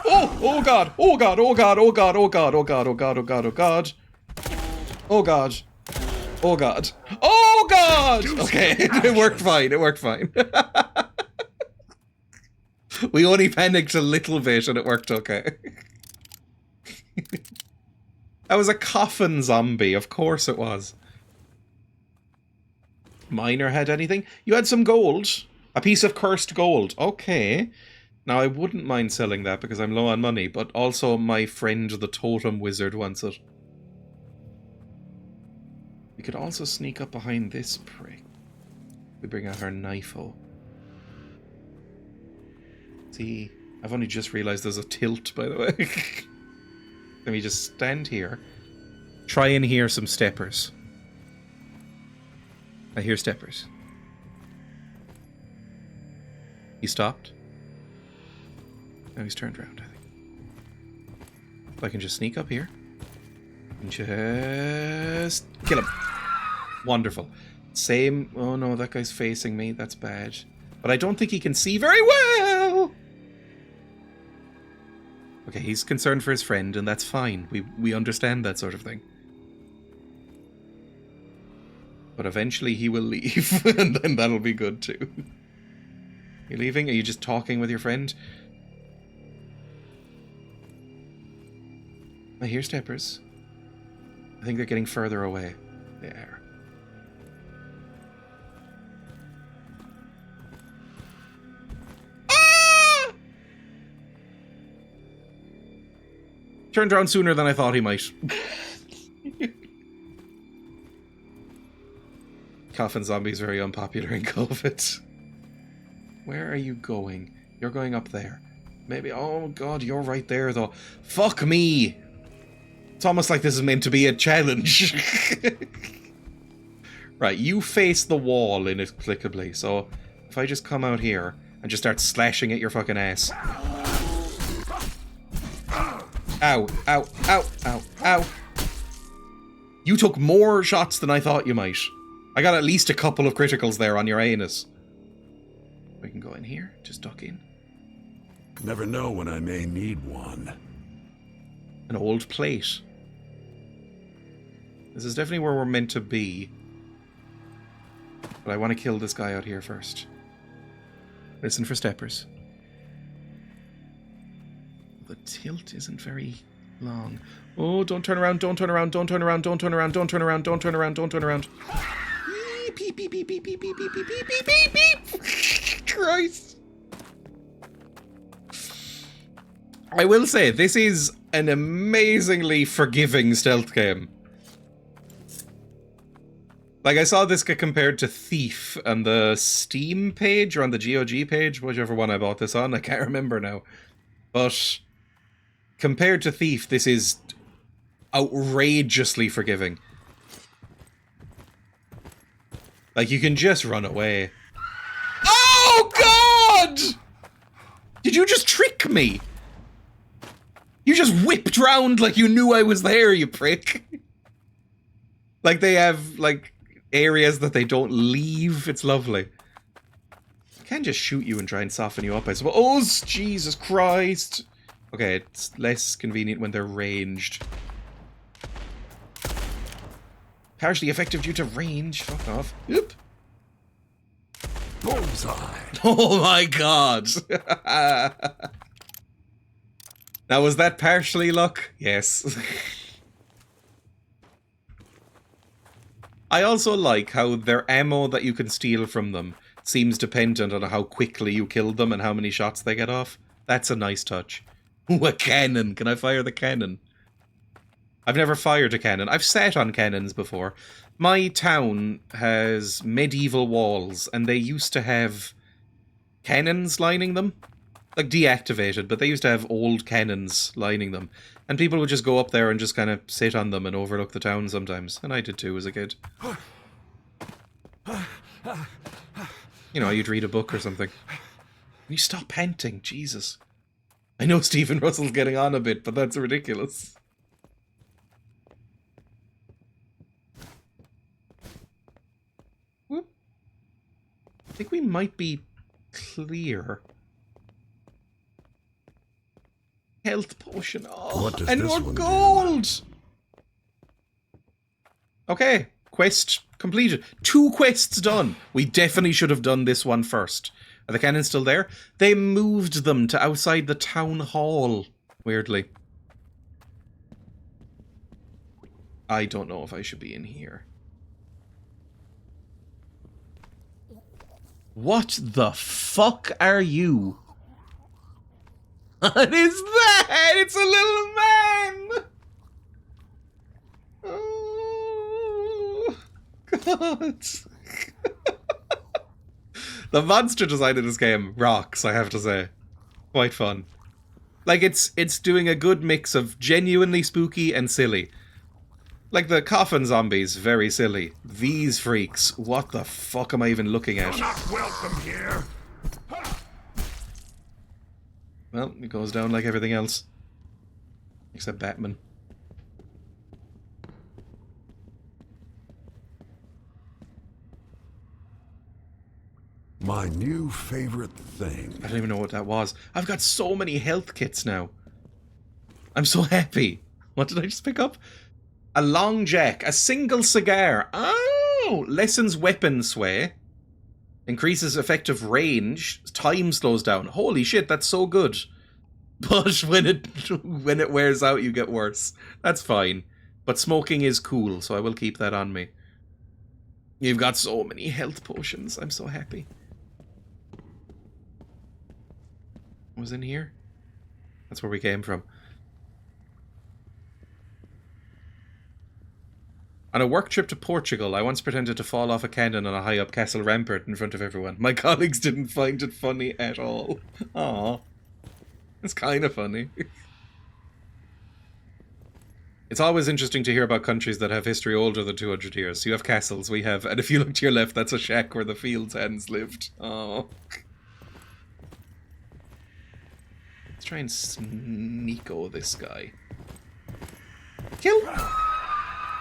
Oh! Oh god! Oh god! Oh god! Oh god! Oh god! Oh god! Oh god! Oh god! Oh god! Oh god! Oh god! Oh god! Okay, it worked fine. It worked fine. We only panicked a little bit and it worked okay. That was a coffin zombie. Of course it was. Miner had anything? You had some gold. A piece of cursed gold. Okay. Now, I wouldn't mind selling that because I'm low on money, but also my friend the totem wizard wants it. We could also sneak up behind this prick. We bring out our knife-o. See, I've only just realised there's a tilt, by the way. Let me just stand here. Try and hear some steppers. I hear steppers. He stopped. Now he's turned around, I think. If I can just sneak up here. And just kill him. Wonderful. Same... Oh no, that guy's facing me. That's bad. But I don't think he can see very well! Okay, he's concerned for his friend, and that's fine. We understand that sort of thing. But eventually he will leave, and then that'll be good too. You leaving? Are you just talking with your friend? I hear steppers. I think they're getting further away. They are. Ah! Turned around sooner than I thought he might. Coffin zombie is very unpopular in COVID. Where are you going? You're going up there. Maybe... Oh, God, you're right there, though. Fuck me! It's almost like this is meant to be a challenge. Right, you face the wall inexplicably, so if I just come out here and just start slashing at your fucking ass. Ow, ow, ow, ow, ow. You took more shots than I thought you might. I got at least a couple of criticals there on your anus. We can go in here, just duck in. Never know when I may need one. An old plate. This is definitely where we're meant to be. But I want to kill this guy out here first. Listen for steppers. The tilt isn't very long. Oh, don't turn around, don't turn around, don't turn around, don't turn around, don't turn around, don't turn around, don't turn around. Beep, beep, beep, beep, beep, beep, beep, beep, beep, beep, beep, beep. Christ. I will say, this is an amazingly forgiving stealth game. Like, I saw this get compared to Thief on the Steam page, or on the GOG page, whichever one I bought this on, I can't remember now. But compared to Thief, this is outrageously forgiving. Like, you can just run away. Oh, God! Did you just trick me? You just whipped round like you knew I was there, you prick. Like, they have, like, areas that they don't leave. It's lovely. I can't just shoot you and try and soften you up, I suppose. Oh, Jesus Christ. Okay, it's less convenient when they're ranged. Partially effective due to range. Fuck off. Oop. Bullseye. Oh my God. Now, was that partially luck? Yes. I also like how their ammo that you can steal from them seems dependent on how quickly you kill them and how many shots they get off. That's a nice touch. Ooh, a cannon. Can I fire the cannon? I've never fired a cannon. I've sat on cannons before. My town has medieval walls, and they used to have cannons lining them. Like, deactivated, but they used to have old cannons lining them. And people would just go up there and just kind of sit on them and overlook the town sometimes. And I did too as a kid. You know, you'd read a book or something. You stop panting, Jesus. I know Stephen Russell's getting on a bit, but that's ridiculous. Whoop. I think we might be clear. Health potion. Oh, and more gold! Okay, quest completed. 2 quests done. We definitely should have done this one first. Are the cannons still there? They moved them to outside the town hall, weirdly. I don't know if I should be in here. What the fuck are you? What is that? It's a little man! Oh, God. The monster design in this game rocks, I have to say. Quite fun. Like, it's doing a good mix of genuinely spooky and silly. Like, the coffin zombies, very silly. These freaks, what the fuck am I even looking at? You're not welcome here. Well, it goes down like everything else. Except Batman. My new favorite thing. I don't even know what that was. I've got so many health kits now. I'm so happy. What did I just pick up? A long jack. A single cigar. Oh! Oh, lessens weapon sway. Increases effective range. Time slows down. Holy shit, that's so good. But when it wears out, you get worse. That's fine. But smoking is cool, so I will keep that on me. You've got so many health potions. I'm so happy. What was in here? That's where we came from. On a work trip to Portugal, I once pretended to fall off a cannon on a high-up castle rampart in front of everyone. My colleagues didn't find it funny at all. Aww. It's kind of funny. It's always interesting to hear about countries that have history older than 200 years. You have castles, we have... And if you look to your left, that's a shack where the field's hands lived. Oh. Let's try and sneako this guy. Kill!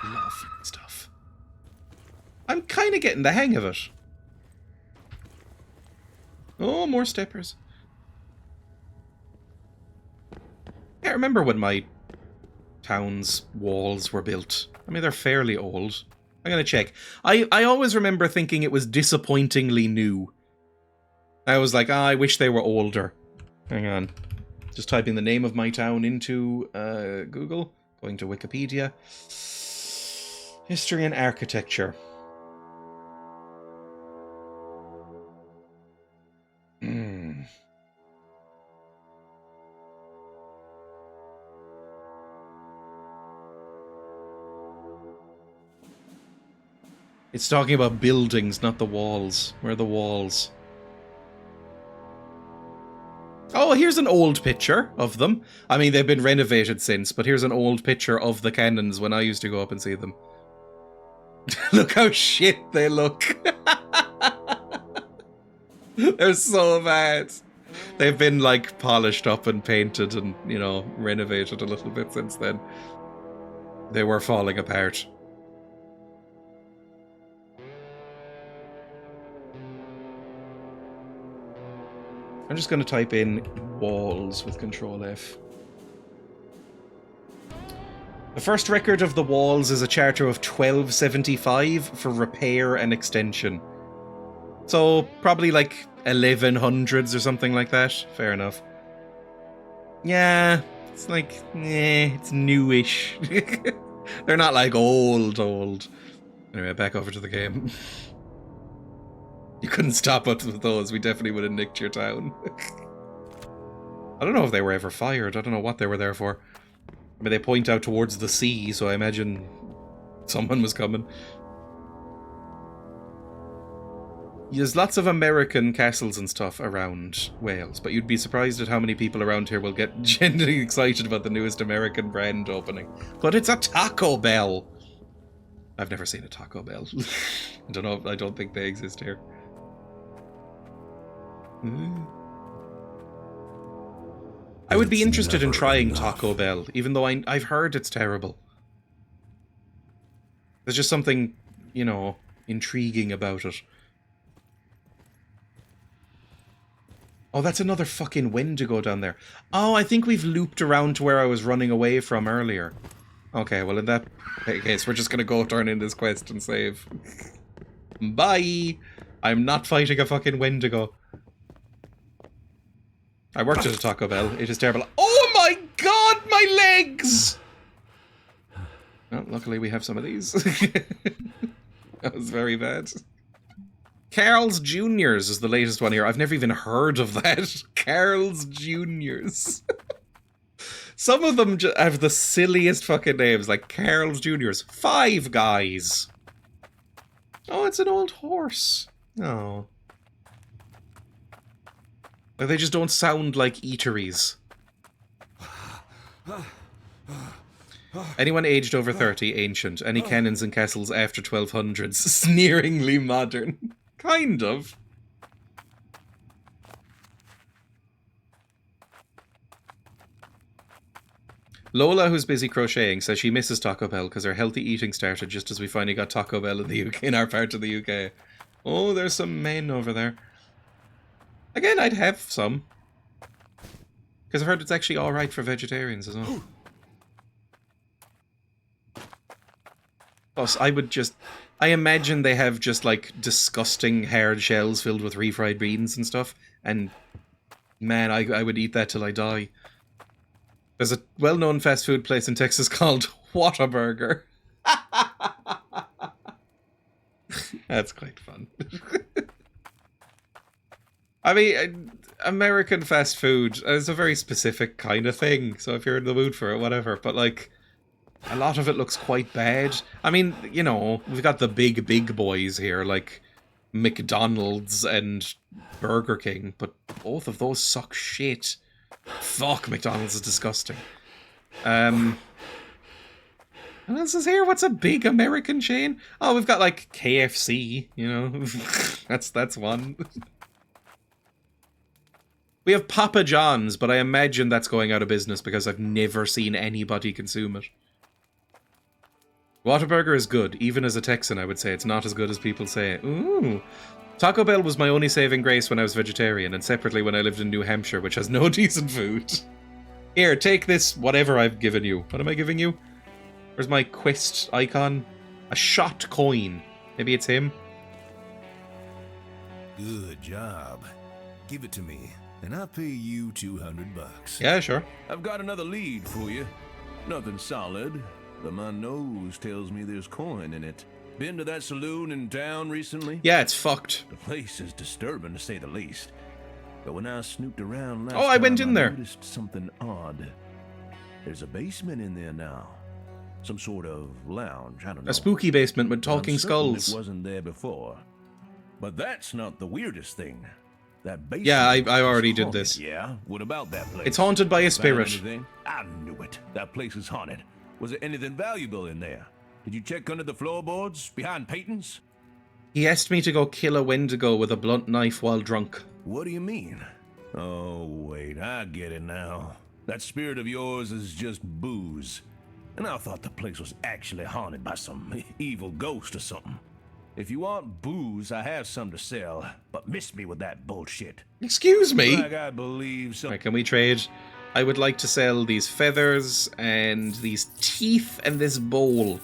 Love stuff. I'm kind of getting the hang of it. Oh, more steppers. I can't remember when my town's walls were built. I mean, they're fairly old. I'm gonna check. I always remember thinking it was disappointingly new. I was like, I wish they were older. Hang on. Just typing the name of my town into Google. Going to Wikipedia. History and architecture. It's talking about buildings, not the walls. Where are the walls? Oh, here's an old picture of them. I mean, they've been renovated since, but here's an old picture of the cannons when I used to go up and see them. Look how shit they look. They're so bad. They've been, like, polished up and painted and, you know, renovated a little bit since then. They were falling apart. I'm just going to type in walls with Control F. The first record of the walls is a charter of 1275 for repair and extension. So, probably like 1100s or something like that. Fair enough. Yeah, it's like, it's newish. They're not like old. Anyway, back over to the game. You couldn't stop us with those. We definitely would have nicked your town. I don't know if they were ever fired. I don't know what they were there for. I mean, they point out towards the sea, so I imagine someone was coming. There's lots of American castles and stuff around Wales, but you'd be surprised at how many people around here will get genuinely excited about the newest American brand opening. But it's a Taco Bell! I've never seen a Taco Bell. I don't think they exist here. I would be interested in trying Taco Bell, even though I've heard it's terrible. There's just something, you know, intriguing about it. Oh, that's another fucking Wendigo down there. Oh, I think we've looped around to where I was running away from earlier. Okay, well in that case, we're just gonna go turn in this quest and save. Bye! I'm not fighting a fucking Wendigo. I worked at a Taco Bell. It is terrible. Oh my god, my legs! Well, luckily we have some of these. That was very bad. Carl's Juniors is the latest one here. I've never even heard of that. Carl's Juniors. Some of them have the silliest fucking names, like Carl's Juniors. Five Guys. Oh, it's an old horse. Oh. Like, they just don't sound like eateries. Anyone aged over 30, ancient. Any cannons and castles after 1200s, sneeringly modern. Kind of. Lola, who's busy crocheting, says she misses Taco Bell because her healthy eating started just as we finally got Taco Bell in the UK, in our part of the UK. Oh, there's some men over there. Again, I'd have some. Because I've heard it's actually alright for vegetarians as well. Plus, I would just I imagine they have just, like, disgusting hard shells filled with refried beans and stuff. And, man, I would eat that till I die. There's a well-known fast food place in Texas called Whataburger. That's quite fun. I mean, American fast food is a very specific kind of thing, so if you're in the mood for it, whatever. But, like, a lot of it looks quite bad. I mean, you know, we've got the big boys here, like McDonald's and Burger King, but both of those suck shit. Fuck, McDonald's is disgusting. What else is here? What's a big American chain? Oh, we've got, like, KFC, you know? that's one. We have Papa John's, but I imagine that's going out of business because I've never seen anybody consume it. Whataburger is good. Even as a Texan, I would say it's not as good as people say. Ooh. Taco Bell was my only saving grace when I was vegetarian, and separately when I lived in New Hampshire, which has no decent food. Here, take this, whatever I've given you. What am I giving you? Where's my quest icon? A shot coin. Maybe it's him? Good job. Give it to me, and I'll pay you $200. Yeah, sure. I've got another lead for you. Nothing solid, but my nose tells me there's coin in it. Been to that saloon in town recently? Yeah, it's fucked. The place is disturbing, to say the least. But when I snooped around last I went time, in there. I noticed something odd. There's a basement in there now. Some sort of lounge, I don't know. A spooky basement with talking I'm certain skulls. It wasn't there before. But that's not the weirdest thing. That basement. Yeah, I already is did haunted. this. Yeah? What about that place? It's haunted by a Found spirit. anything? I knew it. That place is haunted. Was there anything valuable in there? Did you check under the floorboards? Behind Peyton's? He asked me to go kill a Wendigo with a blunt knife while drunk. What do you mean? Oh, wait, I get it now. That spirit of yours is just booze. And I thought the place was actually haunted by some evil ghost or something. If you want booze, I have some to sell, but miss me with that bullshit. Excuse me? Like I believe some... Right, can we trade? I would like to sell these feathers and these teeth and this bowl.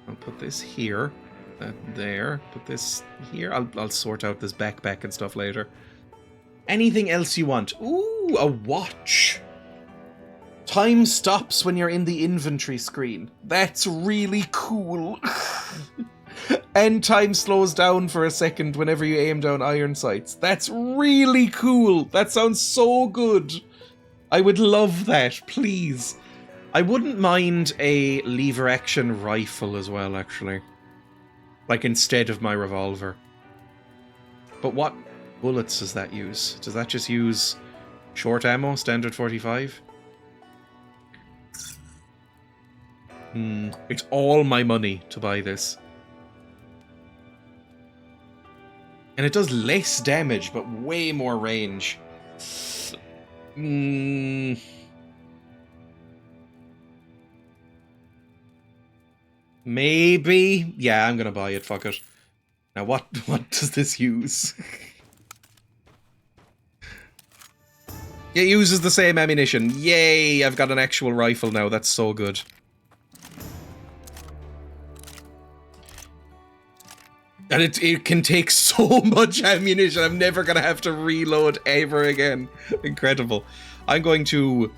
I'll put this here, that there, put this here. I'll sort out this backpack and stuff later. Anything else you want? Ooh, a watch. Time stops when you're in the inventory screen. That's really cool. And time slows down for a second whenever you aim down iron sights. That's really cool. That sounds so good. I would love that, please. I wouldn't mind a lever action rifle as well, actually. Like instead of my revolver. But what bullets does that use? Does that just use short ammo, standard 45? It's all my money to buy this. And it does less damage, but way more range. Maybe? Yeah, I'm gonna buy it, fuck it. Now what does this use? It uses the same ammunition. Yay, I've got an actual rifle now, that's so good. And it can take so much ammunition, I'm never gonna have to reload ever again. Incredible. I'm going to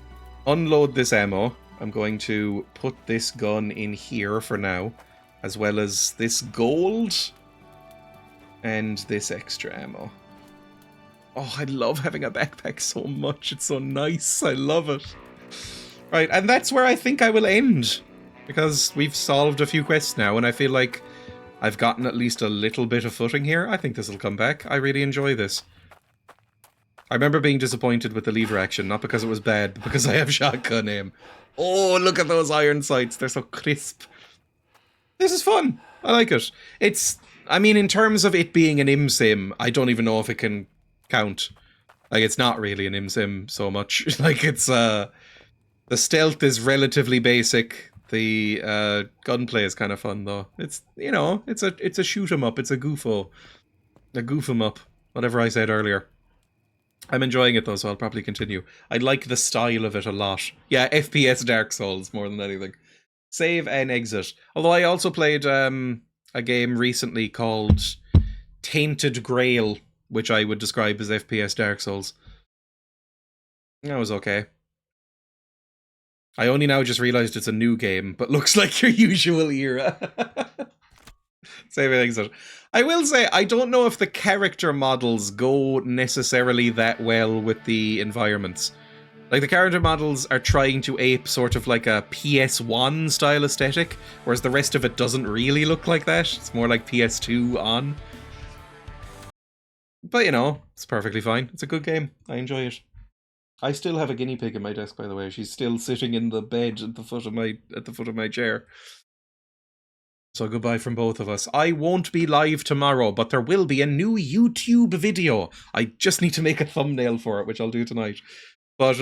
unload this ammo. I'm going to put this gun in here for now, as well as this gold and this extra ammo. Oh, I love having a backpack so much. It's so nice. I love it. Right, and that's where I think I will end, because we've solved a few quests now, and I feel like I've gotten at least a little bit of footing here. I think this will come back. I really enjoy this. I remember being disappointed with the lever action, not because it was bad, but because I have shotgun aim. Oh, look at those iron sights. They're so crisp. This is fun. I like it. It's, I mean, in terms of it being an ImSim, I don't even know if it can count. Like, it's not really an ImSim so much. Like, it's, the stealth is relatively basic. The gunplay is kind of fun though. It's, you know, it's a shoot 'em up. It's a goof 'em up. Whatever I said earlier. I'm enjoying it though, so I'll probably continue. I like the style of it a lot. Yeah, FPS Dark Souls more than anything. Save and exit. Although I also played a game recently called Tainted Grail, which I would describe as FPS Dark Souls. That was okay. I only now just realised it's a new game, but looks like your usual era. Same thing. I will say, I don't know if the character models go necessarily that well with the environments. Like, the character models are trying to ape sort of like a PS1 style aesthetic, whereas the rest of it doesn't really look like that. It's more like PS2 on. But, you know, it's perfectly fine. It's a good game. I enjoy it. I still have a guinea pig in my desk, by the way. She's still sitting in the bed at the foot of my chair. So goodbye from both of us. I won't be live tomorrow, but there will be a new YouTube video. I just need to make a thumbnail for it, which I'll do tonight. But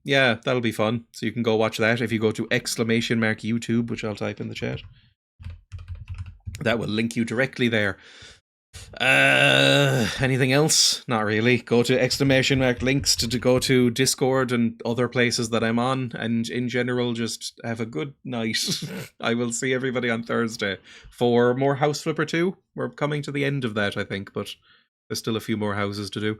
yeah, that'll be fun. So you can go watch that if you go to !YouTube, which I'll type in the chat. That will link you directly there. Anything else? Not really. Go to !links to go to Discord and other places that I'm on, and in general just have a good night. I will see everybody on Thursday for more House Flipper 2. We're coming to the end of that, I think, but there's still a few more houses to do.